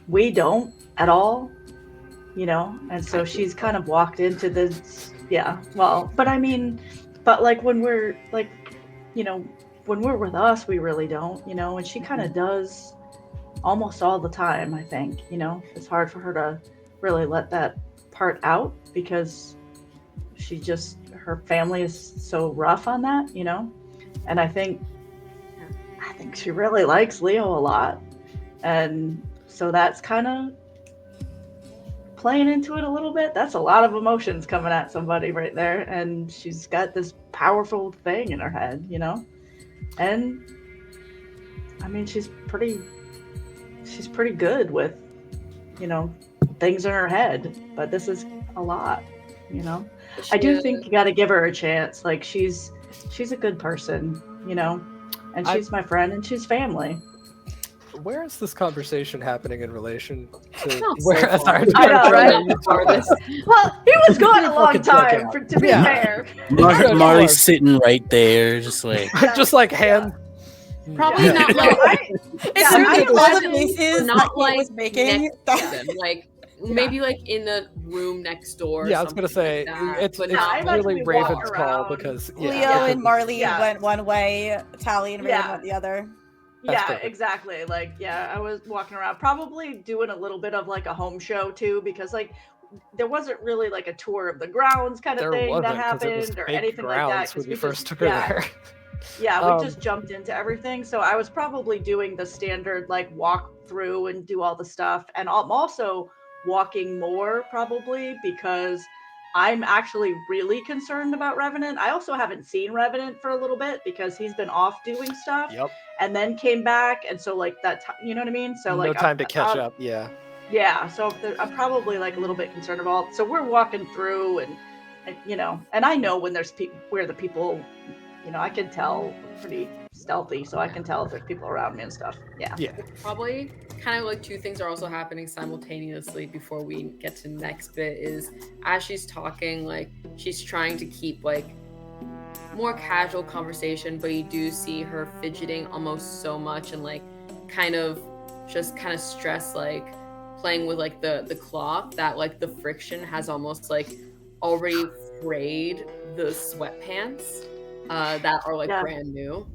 we don't at all, and so she's kind of walked into this, but I mean, but like when we're like, when we're with us, we really don't, and she kind of does almost all the time, I think. It's hard for her to really let that part out because her family is so rough on that, and I think she really likes Leo a lot, and so that's kind of playing into it a little bit. That's a lot of emotions coming at somebody right there, and she's got this powerful thing in her head, And I mean, she's pretty good with, things in her head, but this is a lot, I do think you got to give her a chance. Like she's a good person, and she's my friend and she's family. Where is this conversation happening in relation to Not so where? far. Sorry, I know, right? Farthest. Well, he was gone a long Fucking check time, out. to be Yeah. fair. Marley's sitting right there, just like just like hand. Probably Yeah. not like It's I really all the imagine faces not that Kate like was making. next to them, like maybe like in the room next door. or Yeah, I was gonna something say like that, it's but no, not I imagine really we walk Raven's call around. because Leo yeah, and Marley Yeah. went one way, Tally and Raven Yeah. went the other. That's Yeah, perfect. exactly. Like, I was walking around, probably doing a little bit of like a home show too, because like there wasn't really like a tour of the grounds kind of there thing wasn't that because it was happened or fake anything like that. grounds when Because we we first just, took her there. we Um, just jumped into everything. So I was probably doing the standard like walk through and do all the stuff. And I'm also walking more probably because I'm actually really concerned about Revenant. I also haven't seen Revenant for a little bit because he's been off doing stuff Yep. and then came back. And so like that, you know what I mean? So No like time to catch up. Yeah. Yeah, so I'm probably like a little bit concerned about. So we're walking through, and and I know when there's where the people, I can tell pretty stealthy, so I can tell if there's people around me and stuff. Yeah. Yeah. probably kind of like two things are also happening simultaneously before we get to the next bit. Is as she's talking, like she's trying to keep like more casual conversation, but you do see her fidgeting almost so much and like kind of stressed, like playing with like the cloth that like the friction has almost like already frayed the sweatpants that are like Yeah. brand new,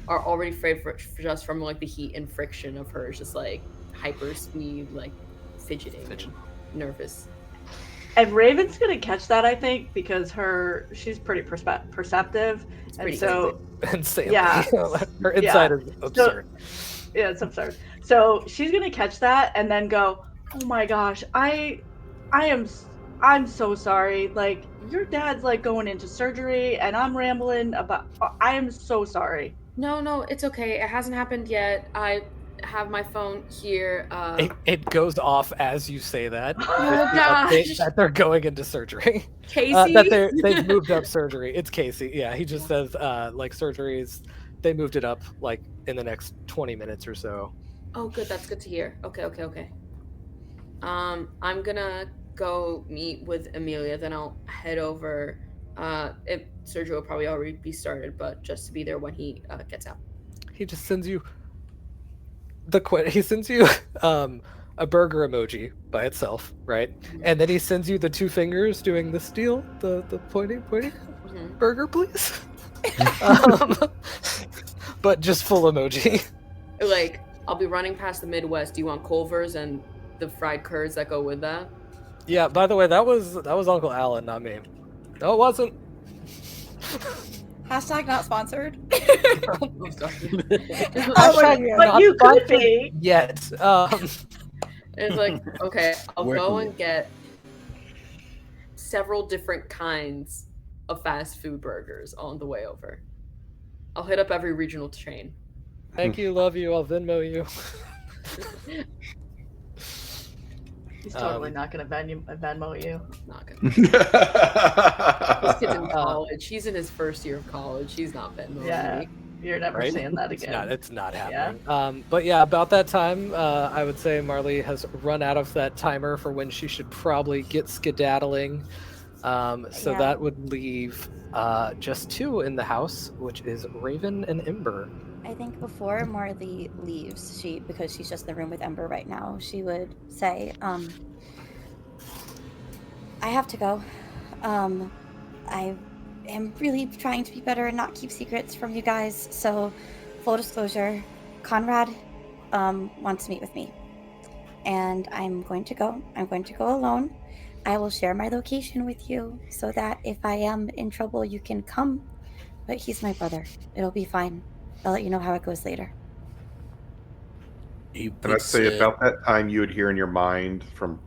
are already frayed just from like the heat and friction of her just like hyper speed, like fidgeting, nervous. And Raven's gonna catch that, I think, because she's pretty perceptive, It's and pretty so Insanely. Yeah. Her insight is absurd. yeah, it's absurd. So she's gonna catch that and then go, "Oh my gosh, I'm so sorry. Like your dad's like going into surgery, and I'm rambling about. I am so sorry." No, it's okay. It hasn't happened yet. I have my phone here. It goes off as you say that. Oh, The update gosh. that they're going into surgery. Casey. That they've moved up surgery. It's Casey. Yeah, he just says like surgeries. They moved it up like in the next 20 minutes or so. Oh, good. That's good to hear. Okay. I'm gonna go meet with Amelia, then I'll head over. Surgery will probably already be started, but just to be there when he gets out. He just sends you he sends you a burger emoji by itself, right? And then he sends you the two fingers doing this deal, the pointing Mhm. burger, please. But just full emoji. Like, I'll be running past the Midwest. Do you want Culver's and the fried curds that go with that? Yeah. By the way, that was Uncle Alan, not me. No, it wasn't. Hashtag not sponsored. I'm sorry. Hashtag but not you could sponsored be. yet. It's like, okay, I'll Working go with and get several different kinds of fast food burgers on the way over. I'll hit up every regional chain. Thank you, love you. I'll Venmo you. He's totally not gonna Venmo you. Not good. This kid's in college. He's in his first year of college. He's not Venmo. Yeah. You're never Right? saying that again. It's not happening. But yeah, about that time, I would say Marley has run out of that timer for when she should probably get skedaddling. So Yeah. that would leave just two in the house, which is Raven and Ember. I think before Marley leaves, because she's just in the room with Ember right now, she would say, I have to go. I am really trying to be better and not keep secrets from you guys. So, full disclosure, Conrad wants to meet with me. And I'm going to go. I'm going to go alone. I will share my location with you so that if I am in trouble, you can come. But he's my brother. It'll be fine. I'll let you know how it goes later. He And I'd puts, say about that time you would hear in your mind from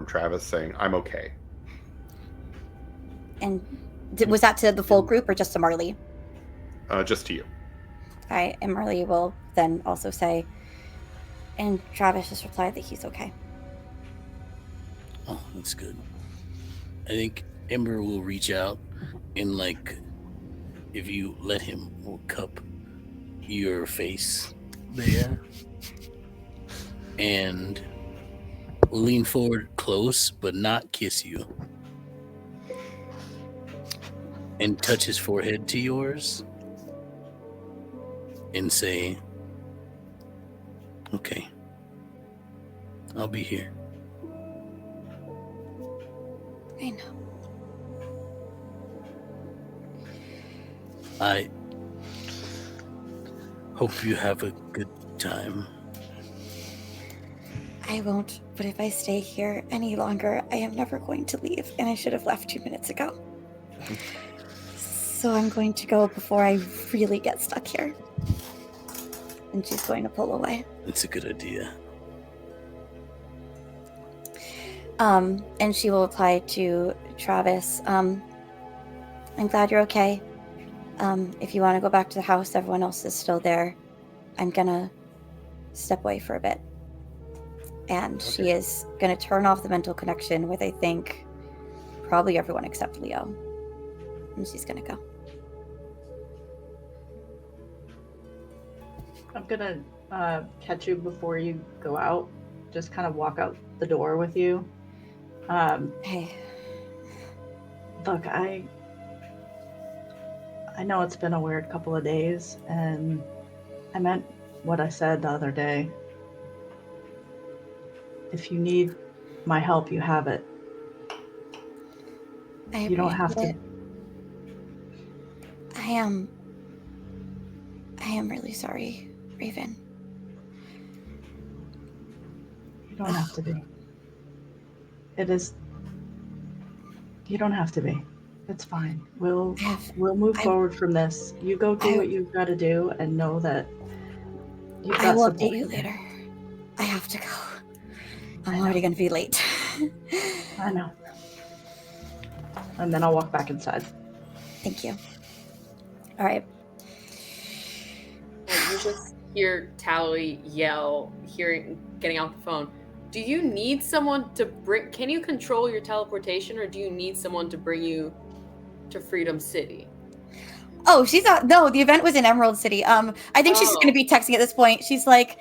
Travis saying, "I'm okay." And was that to the full group or just to Marley? just to you. All right, and Marley will then also say, and Travis just replied that he's okay. Oh, that's good. I think Ember will reach out and, like, if you let him, will cup your face there and will lean forward close but not kiss you and touch his forehead to yours and say, okay, I'll be here. I know. I hope you have a good time. I won't, but if I stay here any longer, I am never going to leave, and I should have left 2 minutes ago. So I'm going to go before I really get stuck here. And she's going to pull away. It's a good idea. And she will reply to Travis, I'm glad you're okay. If you want to go back to the house, everyone else is still there. I'm gonna step away for a bit. And she is gonna turn off the mental connection with, I think, probably everyone except Leo. And she's gonna go. I'm gonna catch you before you go out. Just kind of walk out the door with you. Hey. Look, I know it's been a weird couple of days, and I meant what I said the other day. If you need my help, you have it. You don't have to. I am really sorry, Raven. You don't have to be. It is. You don't have to be. It's fine. We'll move forward from this. You go do what you've got to do, and know that you've got I will support. update you later. I have to go. I'm already going to be late. I know. And then I'll walk back inside. Thank you. All right. And you just hear Tally yell, getting off the phone. Do you need someone to bring? Can you control your teleportation, or do you need someone to bring you to Freedom City? Oh, she's not. No, the event was in Emerald City. I think she's just going to be texting at this point. She's like,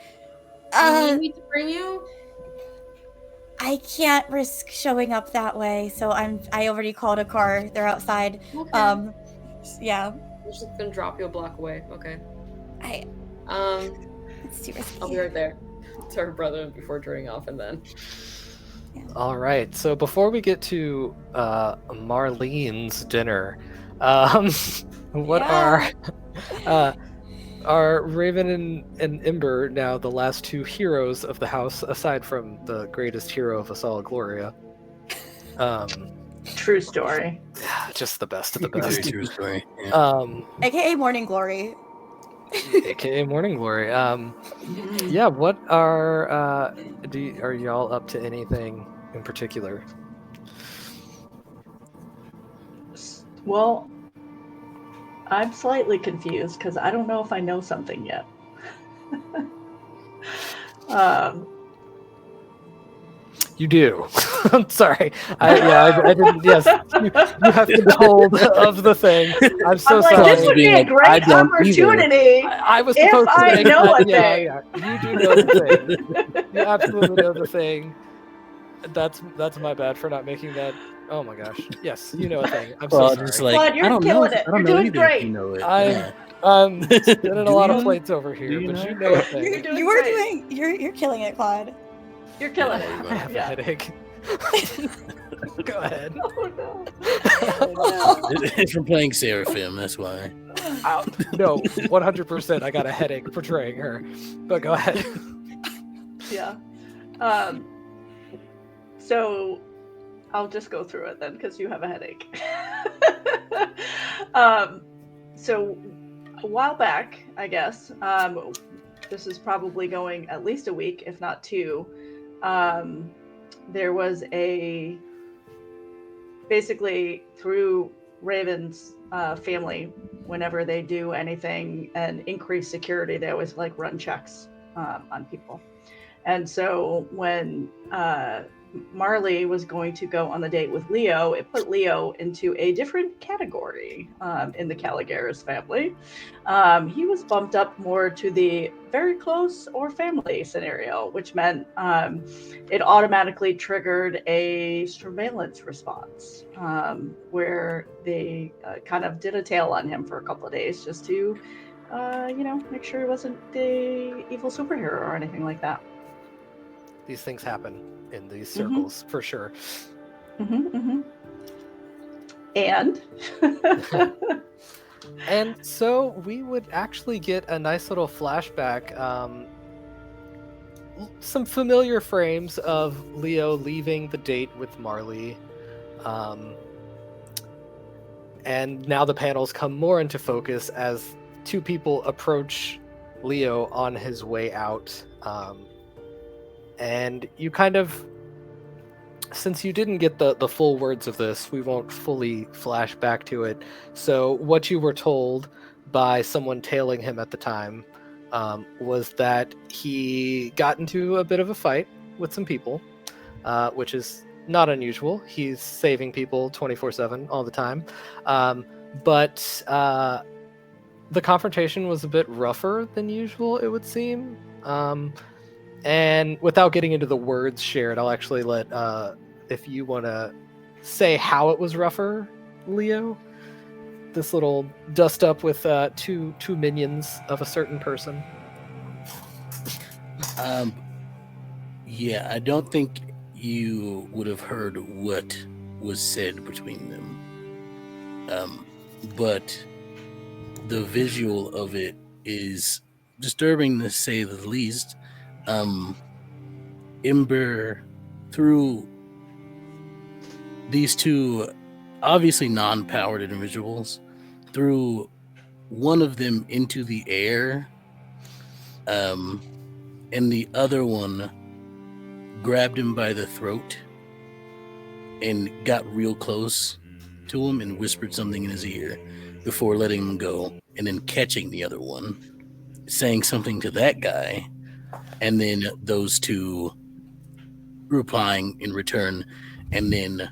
Do you need me to bring you? I can't risk showing up that way, so I already called a car. They're outside. Okay. Yeah. I'm just gonna drop you a block away. Okay. It's too risky. I'll be right there. To her brother before turning off, and then. Yeah. All right. So before we get to Marlene's dinner, what are Raven and Ember now the last two heroes of the house, aside from the greatest hero of us all, Gloria? True story. Just the best of the Very best. true story. Yeah. AKA Morning Glory. AKA Morning Glory. Yeah. What are are y'all up to anything in particular? Well, I'm slightly confused because I don't know if I know something yet. You do. I'm sorry. I didn't. Yes, you have control of the thing. I'm so I'm like, sorry. this would be a I great don't opportunity. I was if supposed to I say know that. a thing. Yeah. You do know the thing. You absolutely know the thing. That's my bad for not making that. Oh my gosh. Yes, you know a thing. I'm so Well, sorry. just like, Claude, you're I don't killing know. it. I don't You're know doing either. great. You know it. I'm spinning a Do lot of you? plates over here, Do you but know? you know a thing. You're doing You are great. you're killing it, Claude. You're killing I it. have a Yeah. headache. Go ahead. Oh no. It's from playing Seraphim. That's why. No, 100%. I got a headache portraying her. But go ahead. Yeah. So I'll just go through it then because you have a headache. So a while back, I guess, this is probably going at least a week, if not two. There was basically through Raven's family, whenever they do anything and increase security, they always like run checks on people. And so when Marley was going to go on the date with Leo, it put Leo into a different category in the Calligarus family. He was bumped up more to the very close or family scenario, which meant it automatically triggered a surveillance response where they kind of did a tail on him for a couple of days just to, make sure he wasn't the evil superhero or anything like that. These things happen in these circles, for sure. And And so we would actually get a nice little flashback, some familiar frames of Leo leaving the date with Marley, and now the panels come more into focus as two people approach Leo on his way out. And you kind of, since you didn't get the full words of this, we won't fully flash back to it. So what you were told by someone tailing him at the time was that he got into a bit of a fight with some people, which is not unusual. He's saving people 24/7 all the time. But the confrontation was a bit rougher than usual, it would seem. And without getting into the words shared, I'll actually let, if you want to say how it was rougher, Leo, this little dust up with two minions of a certain person. Yeah, I don't think you would have heard what was said between them. But the visual of it is disturbing to say the least. Ember threw these two obviously non-powered individuals, threw one of them into the air, and the other one grabbed him by the throat and got real close to him and whispered something in his ear before letting him go, and then catching the other one, saying something to that guy, and then those two replying in return, and then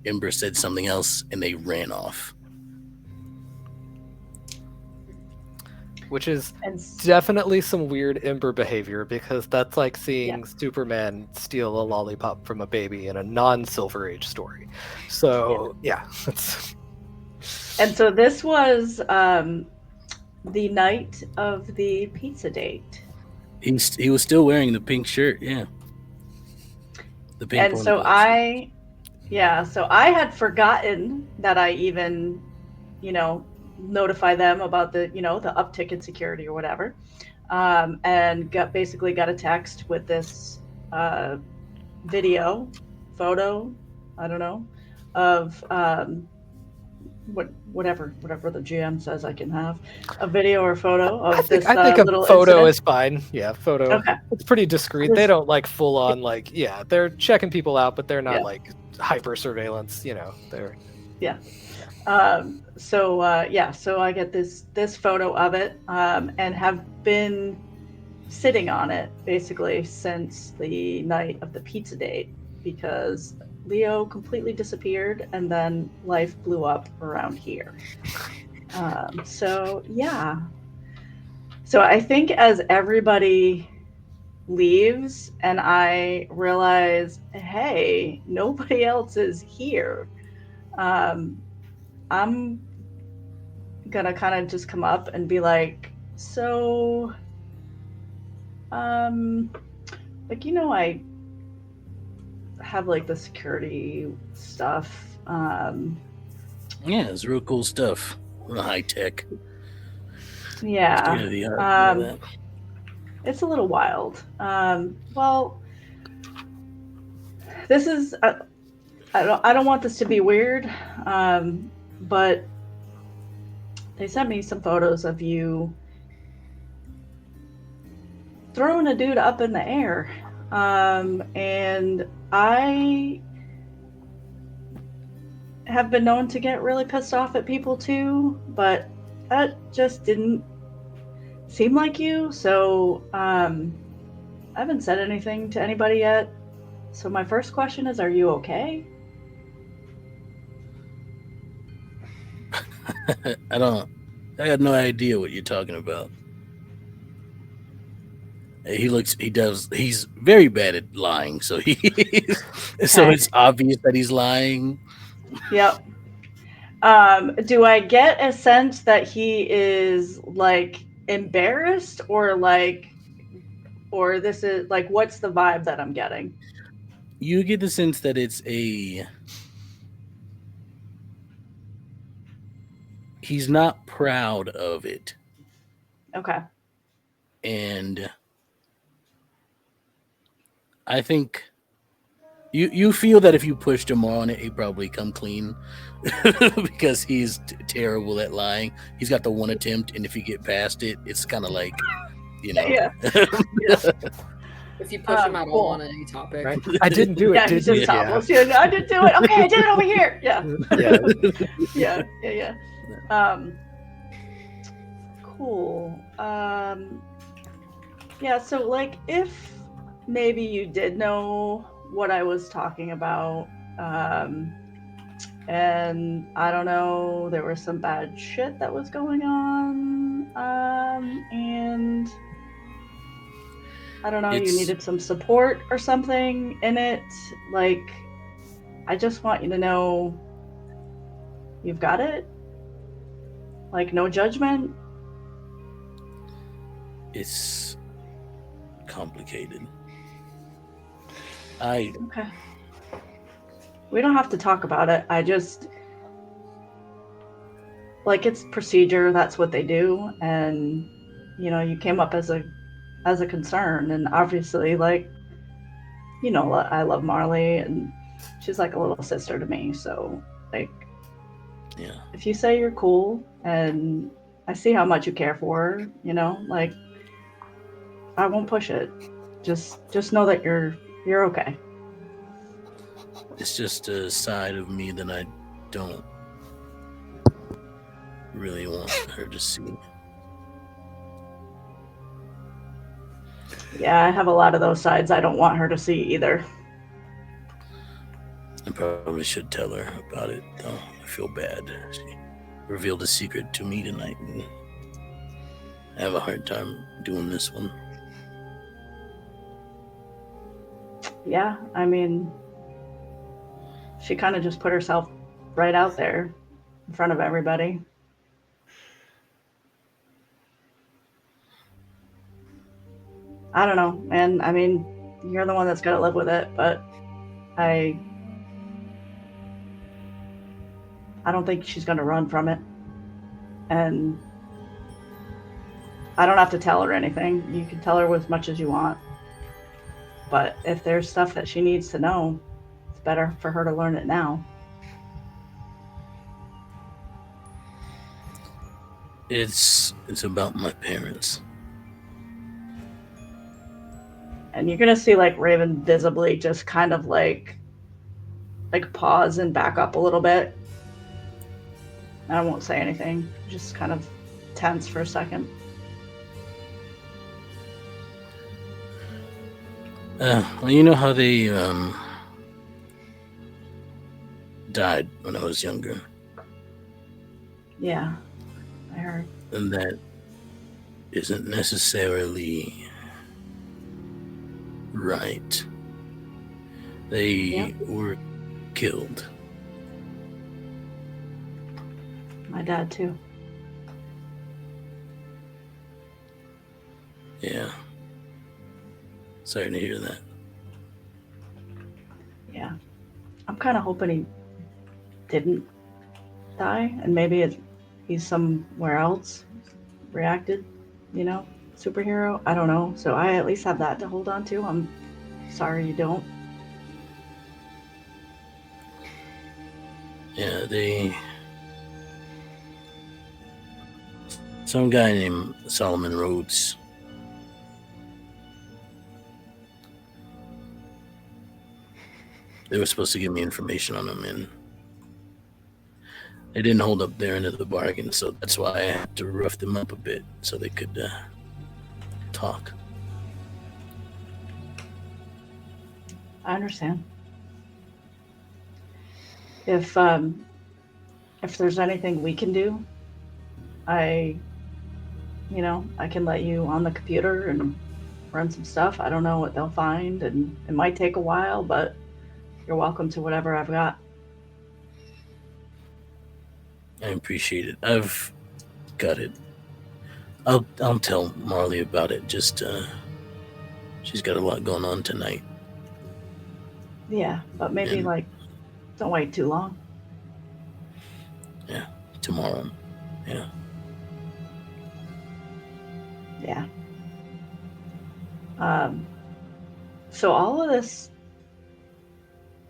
Ember said something else and they ran off. Which is definitely some weird Ember behavior, because that's like seeing Superman steal a lollipop from a baby in a non-Silver Age story. So, yeah. And so this was the night of the pizza date. He was still wearing the pink shirt, yeah. The pink and so I had forgotten that I even, notify them about the, the uptick in security or whatever. And got a text with this photo, I don't know, of whatever the GM says I can have, a video or photo of this. I think a little photo incident. Is fine. Yeah, photo. Okay. It's pretty discreet. They don't like full on they're checking people out, but they're not like hyper surveillance. They're So I get this photo of it, and have been sitting on it basically since the night of the pizza date, because Leo completely disappeared and then life blew up around here. So I think as everybody leaves and I realize, hey, nobody else is here, I'm gonna kind of just come up and be like, so I have like the security stuff. It's real cool stuff. Real high tech. Yeah. State of the art, it's a little wild. Well, this is I don't want this to be weird, but they sent me some photos of you throwing a dude up in the air. And I have been known to get really pissed off at people too, but that just didn't seem like you. So I haven't said anything to anybody yet. So my first question is, are you okay? I got no idea what you're talking about. He's very bad at lying, so so Okay. it's obvious that he's lying. Yep. Do I get a sense that he is like embarrassed or this is like, what's the vibe that I'm getting? You get the sense that he's not proud of it. Okay. And I think you feel that if you pushed him on it, he'd probably come clean because he's terrible at lying. He's got the one attempt, and if you get past it, it's kind of like, Yeah. If you push him at all Cool. on any topic. Right? I didn't do it. Yeah, did he's just you? topless. Yeah, I didn't do it. Okay, I did it over here. Yeah. Yeah. Yeah. Cool. Yeah, so like if maybe you did know what I was talking about, and I don't know, there was some bad shit that was going on, and I don't know, you needed some support or something in it. Like, I just want you to know you've got it. Like, no judgment. it's complicated. Okay. We don't have to talk about it. I just, like, it's procedure. That's what they do. And, you know, you came up as a concern. And obviously, like, you know, I love Marley and she's like a little sister to me. So, like, Yeah. if you say you're cool and I see how much you care for her, you know, like, I won't push it. Just know that you're okay. It's just a side of me that I don't really want her to see. Yeah, I have a lot of those sides I don't want her to see either. I probably should tell her about it, though. I feel bad. She revealed a secret to me tonight, and I have a hard time doing this one. Yeah, I mean, she kind of just put herself right out there in front of everybody. I don't know, man. I mean, you're the one that's got to live with it, but I don't think she's going to run from it. And I don't have to tell her anything. You can tell her as much as you want. But if there's stuff that she needs to know, it's better for her to learn it now. It's about my parents. And you're gonna see like Raven visibly just kind of like pause and back up a little bit. I won't say anything, just kind of tense for a second. Well, you know how they died when I was younger, Yeah, I heard. and that isn't necessarily right. They were killed. My dad too. Yeah. Sorry to hear that. Yeah, I'm kind of hoping he didn't die, and maybe he's somewhere else, reacted, you know, superhero. I don't know. So I at least have that to hold on to. I'm sorry you don't. Yeah, some guy named Solomon Rhodes. They were supposed to give me information on him, and They didn't hold up their end of the bargain, so that's why I had to rough them up a bit so they could talk. I understand. If there's anything we can do, I can let you on the computer and run some stuff. I don't know what they'll find, and it might take a while, but you're welcome to whatever I've got. I appreciate it. I've got it. I'll tell Marley about it. Just she's got a lot going on tonight. Yeah, but maybe And- don't wait too long. Yeah, tomorrow. Yeah. Yeah. So all of this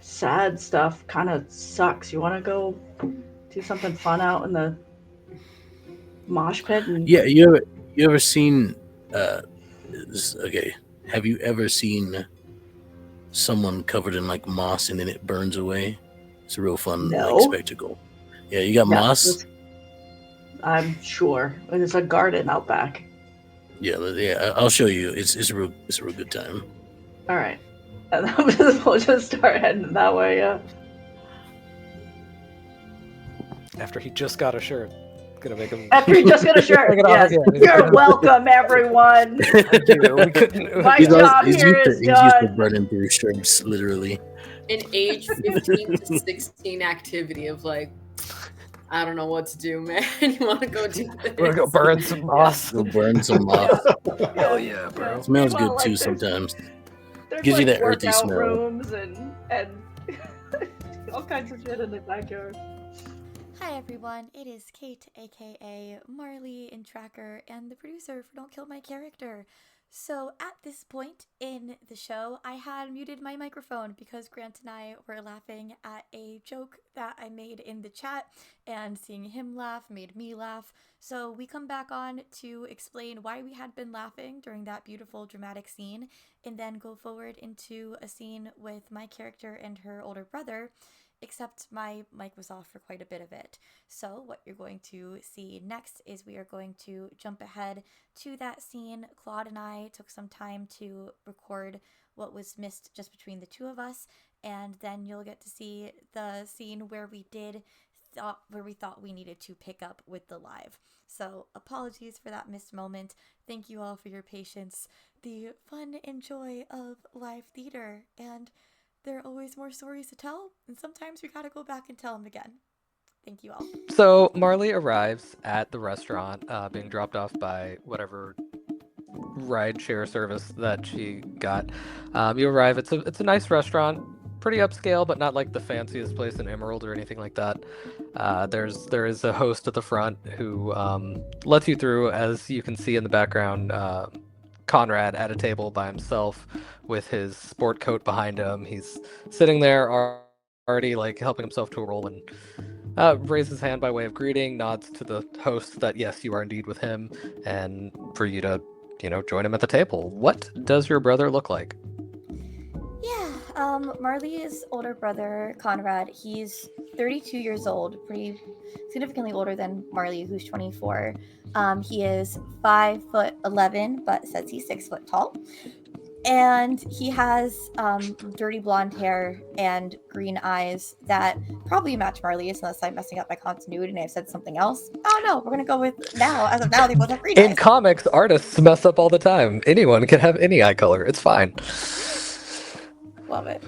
sad stuff kind of sucks. You want to go do something fun out in the mosh pit? And Yeah, you ever seen okay, have you ever seen someone covered in like moss and then it burns away? It's a real fun No. like spectacle. Yeah, you got Yeah, moss? I'm sure. And it's a garden out back. Yeah, I'll show you. It's a real good time. All right. And we'll just start heading that way, yeah. After he just got a shirt. Gonna make him. After you just got a shirt, Take it off yes. again. You're welcome, everyone. Thank you. We couldn't. My He's job used here to, is he's used to done. burning through shirts, literally. An age 15 to 16 activity of like, I don't know what to do, man. You want to go do this? We're gonna go burn some moss. Go burn some moss. Hell yeah, bro. Smells Meanwhile, good too there's- sometimes. There's Gives you that earthy workout smell. rooms and all kinds of shit in the backyard. Hi everyone, it is Kate, aka Marley in Tracker, and the producer for Don't Kill My Character. So at this point in the show, I had muted my microphone because Grant and I were laughing at a joke that I made in the chat, and seeing him laugh made me laugh. So we come back on to explain why we had been laughing during that beautiful dramatic scene, and then go forward into a scene with my character and her older brother, except my mic was off for quite a bit of it. So what you're going to see next is we are going to jump ahead to that scene. Claude and I took some time to record what was missed just between the two of us, and then you'll get to see the scene where we thought we needed to pick up with the live. So apologies for that missed moment. Thank you all for your patience. The fun and joy of live theater, and there are always more stories to tell, and sometimes we gotta go back and tell them again. Thank you all. So Marley arrives at the restaurant, being dropped off by whatever rideshare service that she got. You arrive. It's a nice restaurant, pretty upscale, but not like the fanciest place in Emerald or anything like that. There is a host at the front who lets you through. As you can see in the background, Conrad at a table by himself with his sport coat behind him. He's sitting there already like helping himself to a roll, and raises his hand by way of greeting, nods to the host that yes, you are indeed with him, and for you to, join him at the table. What does your brother look like? Yeah, Marley's older brother, Conrad, he's 32 years old, pretty significantly older than Marley, who's 24. He is 5'11", but says he's 6 foot tall. And he has dirty blonde hair and green eyes that probably match Marley's, unless I'm messing up my continuity and I've said something else. Oh no, we're gonna go with now. As of now, they both have green In eyes. comics, artists mess up all the time. Anyone can have any eye color. It's fine. Love it.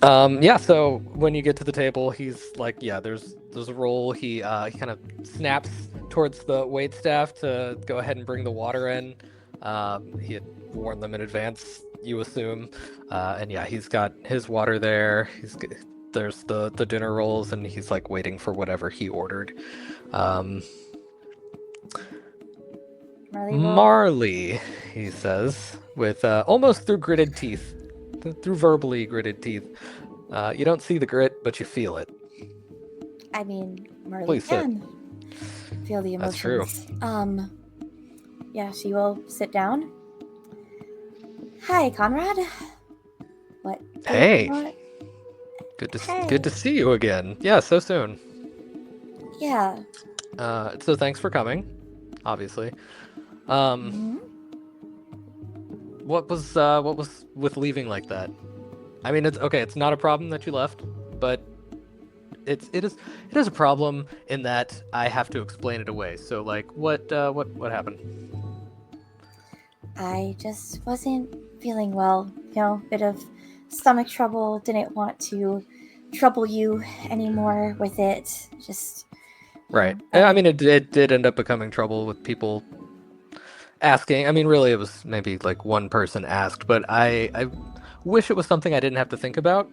Yeah, so when you get to the table, he's like, yeah, there's a roll. He kind of snaps towards the waitstaff to go ahead and bring the water in. He had warned them in advance, you assume. And yeah, he's got his water there. There's the dinner rolls, and he's like waiting for whatever he ordered. Marley, he says, with almost through gritted teeth. Through verbally gritted teeth. You don't see the grit, but you feel it. I mean, Marley Please sit. can feel the That's true. emotions. Yeah, she will sit down. Hi, Conrad. What? Hey. What? Good Hey. to see you again. Yeah, so soon. Yeah. So thanks for coming, obviously. Mhm. What was with leaving like that? I mean, it's okay. It's not a problem that you left, but it is a problem in that I have to explain it away. So like, what happened? I just wasn't feeling well. Bit of stomach trouble. Didn't want to trouble you anymore with it. Just Right. I mean, it did end up becoming trouble with people asking. I mean, really, it was maybe like one person asked, but I wish it was something I didn't have to think about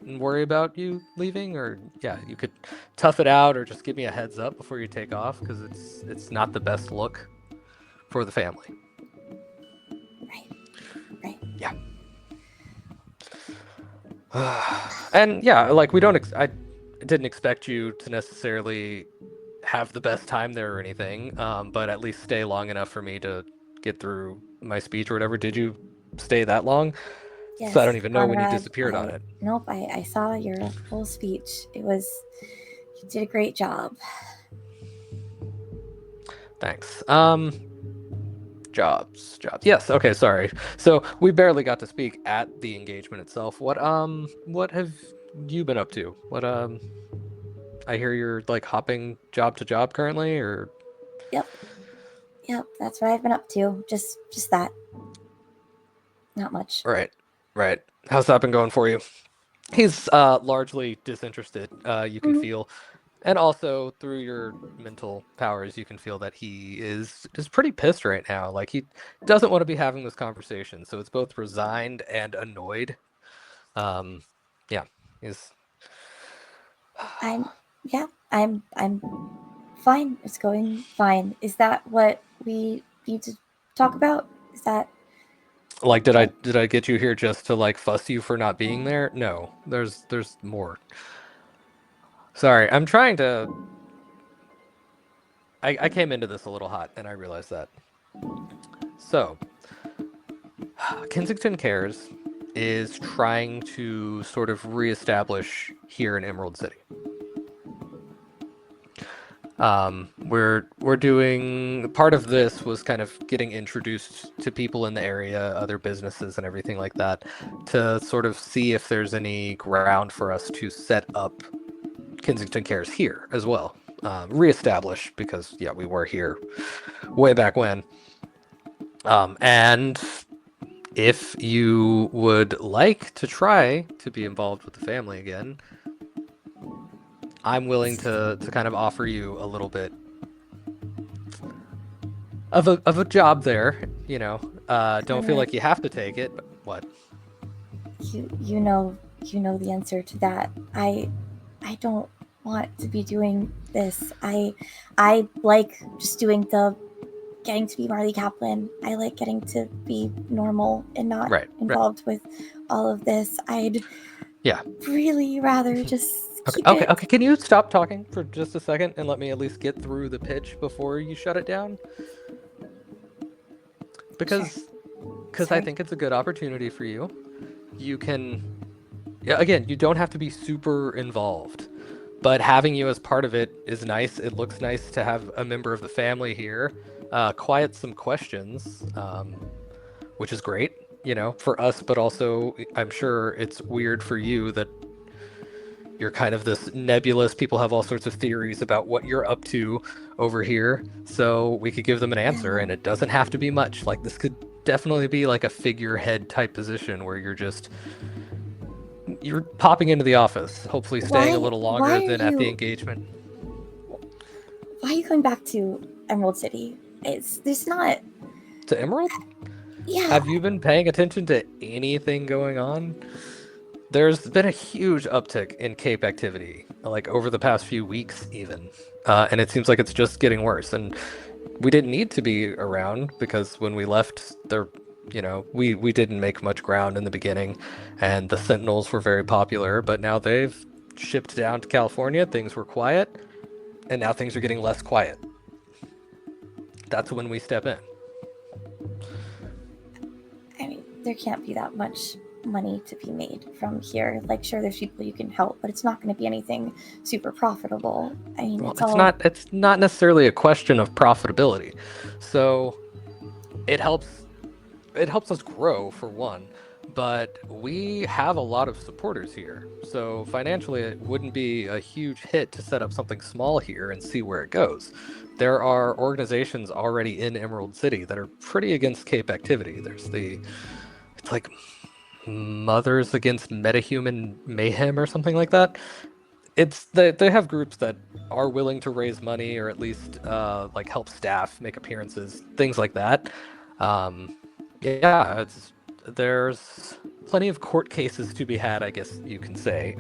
and worry about you leaving, or yeah, you could tough it out or just give me a heads up before you take off, because it's not the best look for the family. Right. Yeah. And yeah, like we don't. I didn't expect you to necessarily have the best time there or anything, but at least stay long enough for me to get through my speech or whatever. Did you stay that long? Yes, So I don't even know when you Conrad, disappeared on it. Nope, I saw your full speech. You did a great job. Thanks. Jobs. Yes. Okay. Sorry. So we barely got to speak at the engagement itself. What have you been up to? I hear you're like hopping job to job currently, or? Yep, that's what I've been up to. Just that. Not much. Right. How's that been going for you? He's largely disinterested. You can feel, and also through your mental powers, you can feel that he is just pretty pissed right now. Like he doesn't want to be having this conversation. So it's both resigned and annoyed. Yeah, he's. I'm fine. It's going fine. Is that what we need to talk about? Is that Like, did I get you here just to like fuss you for not being there? No, there's more. Sorry, I'm trying to. I came into this a little hot, and I realized that. So, Kensington Cares is trying to sort of reestablish here in Emerald City. We're doing part of this was kind of getting introduced to people in the area, other businesses and everything like that, to sort of see if there's any ground for us to set up Kensington Cares here as well. Reestablish, because yeah, we were here way back when. And if you would like to try to be involved with the family again, I'm willing to kind of offer you a little bit of a job there. Don't feel like you have to take it. But what? you know the answer to that. I don't want to be doing this. I like just doing getting to be Marley Kaplan. I like getting to be normal and not involved with all of this. I'd really rather just Okay. Can you stop talking for just a second and let me at least get through the pitch before you shut it down? Because I think it's a good opportunity for you. You can, again, you don't have to be super involved, but having you as part of it is nice. It looks nice to have a member of the family here. Quiet some questions, which is great, for us, but also I'm sure it's weird for you that you're kind of this nebulous. People have all sorts of theories about what you're up to over here, so we could give them an answer, and it doesn't have to be much. Like, this could definitely be like a figurehead type position where you're popping into the office, hopefully staying a little longer than at the engagement. Why are you going back to Emerald City? There's not... To Emerald? Yeah. Have you been paying attention to anything going on? There's been a huge uptick in Cape activity, like over the past few weeks even. And it seems like it's just getting worse. And we didn't need to be around because when we left, we didn't make much ground in the beginning. And the Sentinels were very popular, but now they've shipped down to California. Things were quiet, and now things are getting less quiet. That's when we step in. I mean, there can't be that much money to be made from here. Like, sure, there's people you can help, but it's not going to be anything super profitable. I mean, Well, it's it's not necessarily a question of profitability. So it helps us grow, for one, but we have a lot of supporters here. So financially, it wouldn't be a huge hit to set up something small here and see where it goes. There are organizations already in Emerald City that are pretty against Cape activity. There's it's like Mothers Against Metahuman Mayhem or something like that. They have groups that are willing to raise money or at least like help staff make appearances, things like that. Yeah, there's plenty of court cases to be had, I guess you can say,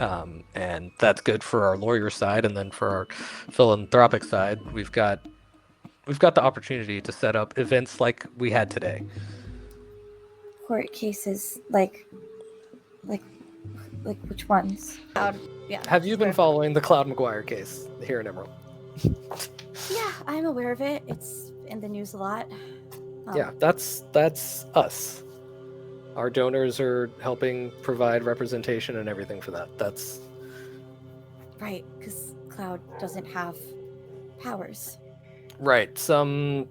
and that's good for our lawyer side, and then for our philanthropic side, we've got the opportunity to set up events like we had today. court cases, like which ones? Yeah. Have you been following the Claude McGuire case here in Emerald? Yeah, I'm aware of it. It's in the news a lot. Yeah, that's us. Our donors are helping provide representation and everything for that. That's right, because Cloud doesn't have powers. right. Some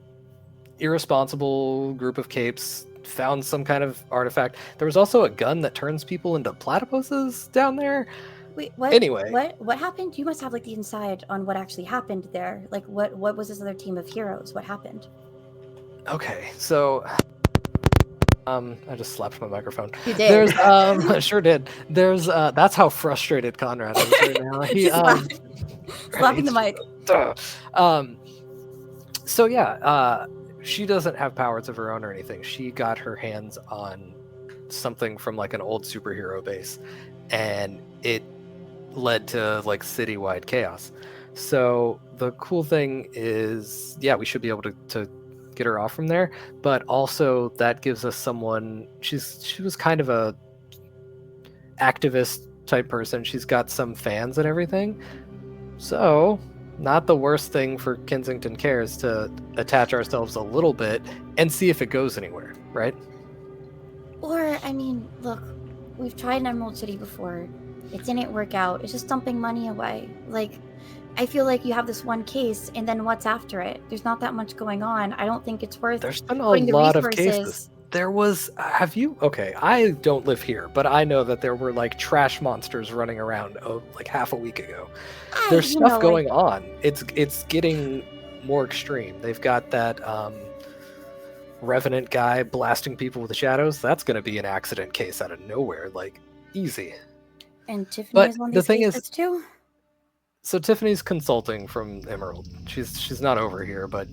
irresponsible group of capes found some kind of artifact. There was also a gun that turns people into platypuses down there. Wait, what? Anyway. What happened? You must have like the inside on what actually happened there. Like, what was this other team of heroes? What happened? Okay, so I just slapped my microphone. You did. There's I sure did. There's that's how frustrated Conrad is right now. He slapping the mic. So yeah, she doesn't have powers of her own or anything. She got her hands on something from like an old superhero base, and it led to like citywide chaos. So the cool thing is, yeah, we should be able to get her off from there, but also that gives us someone. She was kind of a activist type person. She's got some fans and everything, so not the worst thing for Kensington Cares to attach ourselves a little bit and see if it goes anywhere, right? Or, I mean, look, we've tried in Emerald City before. It didn't work out. It's just dumping money away. Like, I feel like you have this one case, and then what's after it? There's not that much going on. I don't think it's worth. There's been a lot of cases. There was. Have you? Okay, I don't live here, but I know that there were like trash monsters running around like half a week ago. There's stuff going on. It's getting more extreme. They've got that Revenant guy blasting people with the shadows. That's going to be an accident case out of nowhere, like easy. And Tiffany is one of these cases too. So Tiffany's consulting from Emerald. She's not over here, but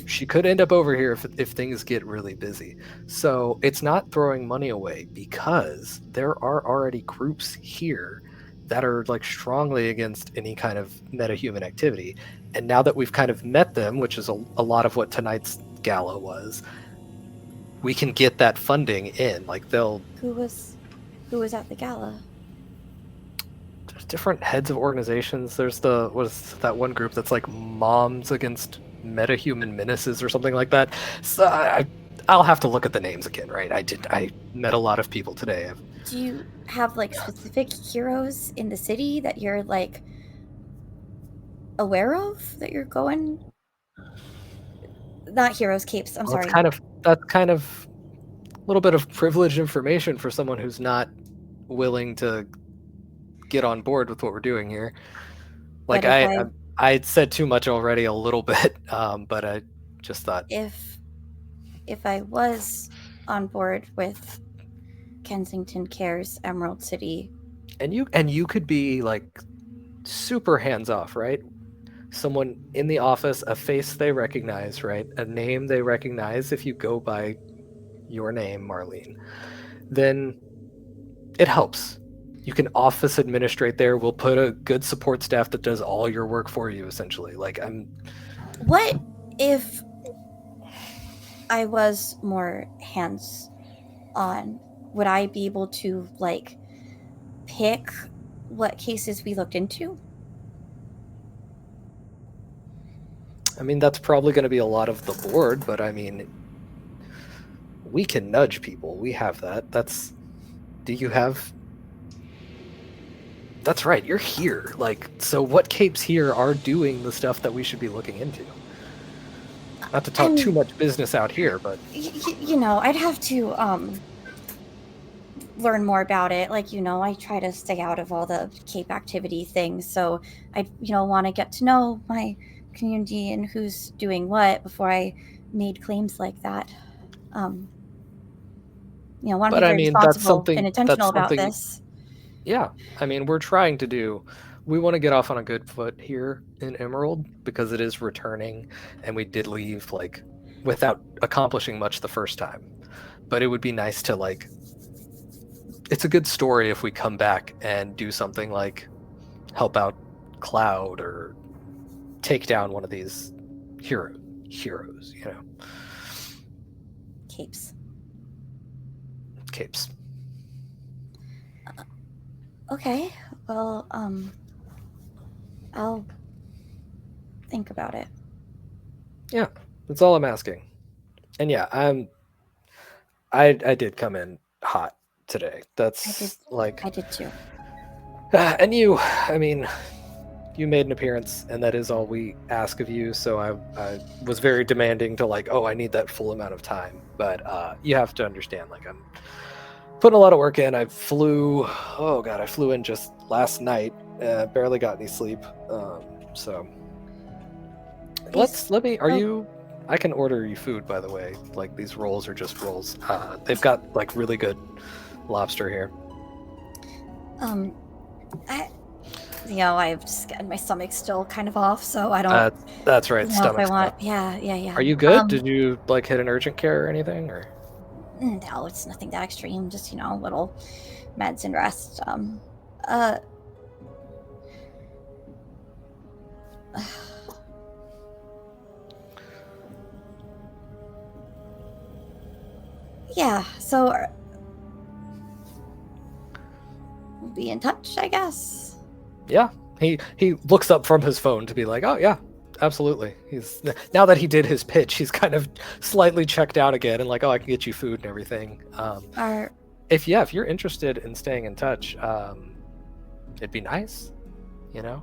she could end up over here if things get really busy. So it's not throwing money away because there are already groups here that are like strongly against any kind of metahuman activity. And now that we've kind of met them, which is a lot of what tonight's gala was, we can get that funding in. Like they'll. Who was at the gala? Different heads of organizations. There's that one group that's like Moms Against Metahuman Menaces or something like that. So I'll have to look at the names again, right? I met a lot of people today. Do you have like specific heroes in the city that you're like aware of that you're going? Not heroes, capes. I'm sorry. That's kind of a little bit of privileged information for someone who's not willing to get on board with what we're doing here. Like I said too much already a little bit, but I just thought if I was on board with Kensington Cares Emerald City, and you could be like super hands off, right? Someone in the office, a face they recognize, right? A name they recognize if you go by your name, Marlene, then it helps. You can office administrate there. We'll put a good support staff that does all your work for you, essentially. Like What if I was more hands-on? Would I be able to like pick what cases we looked into? I mean, that's probably going to be a lot of the board, but I mean, we can nudge people. We have that. Do you have... That's right, you're here. Like, so what capes here are doing the stuff that we should be looking into? Not to talk too much business out here, but... You know, I'd have to, learn more about it. Like, you know, I try to stay out of all the cape activity things, so I, you know, want to get to know my community and who's doing what before I made claims like that. You know, want to But be I very mean, that's responsible something... and intentional about something... this. Yeah, I mean, we're trying to do... We want to get off on a good foot here in Emerald, because it is returning, and we did leave, like, without accomplishing much the first time. But it would be nice to, like... It's a good story if we come back and do something like help out Claude or take down one of these heroes, you know. Capes. Capes. Okay, well, I'll think about it. Yeah, that's all I'm asking. And yeah, I did come in hot today. That's like... I did too. And you, I mean, you made an appearance, and that is all we ask of you, so I was very demanding to, like, oh, I need that full amount of time. But you have to understand, like, I'm putting a lot of work in. I flew in just last night, barely got any sleep, so... I can order you food, by the way. Like, these rolls are just rolls. They've got, like, really good lobster here. I've just got my stomach still kind of off, so I don't. That's right, know stomach if I want. stuff. Yeah. Are you good? Did you like hit an urgent care or anything, or? No, it's nothing that extreme. Just little meds and rest. Yeah. So we'll be in touch, I guess. Yeah. He looks up from his phone to be like, oh yeah, absolutely. He's now that he did his pitch, he's kind of slightly checked out again and like, oh, I can get you food and everything. If you're interested in staying in touch, it'd be nice. You know,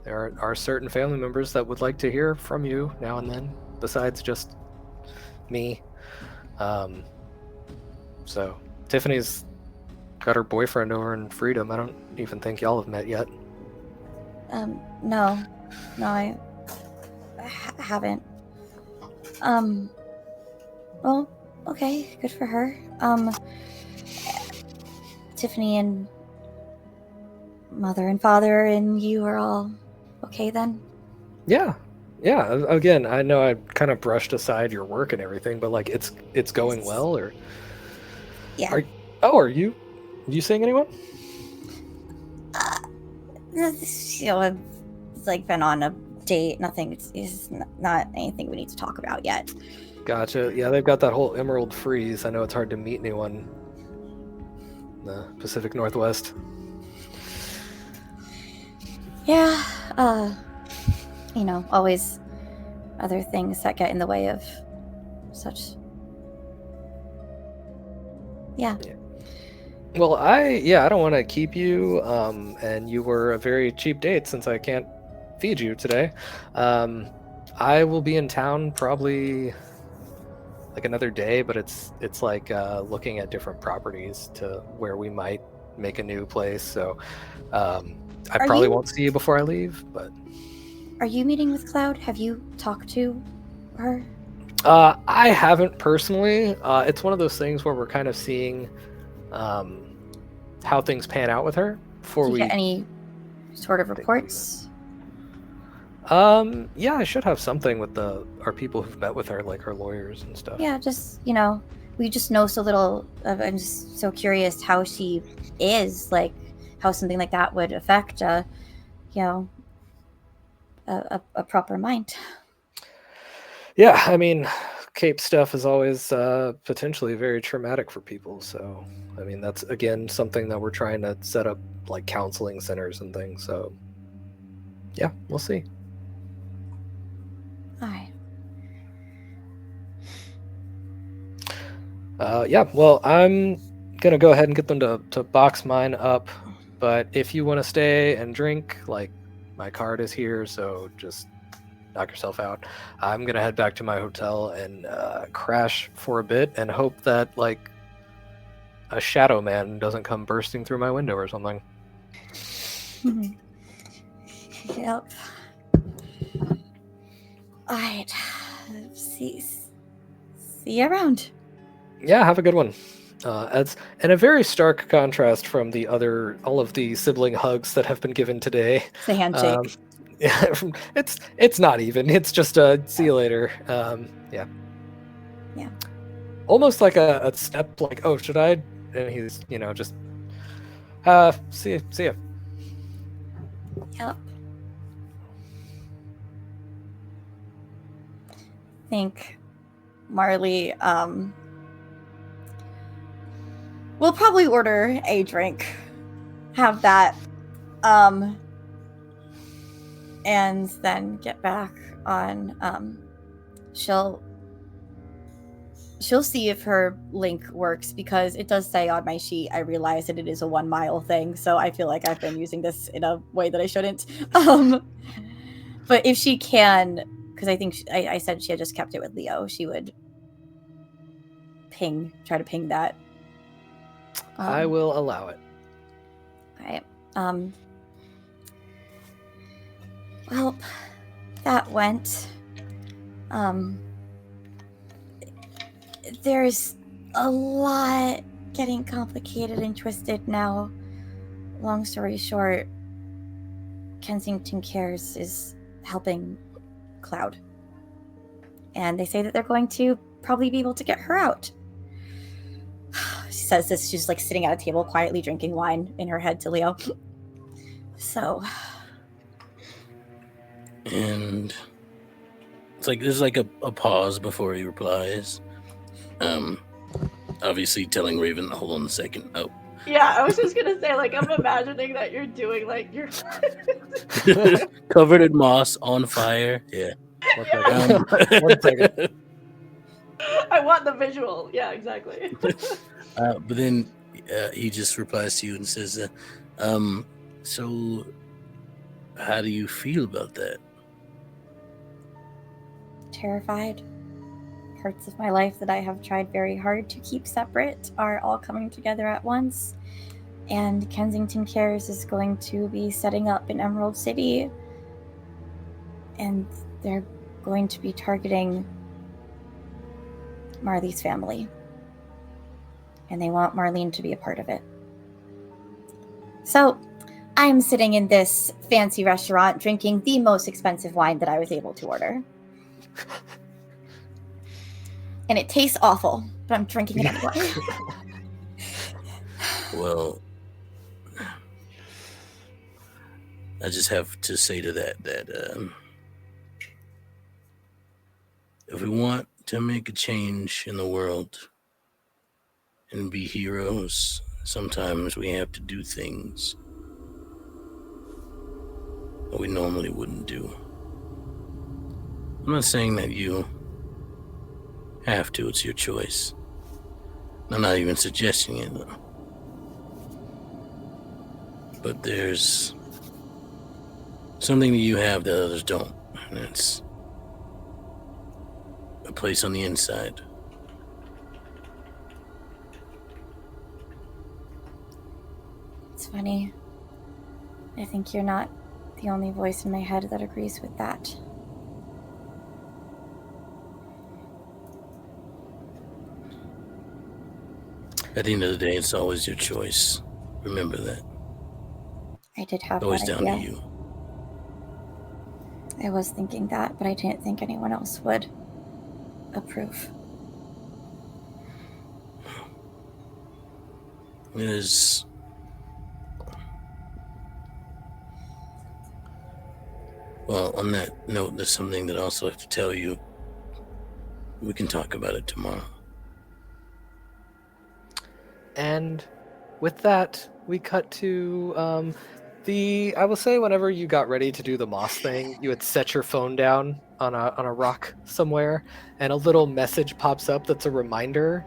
there are certain family members that would like to hear from you now and then, besides just me. So Tiffany's got her boyfriend over in Freedom. I don't even think y'all have met yet. No, I haven't. Well, okay, good for her. Tiffany and mother and father and you are all okay then? Yeah. Again, I know I kind of brushed aside your work and everything, but like it's going well, or yeah. Are you seeing anyone? It's like been on a date. Nothing. It's not anything we need to talk about yet. Gotcha. Yeah, they've got that whole Emerald freeze. I know it's hard to meet anyone in the Pacific Northwest. Yeah. Always other things that get in the way of such. Yeah. Well, I don't want to keep you, and you were a very cheap date since I can't feed you today. I will be in town probably like another day, but it's like looking at different properties to where we might make a new place. So I probably won't see you before I leave, but... Are you meeting with Claude? Have you talked to her? I haven't personally. It's one of those things where we're kind of seeing how things pan out with her before we... get any sort of reports? Yeah, I should have something with our people who've met with her, like her lawyers and stuff. Yeah, just, we just know so little of... I'm just so curious how she is, like, how something like that would affect, a proper mind. Yeah, I mean, Cape stuff is always potentially very traumatic for people. So, I mean, that's, again, something that we're trying to set up, like, counseling centers and things. So, yeah, we'll see. All right. Yeah, well, I'm gonna go ahead and get them to box mine up. But if you want to stay and drink, like, my card is here, so just knock yourself out. I'm gonna head back to my hotel and crash for a bit and hope that, like, a shadow man doesn't come bursting through my window or something. Yep. Alright. See you around. Yeah, have a good one. It's in a very stark contrast from all of the sibling hugs that have been given today. It's a handshake. Yeah, it's not even. It's just a see you later. Yeah. Yeah. Almost like a step, like, oh, should I? And he's, just see ya. Yep. I think Marley will probably order a drink. Have that. And then get back on she'll see if her link works, because it does say on my sheet, I realize that it is a 1 mile thing, so I feel like I've been using this in a way that I shouldn't. But if she can, because I think I said she had just kept it with Leo, she would try to ping that. I will allow it. All right. Well, that went. There's a lot getting complicated and twisted now. Long story short, Kensington Cares is helping Claude. And they say that they're going to probably be able to get her out. She says this, she's like sitting at a table quietly drinking wine in her head to Leo. So... And it's like there's like a pause before he replies. Obviously telling Raven, hold on a second. Oh. Yeah, I was just gonna say, like, I'm imagining that you're doing like you're covered in moss, on fire. Yeah. One second. I want the visual. Yeah, exactly. But then he just replies to you and says, so how do you feel about that? Terrified. Parts of my life that I have tried very hard to keep separate are all coming together at once. And Kensington Cares is going to be setting up in Emerald City. And they're going to be targeting Marley's family. And they want Marlene to be a part of it. So, I'm sitting in this fancy restaurant drinking the most expensive wine that I was able to order. And it tastes awful, but I'm drinking it anyway. Well, I just have to say to that if we want to make a change in the world and be heroes, sometimes we have to do things that we normally wouldn't do. I'm not saying that you have to, it's your choice. I'm not even suggesting it. But there's something that you have that others don't, and it's a place on the inside. It's funny. I think you're not the only voice in my head that agrees with that. At the end of the day, it's always your choice. Remember that. I did have It's always that down idea. to you. I was thinking that, but I didn't think anyone else would approve. There's well, on that note, there's something that I also have to tell you. We can talk about it tomorrow. And with that, we cut to I will say, whenever you got ready to do the moss thing, you had set your phone down on a rock somewhere, and a little message pops up that's a reminder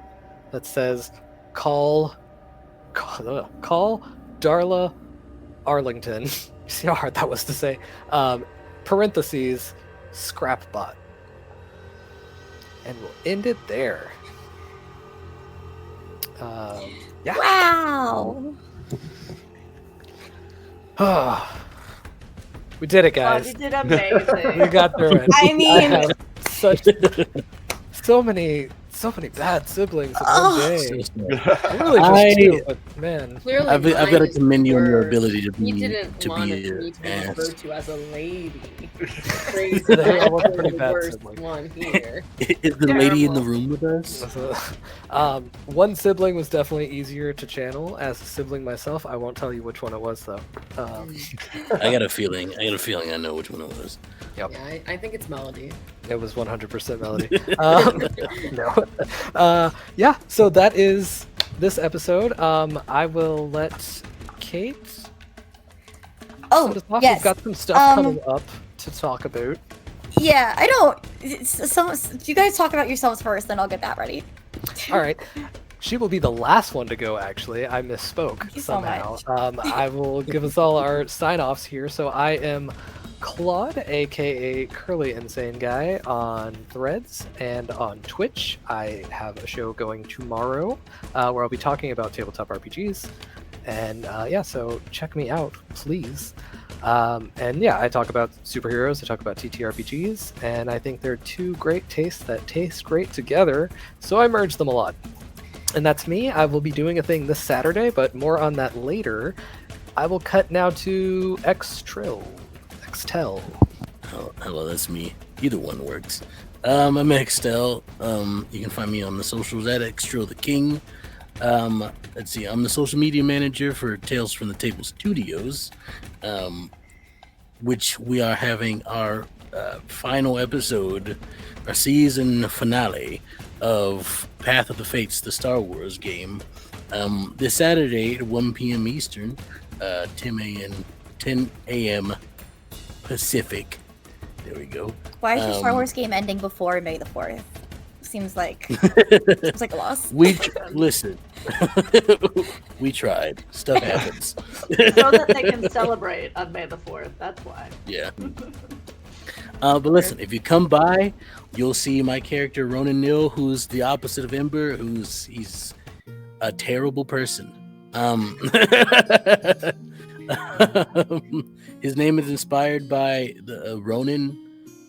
that says, call call Darla Arlington. See how hard that was to say. Parentheses, Scrapbot. And we'll end it there. Yeah. Wow. We did it, Claude, guys. you did amazing. We got through it. I mean- had so many bad siblings in one day. Really just two, but man. Clearly, I've got to mine commend you on your were- ability to He be didn't want me to be an ass. referred to as a lady. Crazy. I was a pretty The bad worst sibling. one here. Is the lady in the Terrible. room with us? One sibling was definitely easier to channel. As a sibling myself, I won't tell you which one it was though. I got a feeling I know which one it was. Yep. Yeah, I think it's Melody. It was 100% Melody. No. Yeah, so that is this episode. I will let Kate. Oh, to talk. yes. We've got some stuff coming up to talk about. Yeah, I don't. You guys talk about yourselves first, then I'll get that ready. All right. She will be the last one to go, actually. I misspoke Thank you so somehow. much. I will give us all our sign-offs here. So I am Claude, aka Curly Insane Guy, on Threads and on Twitch. I have a show going tomorrow where I'll be talking about tabletop RPGs. And yeah, so check me out, please. And yeah, I talk about superheroes, I talk about TTRPGs, and I think they're two great tastes that taste great together, so I merge them a lot. And that's me. I will be doing a thing this Saturday, but more on that later. I will cut now to Extell. Oh, hello, that's me. Either one works. I'm Extell. You can find me on the socials at Extell the King. Let's see, I'm the social media manager for Tales from the Table Studios, which we are having our final episode, our season finale of Path of the Fates, the Star Wars game, this Saturday at 1 p.m. Eastern, 10 a.m. Pacific. There we go. Why is your Star Wars game ending before May the 4th? Seems like a loss. Listen. We tried. Stuff happens. So that they can celebrate on May the 4th. That's why. Yeah. But listen, if you come by, you'll see my character Ronan Nil, who's the opposite of Ember. He's a terrible person. His name is inspired by the Ronin,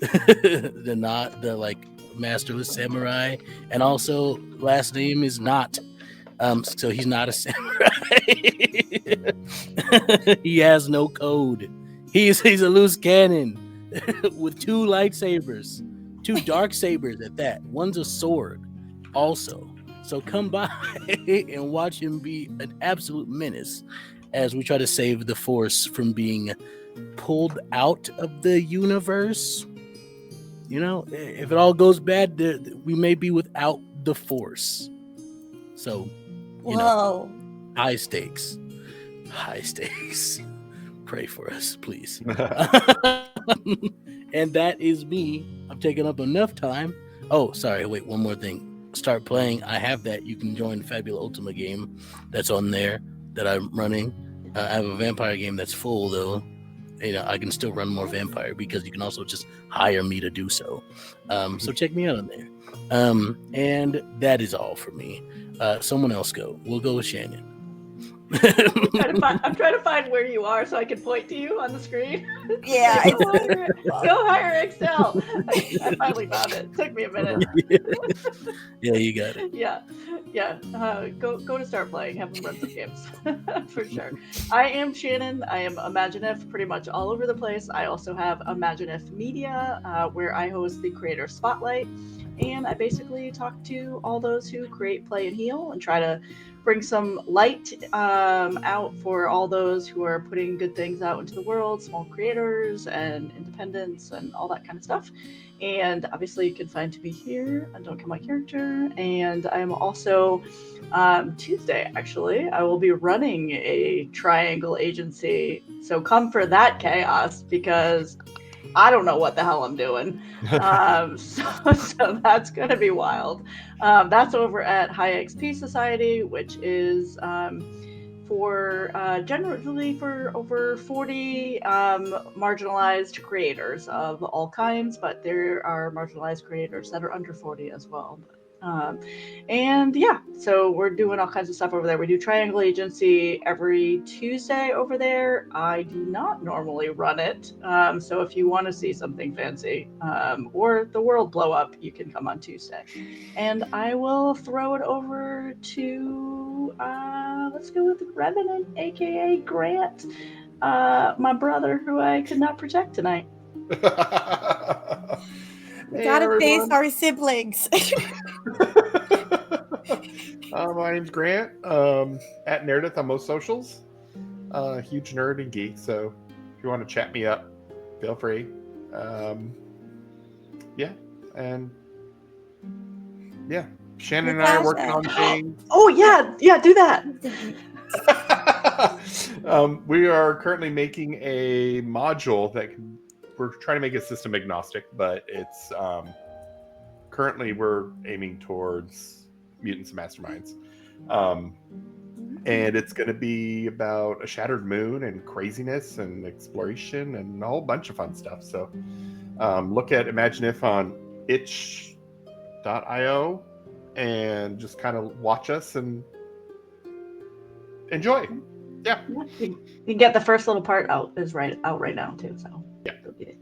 the masterless samurai, and also last name is not. So he's not a samurai. He has no code. He's a loose cannon with two lightsabers, two dark sabers at that. One's a sword, also. So come by and watch him be an absolute menace as we try to save the Force from being pulled out of the universe. You know, if it all goes bad, we may be without the Force. So, you know, high stakes. Pray for us, please. And that is me. I've taken up enough time. Oh, sorry. Wait, one more thing. Start playing. I have that. You can join Fabula Ultima game that's on there that I'm running. I have a vampire game that's full, though. You know, I can still run more vampire because you can also just hire me to do so. So check me out on there. And that is all for me. Someone else go. We'll go with Shannon. I'm trying to find where you are so I can point to you on the screen. Yeah. Go hire Extell. I finally found it. Took me a minute. Yeah, you got it. Yeah. Go to start playing. Have them run some games for sure. I am Shannon. I am Imagineif pretty much all over the place. I also have Imagineif Media, where I host the Creator Spotlight, and I basically talk to all those who create, play, and heal, and try to bring some light out for all those who are putting good things out into the world, small creators and independents and all that kind of stuff. And obviously you can find me here on Don't Kill My Character. And I'm also Tuesday, actually, I will be running a triangle agency. So come for that chaos, because I don't know what the hell I'm doing. So that's going to be wild. That's over at High XP Society, which is for generally for over 40 marginalized creators of all kinds, but there are marginalized creators that are under 40 as well. And yeah, so we're doing all kinds of stuff over there. We do Triangle Agency every Tuesday over there. I do not normally run it, so if you want to see something fancy or the world blow up, you can come on Tuesday. And I will throw it over to let's go with Revenant, aka Grant, my brother, who I could not protect tonight. We Hey, gotta face everyone. our siblings. My name's Grant. At Nerdith on most socials. Huge nerd and geek, so if you want to chat me up, feel free. Yeah, and yeah, Shannon and I are working on things. Oh yeah, do that. We are currently making a module that we're trying to make it system agnostic, but it's currently we're aiming towards Mutants Masterminds. And it's going to be about a shattered moon and craziness and exploration and a whole bunch of fun stuff. So look at Imagine If on itch.io and just kind of watch us and enjoy. Yeah. You can get the first little part out right now too. So yeah. Go get it.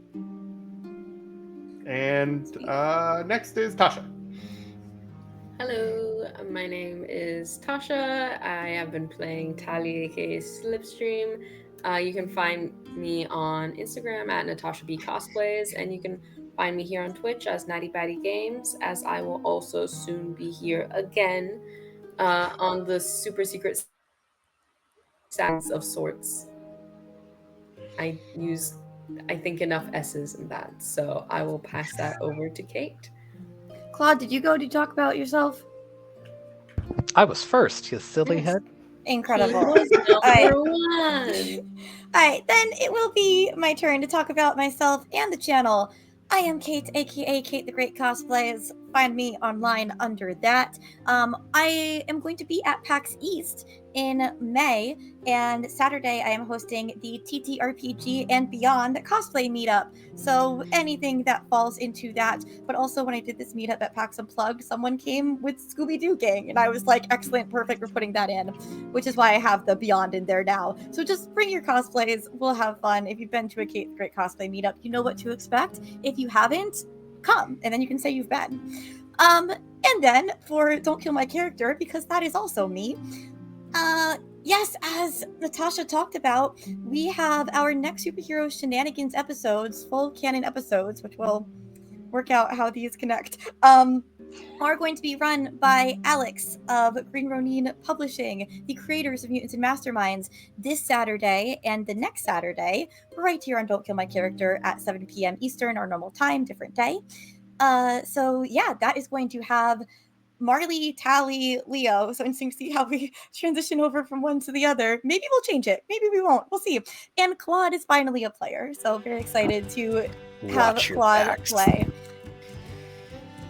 And next is Tasha. Hello, my name is Tasha. I have been playing Tally, aka Slipstream. You can find me on Instagram at Natasha B Cosplays, and you can find me here on Twitch as Natty Batty Games, as I will also soon be here again on the super secret sounds of sorts. I think enough S's in that, so I will pass that over to Kate. Claude, did you go to talk about yourself? I was first, you silly head. Incredible. He was number Alright. one. Alright, then it will be my turn to talk about myself and the channel. I am Kate, aka Kate the Great Cosplays. Find me online under that. I am going to be at PAX East in May, and Saturday I am hosting the TTRPG and Beyond cosplay meetup. So anything that falls into that. But also when I did this meetup at PAX Unplugged, someone came with Scooby-Doo Gang, and I was like, excellent, perfect for putting that in, which is why I have the Beyond in there now. So just bring your cosplays, we'll have fun. If you've been to a Kate the Great Cosplay meetup, you know what to expect. If you haven't, come, and then you can say you've been. And then for Don't Kill My Character, because that is also me, yes, as Natasha talked about, we have our next Superhero Shenanigans episodes, full canon episodes, which will work out how these connect, are going to be run by Alex of Green Ronin Publishing, the creators of Mutants and Masterminds, this Saturday and the next Saturday, right here on Don't Kill My Character at 7 p.m. Eastern, our normal time, different day. So yeah, that is going to have Marley, Tally, Leo. So interesting to see how we transition over from one to the other. Maybe we'll change it. Maybe we won't. We'll see. And Claude is finally a player. So very excited to have Watch your Claude backs. play.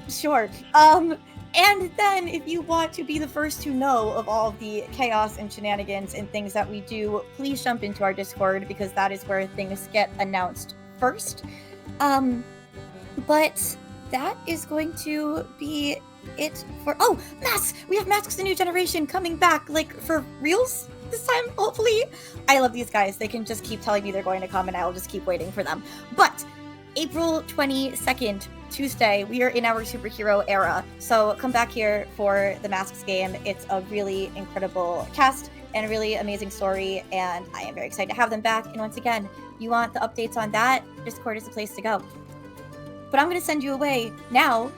Sure. And then if you want to be the first to know of all of the chaos and shenanigans and things that we do, please jump into our Discord, because that is where things get announced first. But that is going to be it for masks. We have Masks the New Generation coming back, like for reals this time, hopefully. I love these guys. They can just keep telling me they're going to come, and I'll just keep waiting for them. But April 22nd, Tuesday, we are in our superhero era, so come back here for the Masks game. It's a really incredible cast and a really amazing story, and I am very excited to have them back. And once again, you want the updates on that, Discord is the place to go. But I'm going to send you away now.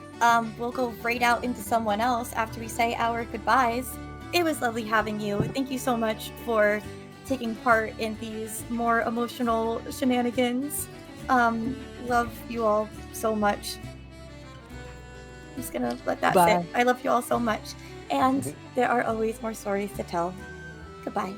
We'll go right out into someone else after we say our goodbyes. It was lovely having you. Thank you so much for taking part in these more emotional shenanigans. Love you all so much. I'm just going to let that sit. I love you all so much. And there are always more stories to tell. Goodbye.